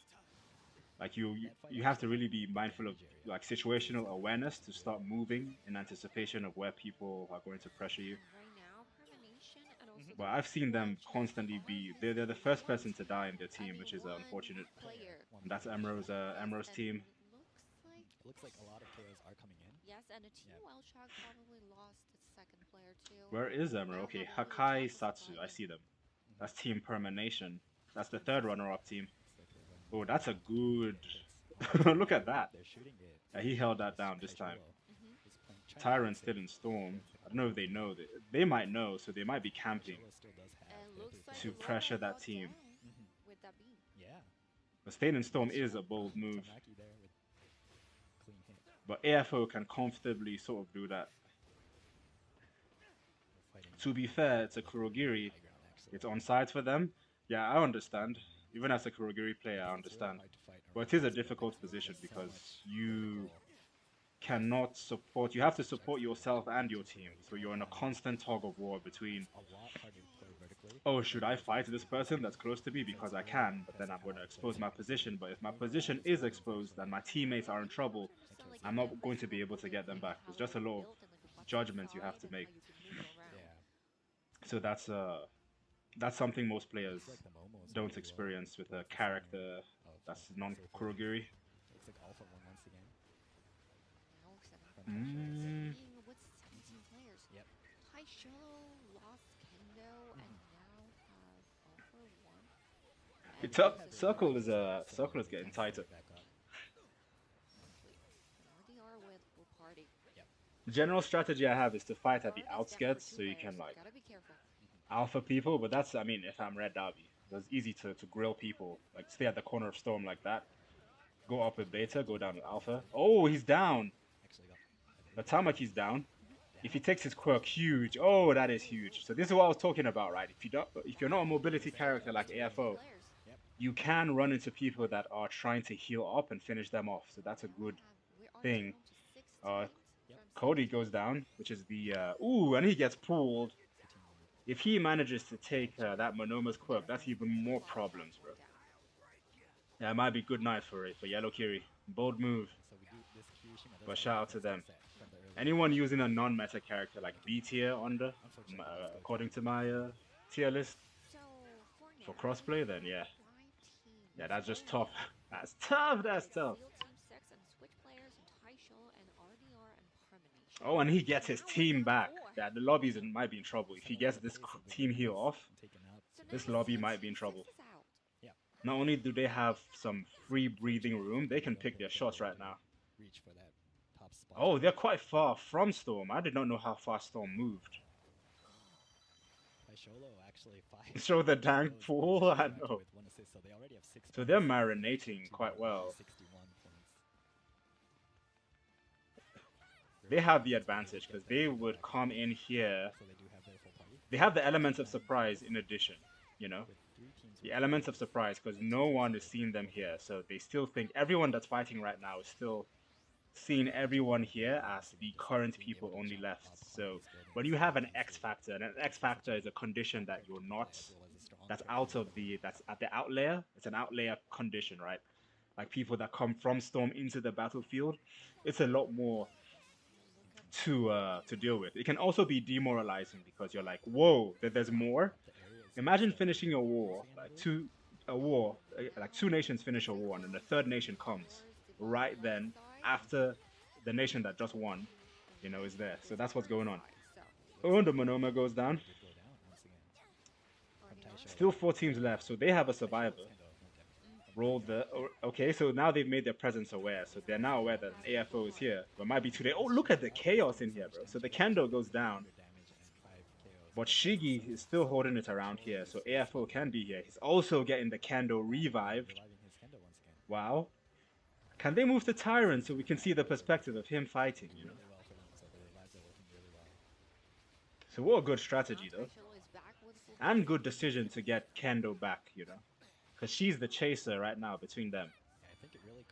Like you have to really be mindful of like situational awareness to start moving in anticipation of where people are going to pressure you. But I've seen them constantly they're the first person to die in their team, which is unfortunate. And that's Emro's team. Looks like a lot of players are coming in. Yes, and the team Wellshock probably lost its second player too. Where is Emro? Okay, Hakai Satsu, I see them. That's Team Permanation. That's the third runner-up team. Oh, that's a good... Look at that. Yeah, he held that down this time. Tyrant's still in Storm. I don't know if they know. They might know, so they might be camping to pressure that team. But staying in Storm is a bold move. But AFO can comfortably sort of do that. To be fair, it's a Kurogiri. It's on sides for them. Yeah, I understand. Even as a Kurogiri player, I understand. But it is a difficult position because you cannot support... You have to support yourself and your team. So you're in a constant tug of war between... Oh, should I fight this person that's close to me because I can, but then I'm going to expose my position. But if my position is exposed and my teammates are in trouble, I'm not going to be able to get them back. There's just a lot of judgments you have to make. So that's something most players don't experience with a character that's non-Kurogiri. Circle is getting tighter. The general strategy I have is to fight at the outskirts so you can like alpha people, but that's, I mean, if I'm Red Dabi, it's easy to grill people, like stay at the corner of Storm like that, go up with Beta, go down with Alpha. Oh, he's down. The Tamaki's down. If he takes his quirk, huge. Oh, that is huge. So this is what I was talking about, right? If you're not a mobility character like AFO, you can run into people that are trying to heal up and finish them off. So that's a good thing. Uh, Yep. Cody goes down, which is the ooh, and he gets pulled. If he manages to take that Monoma's quirk, that's even more problems, bro. Yeah, it might be good night for Yellow Kiri. Bold move, So we do this Kirishima does but have shout a out to them. defense set from the early Anyone using a non-meta character like B tier under, Unfortunately, it's good. according to my tier list So for for now, crossplay, then yeah, yeah, that's just tough. That's tough. That's tough. Oh, and he gets his team back. Yeah, the lobbies might be in trouble if he gets this team heal off. Taken out. This lobby might be in trouble. Yeah. Not only do they have some free breathing room, they can pick their shots right now. Reach for that top spot. Oh, they're quite far from Storm. I did not know how far Storm moved. Sholo actually five. Show the tank pool. I know. With 1 assist, so they already have 6 So they're points marinating to quite well. 61 points. They have the advantage because they would come in here. So they do have their full party. They have the element of surprise in addition, you know? With 3 teams. The elements of surprise because no one is seeing them here. So they still think everyone that's fighting right now is still seeing everyone here as the current people only left. So when you have an X factor, and an X factor is a condition that you're not, that's out of the, that's at the outlayer. It's an outlayer condition, right? Like people that come from Storm into the battlefield, it's a lot more to deal with. It can also be demoralizing because you're like, whoa, there's more. Imagine finishing a war, like two nations finish a war, and then the third nation comes right then after the nation that just won, you know, is there. So that's what's going on. Oh, the Monoma goes down. Still 4 teams left, so they have a survivor. Roll the... Okay, so now they've made their presence aware, so they're now aware that an AFO is here. But might be too late. Oh, look at the chaos in here, bro. So the Kendo goes down. But Shigi is still holding it around here, so AFO can be here. He's also getting the Kendo revived. Wow. Can they move the Tyrant so we can see the perspective of him fighting, you know? So what a good strategy, though. And good decision to get Kendo back, you know? Because she's the chaser right now between them.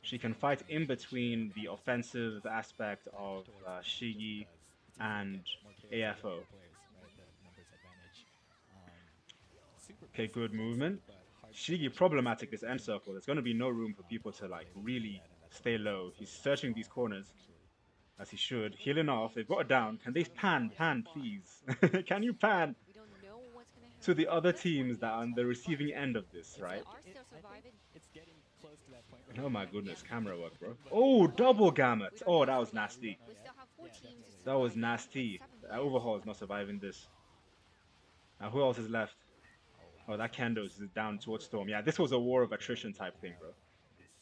She can fight in between the offensive aspect of Shigi and AFO. Okay, good movement. Shigi problematic this end circle. There's going to be no room for people to like really stay low. He's searching these corners as he should. Healing off. They've got it down. Can they pan, please? Can you pan to the other teams that are on the receiving end of this, right? Oh my goodness, camera work, bro. Oh, double gamut. Oh, that was nasty. That was nasty. That overhaul is not surviving this. Now, who else is left? Oh, that Kendo is down towards Storm. Yeah, this was a war of attrition type thing, bro.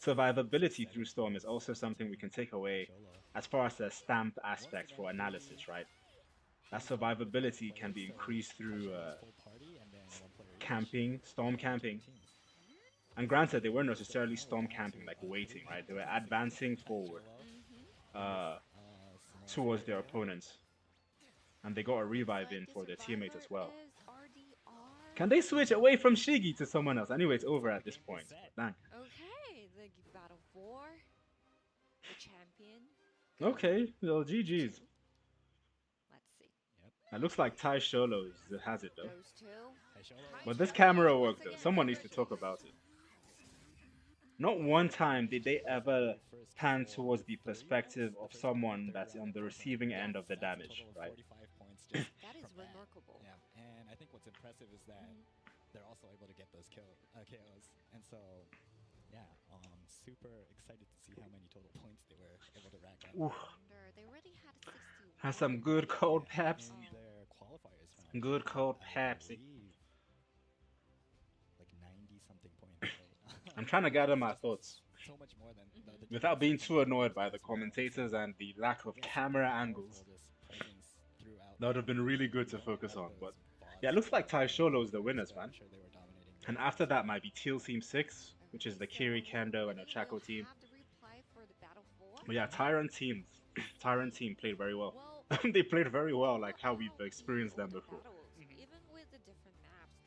Survivability through Storm is also something we can take away as far as the S.T.A.M.P aspect for analysis, right? That survivability can be increased through camping, Storm camping. And granted, they weren't necessarily Storm camping, like waiting, right? They were advancing forward towards their opponents. And they got a revive in for their teammates as well. Can they switch away from Shigi to someone else? Anyway, it's over at this point. Dang. Okay, the battle for the champion. Okay, well, GG's. Let's see. It looks like Tai Sholo has it though. Those two. But this camera work though, someone needs to talk about it. Not one time did they ever pan towards the perspective of someone that's on the receiving end of the damage, right? That is remarkable. Yeah, and I think what's impressive is that they're also able to get those KOs, and so yeah, super excited to see how many total points they were able to rack up. They already had 61. Has some good cold Pepsi. Their qualifiers found Good cold Pepsi. like 90 something points. I'm trying to gather my thoughts So much more than the other without being too annoyed by the commentators and the lack of camera angles. That would have been really good to focus on, but yeah, it looks like Tai Sholo is the winners, man. And after that might be Teal Team 6, which is the Kiri, Kendo, and Ochako team. But yeah, Tyrant team played very well. They played very well, like how we've experienced them before.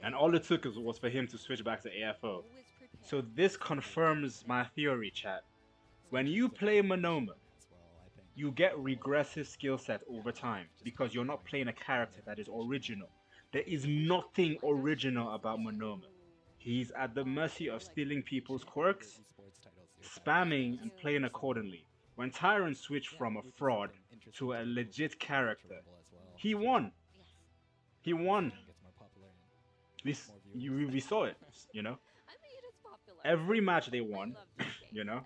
And all it took was for him to switch back to AFO. So this confirms my theory, chat. When you play Monoma, you get regressive skill set over time because you're not playing a character that is original. There is nothing original about Monoma. He's at the mercy of stealing people's quirks, spamming and playing accordingly. When Tyrant switched from a fraud to a legit character, he won. He won. We saw it, you know. Every match they won, you know,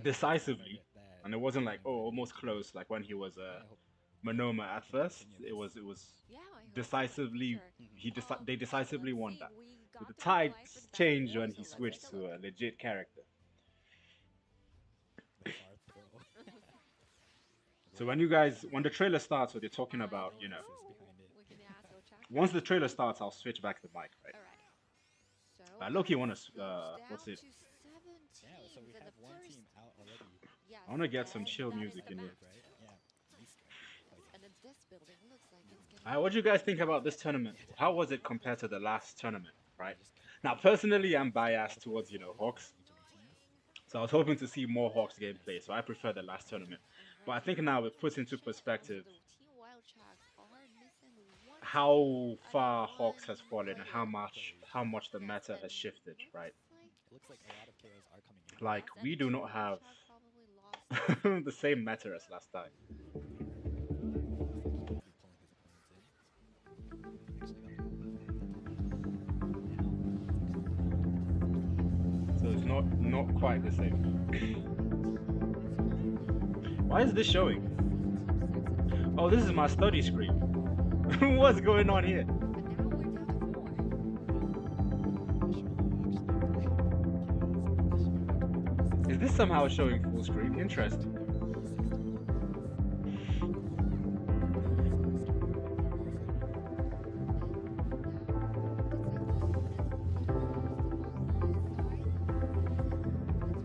decisively, and it wasn't like, oh, almost close, like when he was Monoma at first. It was decisively. They decisively won that. But the tide changed when he switched to a legit character. So when the trailer starts, what they're talking about, you know, once the trailer starts, I'll switch back the mic, right? I low-key want to, what's it? I want to get some chill music in here. Alright, what do you guys think about this tournament? How was it compared to the last tournament, right? Now, personally, I'm biased towards, you know, Hawks. So I was hoping to see more Hawks gameplay, so I prefer the last tournament. But I think now it puts into perspective how far Hawks has fallen and how much the meta has shifted, right? Like, we do not have the same meta as last time. So it's not quite the same. Why is this showing? Oh, this is my study screen. What's going on here? Is this somehow showing full screen? Interesting.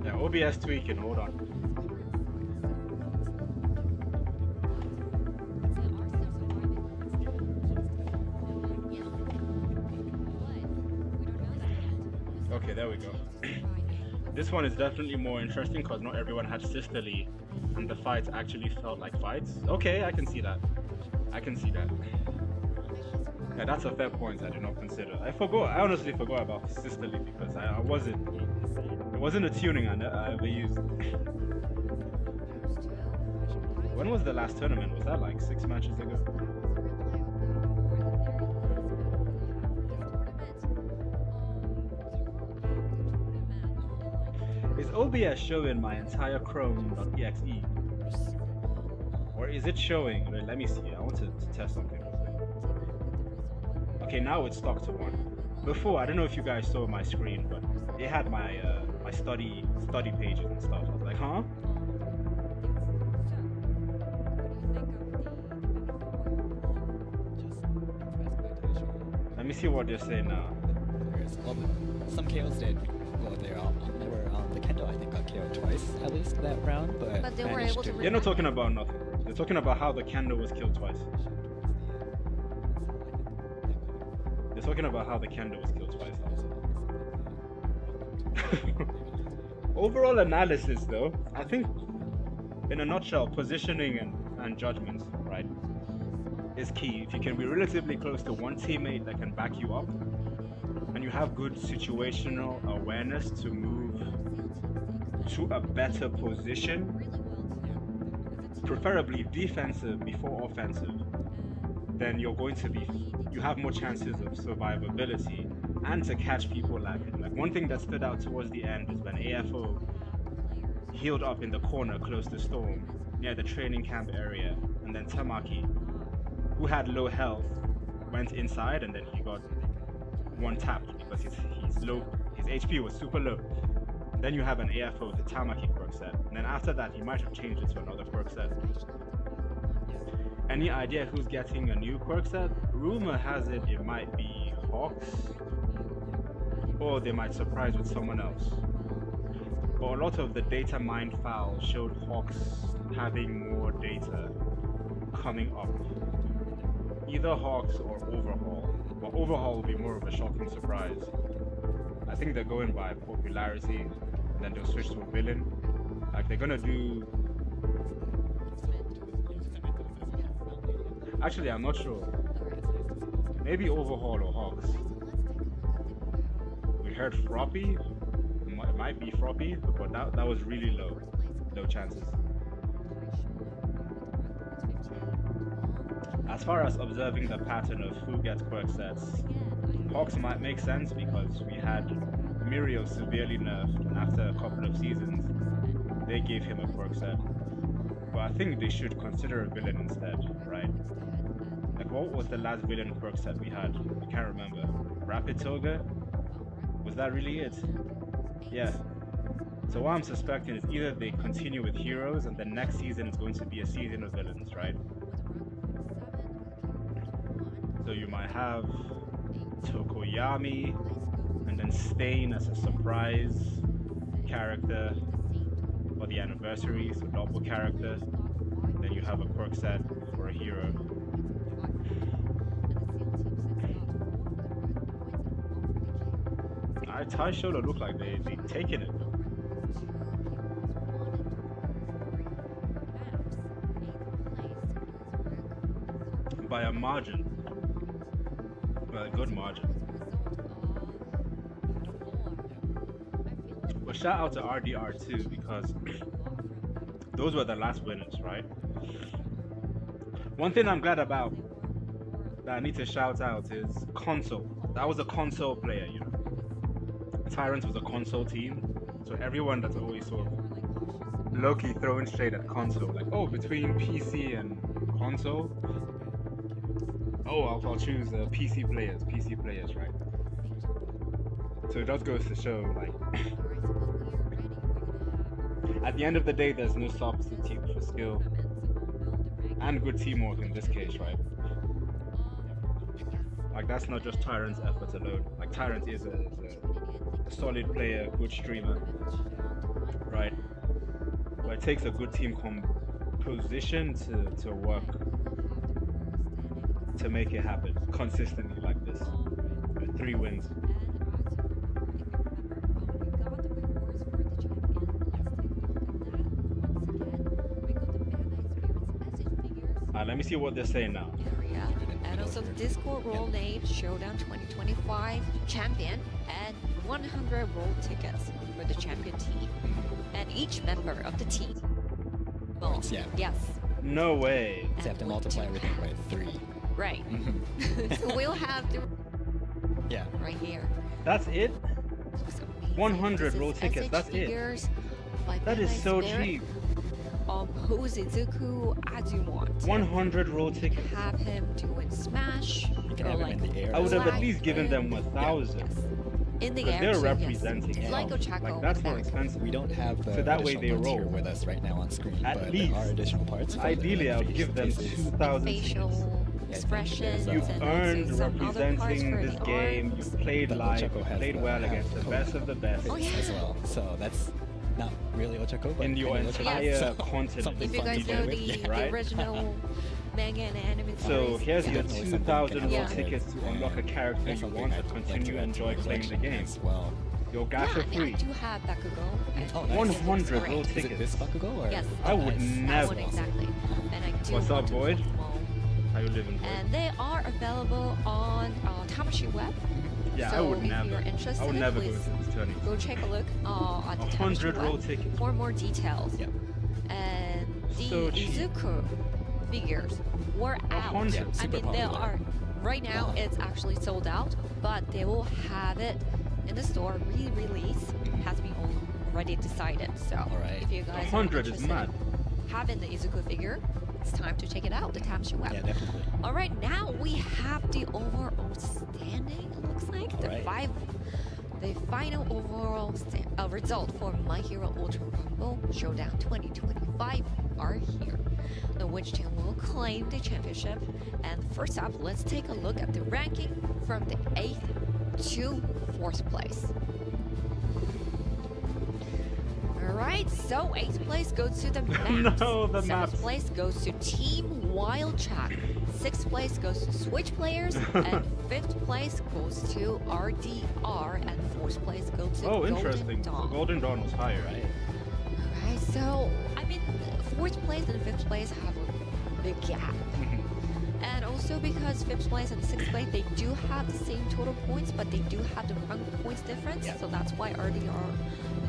Yeah, OBS tweaking, hold on. Okay, there we go. This one is definitely more interesting because not everyone had sisterly and the fights actually felt like fights. Okay, I can see that. I can see that. Yeah, that's a fair point I did not consider. I honestly forgot about sisterly because it wasn't a tuning I ever used. When was the last tournament? Was that like 6 matches ago? Is OBS showing my entire Chrome.exe? Or is it showing? Wait, let me see. I want to test something. Okay, now it's stuck to 1. Before, I don't know if you guys saw my screen, but it had my my study pages and stuff. I was like, huh? Let me see what they're saying now. Well, some KOs did. Well, they were the Kendo, I think, got KO'd twice at least that round, but they were able to. They're not talking about nothing. They're talking about how the Kendo was killed twice. They're talking about how the Kendo was killed twice. Overall analysis, though, I think, in a nutshell, positioning and judgment, right, is key. If you can be relatively close to one teammate that can back you up, and you have good situational awareness to move to a better position, preferably defensive before offensive, then you have more chances of survivability and to catch people lacking. Like, one thing that stood out towards the end is when AFO healed up in the corner close to Storm near the training camp area, and then Tamaki, who had low health, went inside and then he got one tapped because his HP was super low. Then you have an AFO with a Tamaki quirk set, and then after that he might have changed it to another quirk set. Any idea who's getting a new quirk set? Rumor has it might be Hawks, or they might surprise with someone else. But a lot of the data mined files showed Hawks having more data coming up. Either Hawks or Overhaul. But Overhaul will be more of a shocking surprise, as think they're going by popularity, then they'll switch to a villain. Like they're gonna do. Actually, I'm not sure. Maybe Overhaul or Hawks. We heard Froppy. It might be Froppy, but that was really low chances. As far as observing the pattern of who gets quirk sets, Hawks might make sense because we had Mirio severely nerfed, and after a couple of seasons, they gave him a quirk set. But I think they should consider a villain instead, right? Like, what was the last villain quirk set we had? I can't remember. Rapid Toga? Was that really it? Yeah. So what I'm suspecting is either they continue with heroes and the next season is going to be a season of villains, right? So you might have Tokoyami and then S.T.A.M.P as a surprise character for the anniversary, so double character. Then you have a quirk set for a hero. Tai Shoulder look like they taken it. By a margin. Well, a good margin. But shout out to RDR too, because those were the last winners, right? One thing I'm glad about that I need to shout out is console. That was a console player, you know. Tyrants was a console team, so everyone that's always sort of low-key throwing shade at console, like, oh, between PC and console, oh, I'll choose PC players, right? So it just goes to show, like, at the end of the day, there's no substitute for skill and good teamwork in this case, right? Like, that's not just Tyrant's effort alone. Like, Tyrant is a solid player, good streamer, right? But it takes a good team composition to work, to make it happen consistently like this, with 3 wins. Let me see what they're saying now. And also the Discord role name Showdown 2025 champion and 100 role tickets for the champion team and each member of the team. Well, yeah. Yes. No way. So you have to multiply everything by 3. Right. So we'll have the right here. That's it? So 100 roll tickets, that's it. That is so cheap. Izuku as you want. 100 roll tickets. Have him doing Smash. You can have him in the air. I would have at least given them 1,000. Yes. In the air. They're representing. Like Ochako. Like, that's more expensive. We don't have the so that way they parts roll here with us right now on screen, at but least, there are additional parts. Ideally, I would give them 2,000 facial expressions. You've and earned representing this the game. You've played live, played well against the code best of the best. as well. So that's not really Ochako, but in your entire continent. If you guys know the original manga and anime So series. here's your definitely 2,000 Yeah. tickets to unlock a character that's you something want to I'd like continue to enjoy playing the game. as well. Your Yeah, gacha I mean, free. I do have Bakugo. Oh, nice. 100 roll Is it this tickets. Bakugo or? Yes. I would Nice. That never. one exactly. And I do What's want up, to Boyd? put them all. How you living, boy? And they are available on Tamashi Web. Yeah, so I would if never. you're interested, I would never go please into this tourney. go check a look on the 100 Tamashi roll Web tickets. for more details. Yep. And the So cheap. Izuku figures were out. 100. Yeah, I super mean, they popular. are right now. It's actually sold out, but they will have it in the store. Re-release has been already decided. So Alright. if you guys 100 are is interested mad. in having the Izuku figure, it's time to check it out. The Tamashi Web. Yeah, definitely. All right, now we have the overall standing. It looks like the final overall result for My Hero Ultra Rumble Showdown 2025 are here. Which team will claim the championship? And first up, let's take a look at the ranking from the 8th to 4th place. Alright, so 8th place goes to the Maps. No, the 7th Maps. place goes to Team Wild Chat. 6th place goes to Switch Players. And 5th place goes to RDR. And 4th place to Oh, Golden interesting. Dawn. So Golden Dawn was higher, right? Alright, so I mean, 4th place and 5th place have a big gap. And also because 5th place and 6th place, they do have the same total points, but they do have the rank points difference. Yeah. So that's why RDR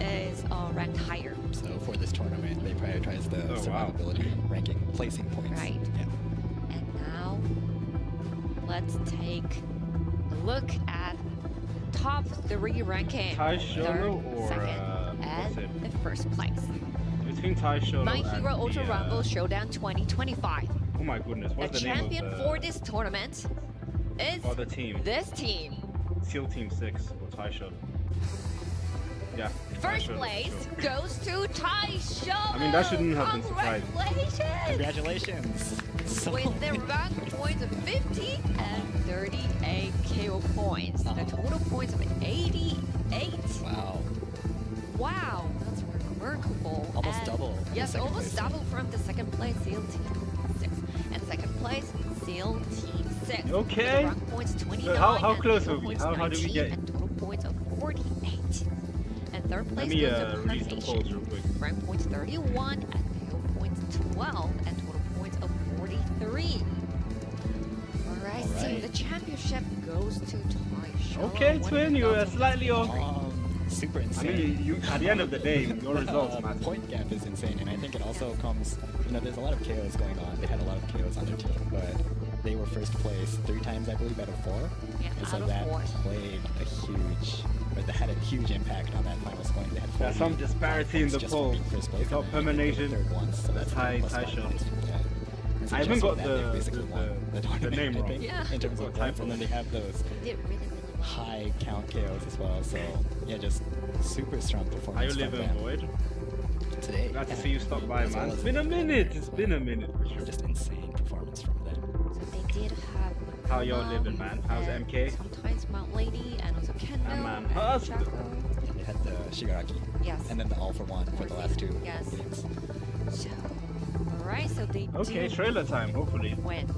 is ranked higher. So for this tournament, they prioritize the survivability ranking, placing points. Right. Yeah. And now, let's take a look at top 3 ranking. Tai 3rd, Sholo or 2nd, what's it? and the 1st place. Between Tai Sholo My and Hero Ultra the, Rumble Showdown 2025. Oh my goodness, The what's the name champion of the... for this tournament is Oh, the team. this team. SEAL Team 6 or Tai Sholo. Yeah. Tai 1st Sholo, place sure. goes to Tai Sholo. I mean, that shouldn't have been surprising. Congratulations! Congratulations! With their rank points of 50 and 38 KO points. The total points of 88. Wow. Wow, that's remarkable. Almost And double the Yes, second almost place team. double from the 2nd place SEAL Team 6. And 2nd place SEAL Team 6. Okay. With rank points 29 how and close total were we? points How did we 19 get- and total points of 48. And 3rd Let place me goes to release the polls real quick. rank points 31 and KO points 12 and total points of 43. Alright, so Alright. the championship goes to Tai Sholo. Okay, What are Twin, your you were thoughts on slightly this? off. Super I insane. mean, you at the end of the day, your results The matter. point gap is insane, and I think it also comes, there's a lot of KOs going on. They had a lot of KOs on their team, but they were 1st place 3 times, I believe, out of 4. Yeah, And so out of that 4. played a huge, or that had a huge impact on that final scoring. They had 40 There's some disparity in the just for poll. being 1st place. Top and then they Permanation, came 3rd once, so that's Tai plus 5 Sholo. points. Yeah. And so I even just got with that, they the- basically the- won the tournament, name I wrong. think, Yeah. in terms of Got points, typo. and then they have those Did really, really well. high count KOs as well. So yeah, just super strong Are you performance from living them void? today. Glad to see you stop by, As well man. as It's been a the minute. as It's well. been a minute for sure. Just insane performance from them. So they did have How y'all living, man? How's and MK? Sometimes Mount Lady and also Kendo Man, and hustle. Chaco. And they had the Shigaraki. Yes. And then the All for One for the last 2 Yes. games. So, alright, so they Okay, do trailer time, hopefully. win this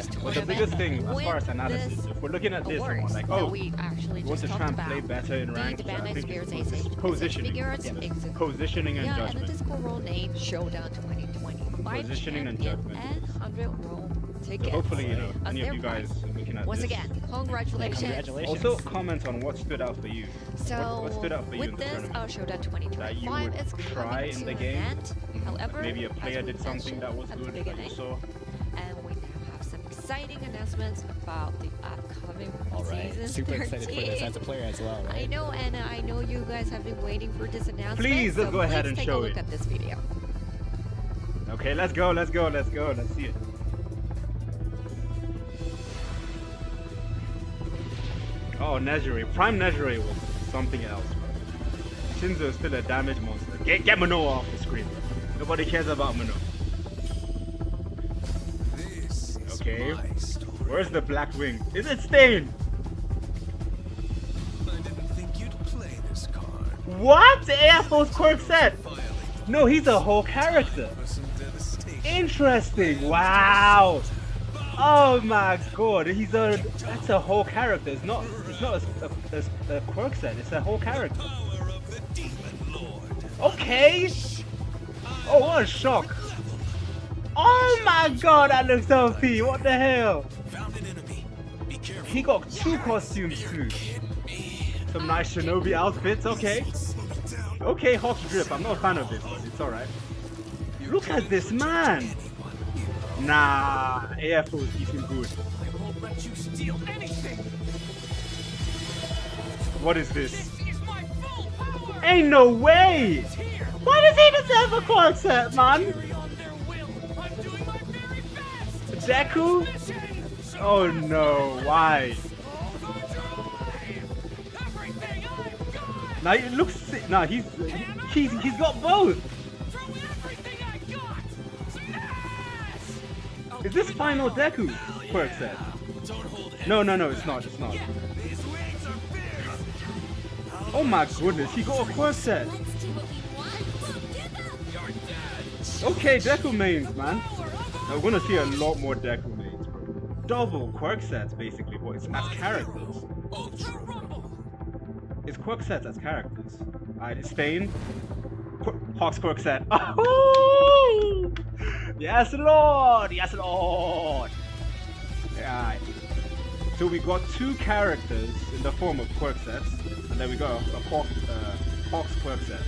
Yeah. tournament. But the biggest thing, as with far as analysis, this if we're looking at this and we're awards like, that oh, we actually wants just to try talked and play about. better in ranked, The I Bandai think Spirits it's Ace positioning. figures, Yeah. exit. Positioning and Yeah, and the judgment. Discord roll name Showdown 2025. Positioning and champion judgment. And 100 roll tickets. So hopefully, on any of their you guys prize. looking at Once this. again, congratulations. Congratulations. Also, comment on what stood out for you. So, what stood out for you with in the this tournament? Showdown That you 2025, would it's try coming in to the an game? end. However, Maybe a player as we did something that was mentioned good at the that you beginning, saw. and we now have some exciting announcements about the upcoming All right. season Super 13. excited for this as a player as well, right? I know, and I know you guys have been waiting for this announcement. Please, let's so go ahead please and take show a look it. at this video. Okay, let's go. Let's see it. Oh, Nejire. Prime Nejire was something else, bro. Shinzo is still a damage monster. Get Manoa off the screen. Nobody cares about Manoa. Okay. Where's the black wing? Is it Stain? I didn't think you'd play this card. What? The Air Force Quirk set? No, he's a whole character. For some devastation. Interesting. Wow. Oh my god. That's a whole character. It's not a quirk set. It's a whole character. Power of the Demon Lord. Okay. Oh, what a shock. Oh my god, that looks OP. What the hell? Found an enemy. Be careful. He got 2 costumes too. Some nice shinobi outfits. Okay. Okay, Hawk's Drip. I'm not a fan of this, but it's alright. Look at this man. Nah, AF was even good. I won't let you steal anything. What is this? This is my full power. Ain't no way! Here. Why does he deserve a quirk set, man? Carry on their will. I'm doing my very best. Deku? Oh no, why? Everything I've got. Now it looks sick. Nah, he's got both. Throw everything I got. Yes. Is this final Deku quirk set? Don't hold No, it's not. It's not. These wings are big. Oh my goodness, he got a quirk set. Let's do what we want. You're dead. Okay, Deku mains, man. Now, we're gonna see a lot more Deku mains, bro. Double quirk sets, basically, but it's as characters. Ultra Rumble. It's quirk sets as characters. Alright, it's S.T.A.M.P. Hawk's quirk set. Oh! Yes, Lord! Yes, Lord! Alright. So we got 2 characters in the form of quirk sets. And there we go, a Hawk's quirk set.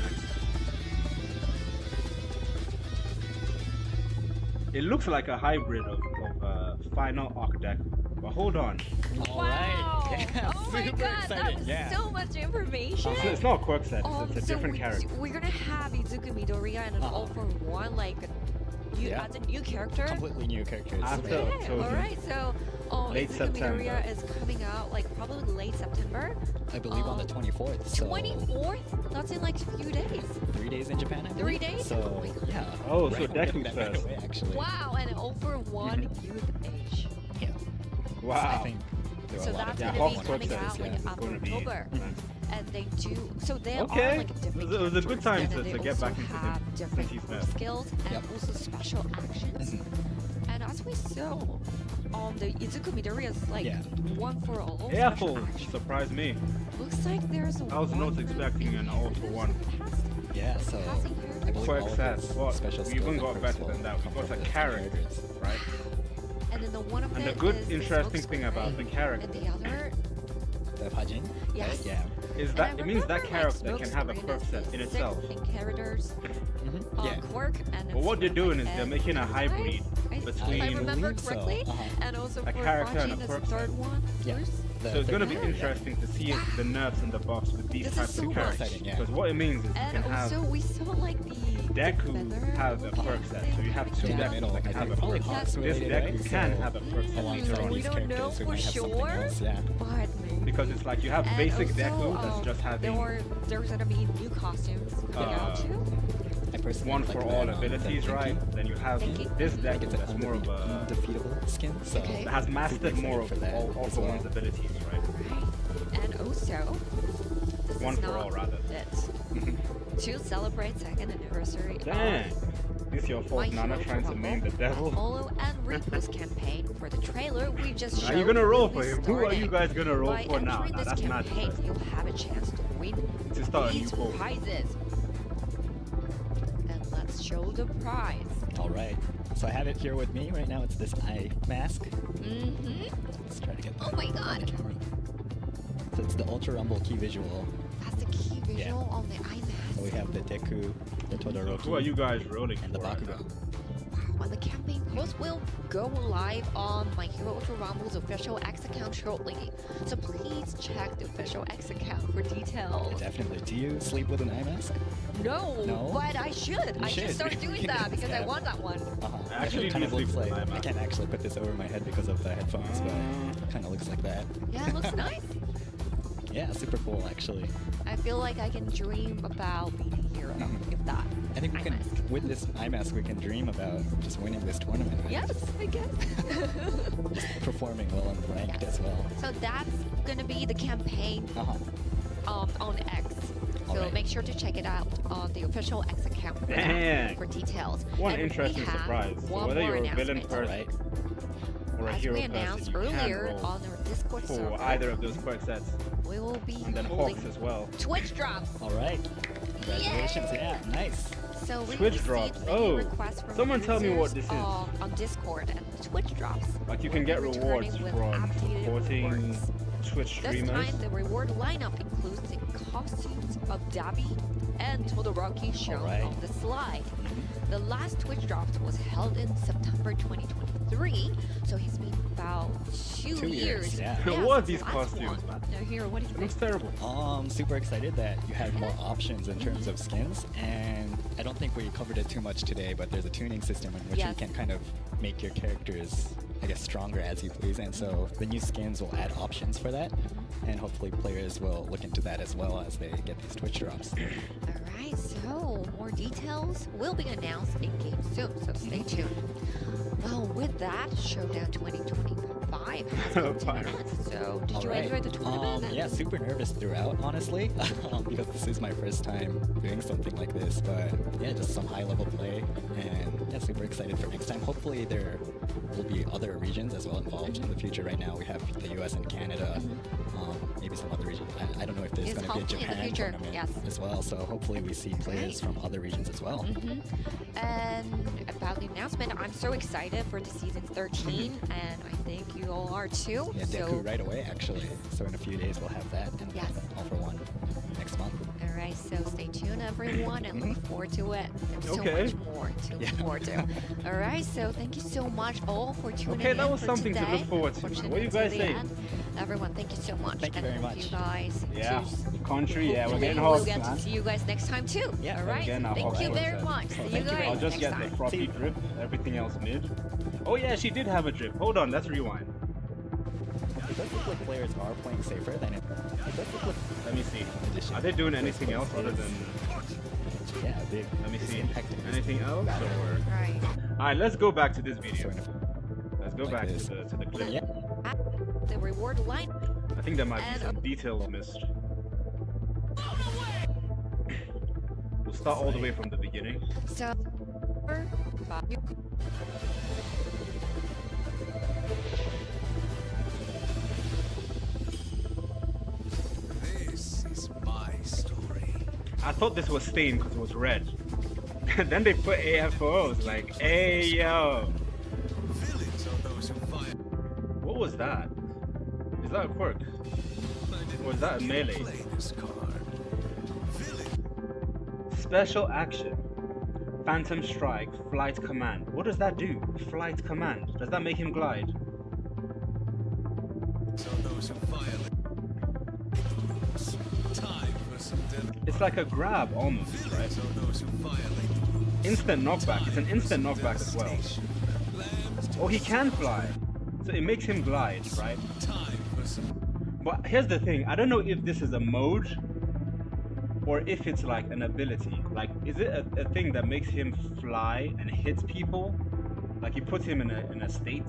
It looks like a hybrid of Final Arc deck. But hold on. Wow! Yeah, Oh my super god, exciting, that was so much information. It's not a quirk set, it's a so different character. We're gonna have Izuku Midoriya and an all for one, like, as a new character. Completely new characters. After Okay, October. alright, so Late Izuku September. Midoriya is coming out, like, probably late September. I believe on the 24th. So 24th? That's in like a few days. 3 days in Japan, I 3 believe. days? So, Oh my God. yeah. Oh, so Right, Deku's that right first. away, actually. Wow, and all for one youth age. Yeah. Wow. So I think there were So a lot that's of Yeah, gonna be Hawk's quirk coming set out is like yeah, after going to be. October. And they do, so they Okay. are like different It was a good characters, time and to then they get back also into have the different 20s move now. skills and Yep. also special actions. And as we saw, the Izuku Midoriya is like Yeah. one for all. Yeah, special full. action. Surprised me. Looks like there's I was one not for expecting an all for one. Yeah, so Passing I character. believe Quirk all of sets. his What? special We skills even and got perks better will than that. We come got from a those character, characters. right? And then the one of And them the good, is the interesting smoke thing about the screen, character and the other, The Hajin? yes. Right? Yeah. is And that I it means that remember, like, character smoke can have a screen quirk is set the in itself. sixth in characters. Yeah. Quirk and But what they're it's doing like is they're N making a hybrid if between. I remember believe so. correctly, Uh-huh. and also A for character and a Hajin is the quirk third set. one. Yeah. First. The So it's going to be third one, yeah. interesting to see the nerfs and the buffs with these This is types so of much. characters. Exciting, yeah. Because what it means is you And can have also we saw like the Deku feather have a looking quirk set. So you have thing. 2 In the Dekus middle, that I can have think a probably quirk set. Hawks This related, right? Deku can So have a quirk set alongside later we on. these don't characters, know we for might have something sure. else, yeah. But maybe. Because it's like you have And basic also, Deku that's just having there's gonna be new costumes coming out too. I personally one like for the, all the abilities, Pinky. right? Then you have Pinky. this Like Deku it's that's more of a undefeatable skin, so Okay. that has super mastered more excited of for that all as for well. one's abilities, right? Right. And also, this One is for not all, rather. it. To celebrate second anniversary Dang. of This is your fault, My Nana Hero trying to Trouble, maim the a devil. follow and repost campaign for the trailer we just showed. Are you gonna roll will for be him? Who are you starting. guys gonna roll By for now? entering Nah, this that's not campaign, interesting. you'll have a chance to win To start a new these poll. prizes. And let's show the prize. All right. So I have it here with me right now. It's this eye mask. Mm-hmm. Let's try to get Oh my that on God. the camera. So it's the Ultra Rumble key visual. That's the key Yeah. visual on the iMac. So we have the Deku, the Todoroki, Who are you guys rolling and the for? right Bakugo. now? Wow, and the campaign post will go live on My Hero Ultra Rumble's official X account shortly. So please check the official X account for details. Definitely. Do you sleep with an eye mask? No, No? but I should. I should should. start doing that because I Yeah. want that one. Uh-huh. Actually, It kind of do you looks sleep like with an eye I can't actually put this over my head because of the headphones, but kind of looks like that. Yeah, it looks nice. Yeah, super cool actually. I feel like I can dream about being a hero, if that. I think we eye can, mask. with this eye mask, we can dream about just winning this tournament. Right? Yes, I guess. Performing well and ranked as well. So that's gonna be the campaign Uh-huh. on X. So Alright. make sure to check it out on the official X account for, Dang. for details. One And we interesting have surprise. So one whether more you're a villain announcement. person Alright. or a As hero we person, announced you can earlier roll on our Discord for server, either of those quirk sets. we will be And then holding Hawks as well. Twitch drops. Alright. Congratulations. Yeah, nice. So we Twitch received drops. many Oh, requests from someone tell me what users, this is. on Discord and Twitch drops. Like you will can be get rewards returning with from updated supporting rewards. Twitch This streamers. time, the reward lineup includes the costumes of Dabi and Todoroki shown Alright. on the slide. The last Twitch drops was held in September 2023, so it's been about 2 2 years, yeah. What are since these the last costumes, one. man? Now, here, what do you It think? looks terrible. Super excited that you have more options in terms of skins, and I don't think we covered it too much today, but there's a tuning system in which Yes. you can kind of make your characters, I guess, stronger as you please, and so the new skins will add options for that, and hopefully players will look into that as well as they get these Twitch drops. Alright, so more details will be announced in game soon, so stay tuned. Well, with that, Showdown 2025 has come to an end. So, did you Alright. enjoy the tournament? Yeah, super nervous throughout, honestly, because this is my first time doing something like this. But yeah, just some high-level play, and yeah, super excited for next time. Hopefully, there will be other regions as well involved in the future. Right now, we have the U.S. and Canada. maybe some other regions. I don't know if there's Yes, going to be a hopefully in the Japan future, tournament yes. as well. So hopefully we see players from other regions as well. And about the announcement, I'm so excited for the season 13, and I think you all are too. Yeah, Deku right away actually. So in a few days we'll have that, and Yes. All for One next month. All right, so stay tuned, everyone, and look forward to it. There's so Okay. much more to look forward to. All right, so thank you so much all for tuning in. Okay, that was for something to today. look forward to. Watching What do you until guys the think? end. Everyone, thank you so much. Thank you and very hope much. You guys, Yeah, to- country. Yeah, we're hopefully getting we'll hogs, get man. to see you guys next time too. Yeah, all right. again, our Thank hogs you are very set. much. See Thank you you. guys I'll just next get time. the frothy drip. Everything else mid. Oh yeah, she did have a drip. Hold on, let's rewind. It does look like players are playing safer than it does look like Let me see. addition. Are they doing anything else other than? Yeah, big. Let me big see. impact in this Anything else? battle. Or... Right. All right, let's go back to this So video. in a- Let's go like back this. to the clip. Yeah. The reward line. I think there might be And- some details missed. We'll start all the way from the beginning. So. This is my story. I thought this was stained because it was red. Then they put AFOs like, hey yo. Villains are those who fire. What was that? Is that a quirk? Or is that a melee? Play this card. Villain. Special action. Phantom Strike, Flight Command. What does that do? Flight Command. Does that make him glide? Are those who violate rules. Time for some death. It's like a grab almost, right? Villains are those who violate the rules. Instant knockback. It's an instant knockback as well. Oh, he can fly. So it makes him glide, right? Time for some. But here's the thing. I don't know if this is a mode or if it's like an ability. Like, is it a thing that makes him fly and hit people? Like, he puts him in a state,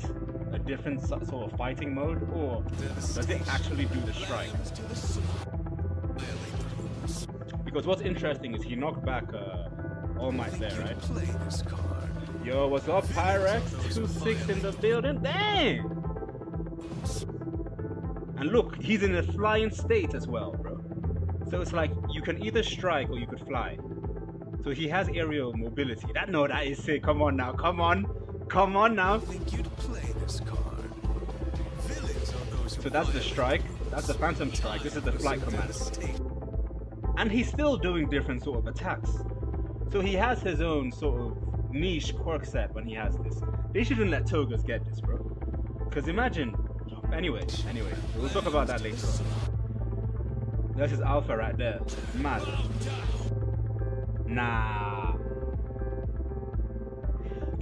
a different sort of fighting mode? Or does it actually do the strike? To the sword. Violate the rules. Because what's interesting is he knocked back All Might there, right? Play this card. Yo, what's up, Pyrex? 2-6 in the building. Dang! And look, he's in a flying state as well, bro. So it's like you can either strike or you could fly. So he has aerial mobility. That is sick. Come on now. Come on. Come on now. Think you'd play this card. Villains are those who So that's the violate strike. That's the Phantom Strike. This is the flight command. devastation. And he's still doing different sort of attacks. So he has his own sort of niche quirk set when he has this. They shouldn't let Togas get this, bro. Because imagine... Anyway, we'll talk about that later on. There's his alpha right there. Mad. Nah.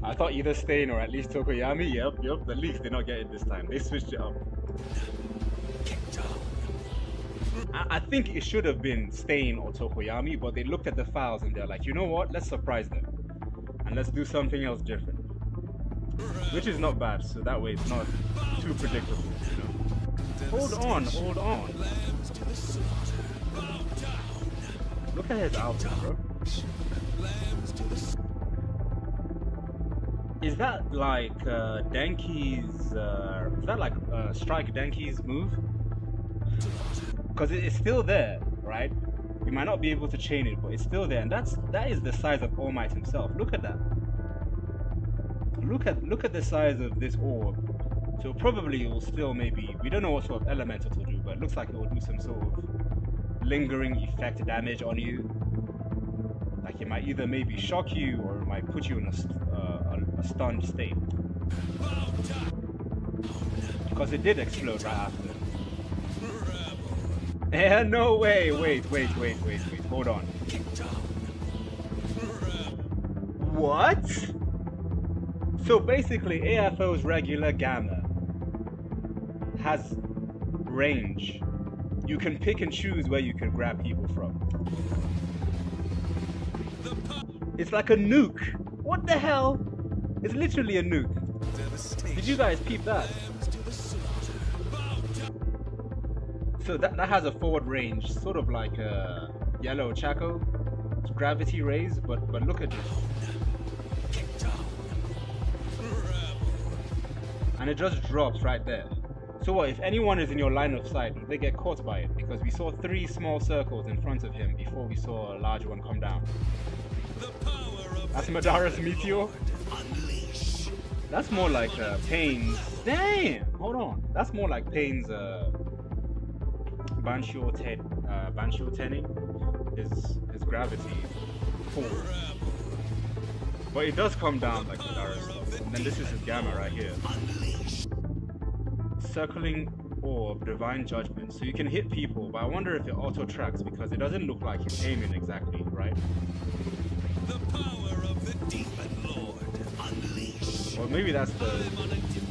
I thought either Stain or at least Tokoyami. Yep. The leaks did not get it this time. They switched it up. I think it should have been Stain or Tokoyami, but they looked at the files and they're like, you know what? Let's surprise them. And let's do something else different. Which is not bad, so that way it's not too predictable, you know? Hold on. Look at his outfit, bro. Is that like Denki's, is that like Strike Denki's move? Because it's still there, right? We might not be able to chain it, but it's still there, and that is the size of All Might himself. Look at that. Look at the size of this orb. So probably it will still maybe, we don't know what sort of element it will do, but it looks like it will do some sort of lingering effect damage on you. Like it might either maybe shock you or it might put you in a stunned state. Because it did explode right after. Yeah, no way. Wait. Hold on. What? So basically, AFO's regular Gamma has range. You can pick and choose where you can grab people from. It's like a nuke. What the hell? It's literally a nuke. Did you guys peep that? So that has a forward range, sort of like a yellow Chaco. It's gravity rays, but look at this. And it just drops right there. So what, if anyone is in your line of sight, they get caught by it? Because we saw 3 small circles in front of him before we saw a large one come down. That's Madara's Meteor? That's more like Pain's... Damn! Hold on. That's more like Pain's Banshio Tenny. His gravity is 4. But it does come down like Madara's. And then this is his Gamma right here. Circling Orb, Divine Judgment. So you can hit people, but I wonder if it auto tracks because it doesn't look like he's aiming exactly, right? The power of the Demon Lord unleash. Well, maybe that's the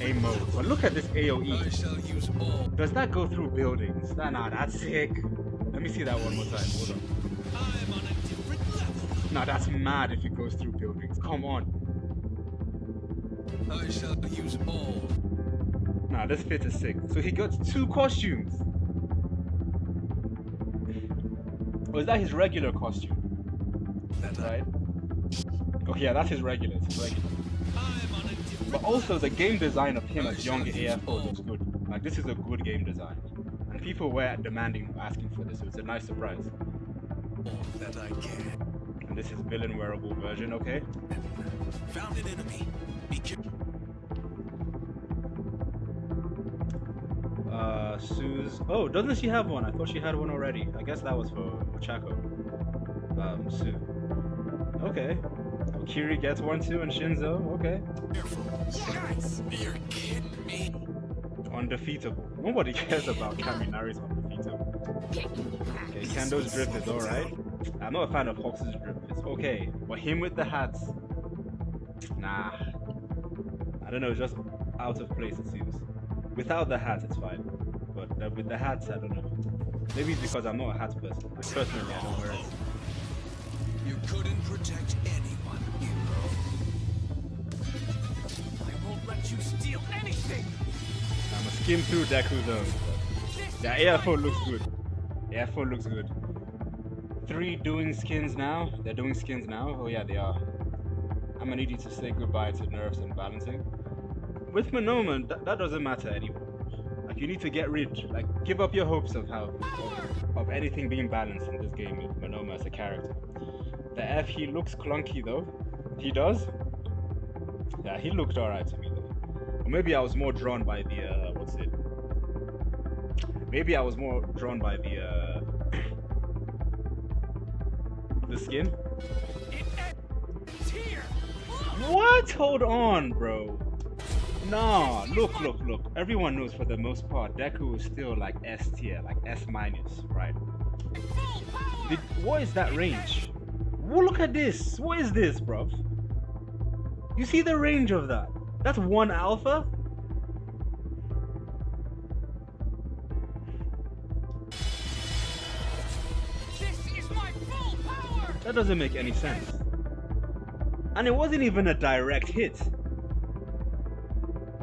aim mode. But look at this AoE. I shall use all. Does that go through buildings? Nah, that's sick. Let me see that one more time. Hold on. I'm on a different level. Nah, that's mad if it goes through buildings. Come on. I shall use all. Nah, this fit is sick. So he got 2 costumes. Or is that his regular costume? That Right? Oh yeah, that's his regular. It's his regular. I'm on a different. But also the game design of him as younger AFO looks good. Like this is a good game design. And people were demanding, asking for this, so it's a nice surprise. All that I can. And this is villain wearable version, okay? Found an enemy. Be careful. Sue's... Oh, doesn't she have one? I thought she had one already. I guess that was for Chaco. Sue. Okay. Oh, Kiri gets one too, and Shinzo. Okay. Careful. Yes! You're kidding me. Undefeatable. Nobody cares about Kaminari's undefeatable. Okay, Kendo's drip is alright. I'm not a fan of Hawks' drip. It's okay. But him with the hats... Nah. I don't know, just out of place it seems. Without the hat, it's fine. But with the hats, I don't know. Maybe it's because I'm not a hat person. Like, personally, I don't wear it. You couldn't protect anyone, hero. I won't let you steal anything. I'm gonna skim through Deku though. The AFO looks good. AFO looks good. 3 doing skins now. They're doing skins now. Oh yeah, they are. I'm gonna need you to say goodbye to nerfs and balancing. With Monoma, that doesn't matter anymore. Like you need to get rid, like give up your hopes of anything being balanced in this game with Monoma as a character. The F, he looks clunky though. He does. Yeah, he looked alright to me though. Or maybe I was more drawn by the what's it? Maybe I was more drawn by the the skin. What? Hold on, bro. Nah, look. Everyone knows for the most part, Deku is still like S tier, like S minus, right? What is that range? Well, look at this. What is this, bruv? You see the range of that? That's 1 alpha? This is my full power. That doesn't make any sense. And it wasn't even a direct hit.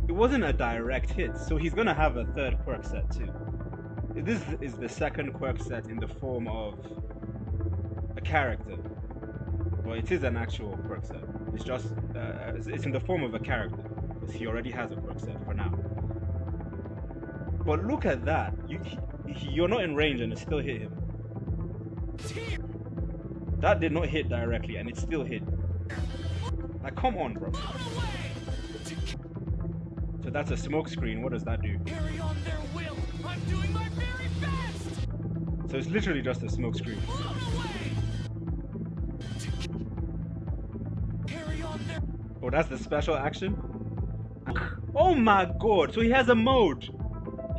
It wasn't a direct hit, so he's gonna have a 3rd quirk set too. This is the 2nd quirk set in the form of a character. Well, it is an actual quirk set. It's just, it's in the form of a character, because he already has a quirk set for now. But look at that. You're not in range and it still hit him. That did not hit directly and it still hit. Like, come on, bro. So that's a smoke screen. What does that do? Carry on their will. I'm doing my very best. So it's literally just a smoke screen. Carry on their. Oh, that's the special action? Oh my god. So he has a mode.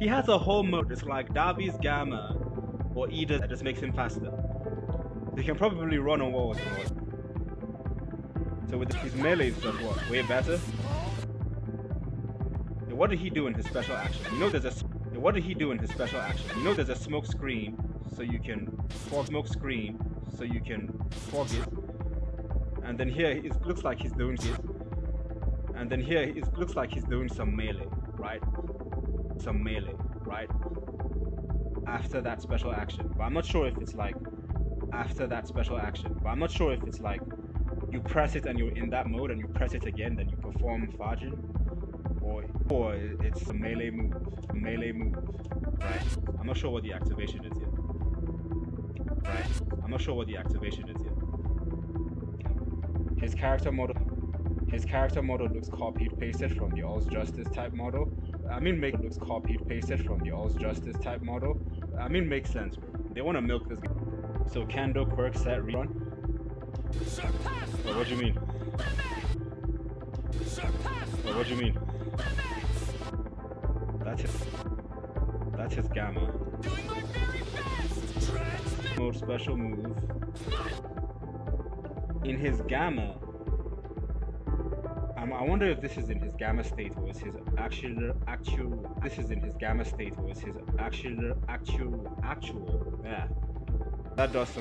He has a whole mode. It's like Dabi's Gamma or Ida that just makes him faster. He can probably run on walls. So with his melee is just what? Way better? What did he do in his special action? You know there's a... What did he do in his special action? You know there's a smoke screen, so you can... Smoke screen, so you can fog it. And then here, it looks like he's doing it. And then here, it looks like he's doing some melee, right? Some melee, right? After that special action. But I'm not sure if it's like... After that special action. But I'm not sure if it's like... You press it and you're in that mode, and you press it again, then you perform Fajin. or it's a melee move. Right. I'm not sure what the activation is yet. His character model looks copied pasted from the All's Justice type model. Makes sense, bro. They want to milk this guy. So Kendo quirk set rerun. What do you mean? What do you mean? That's his gamma. Mode special move. In his gamma. I wonder if this is in his gamma state or is his actual. This is in his gamma state or is his actual. Yeah. That does some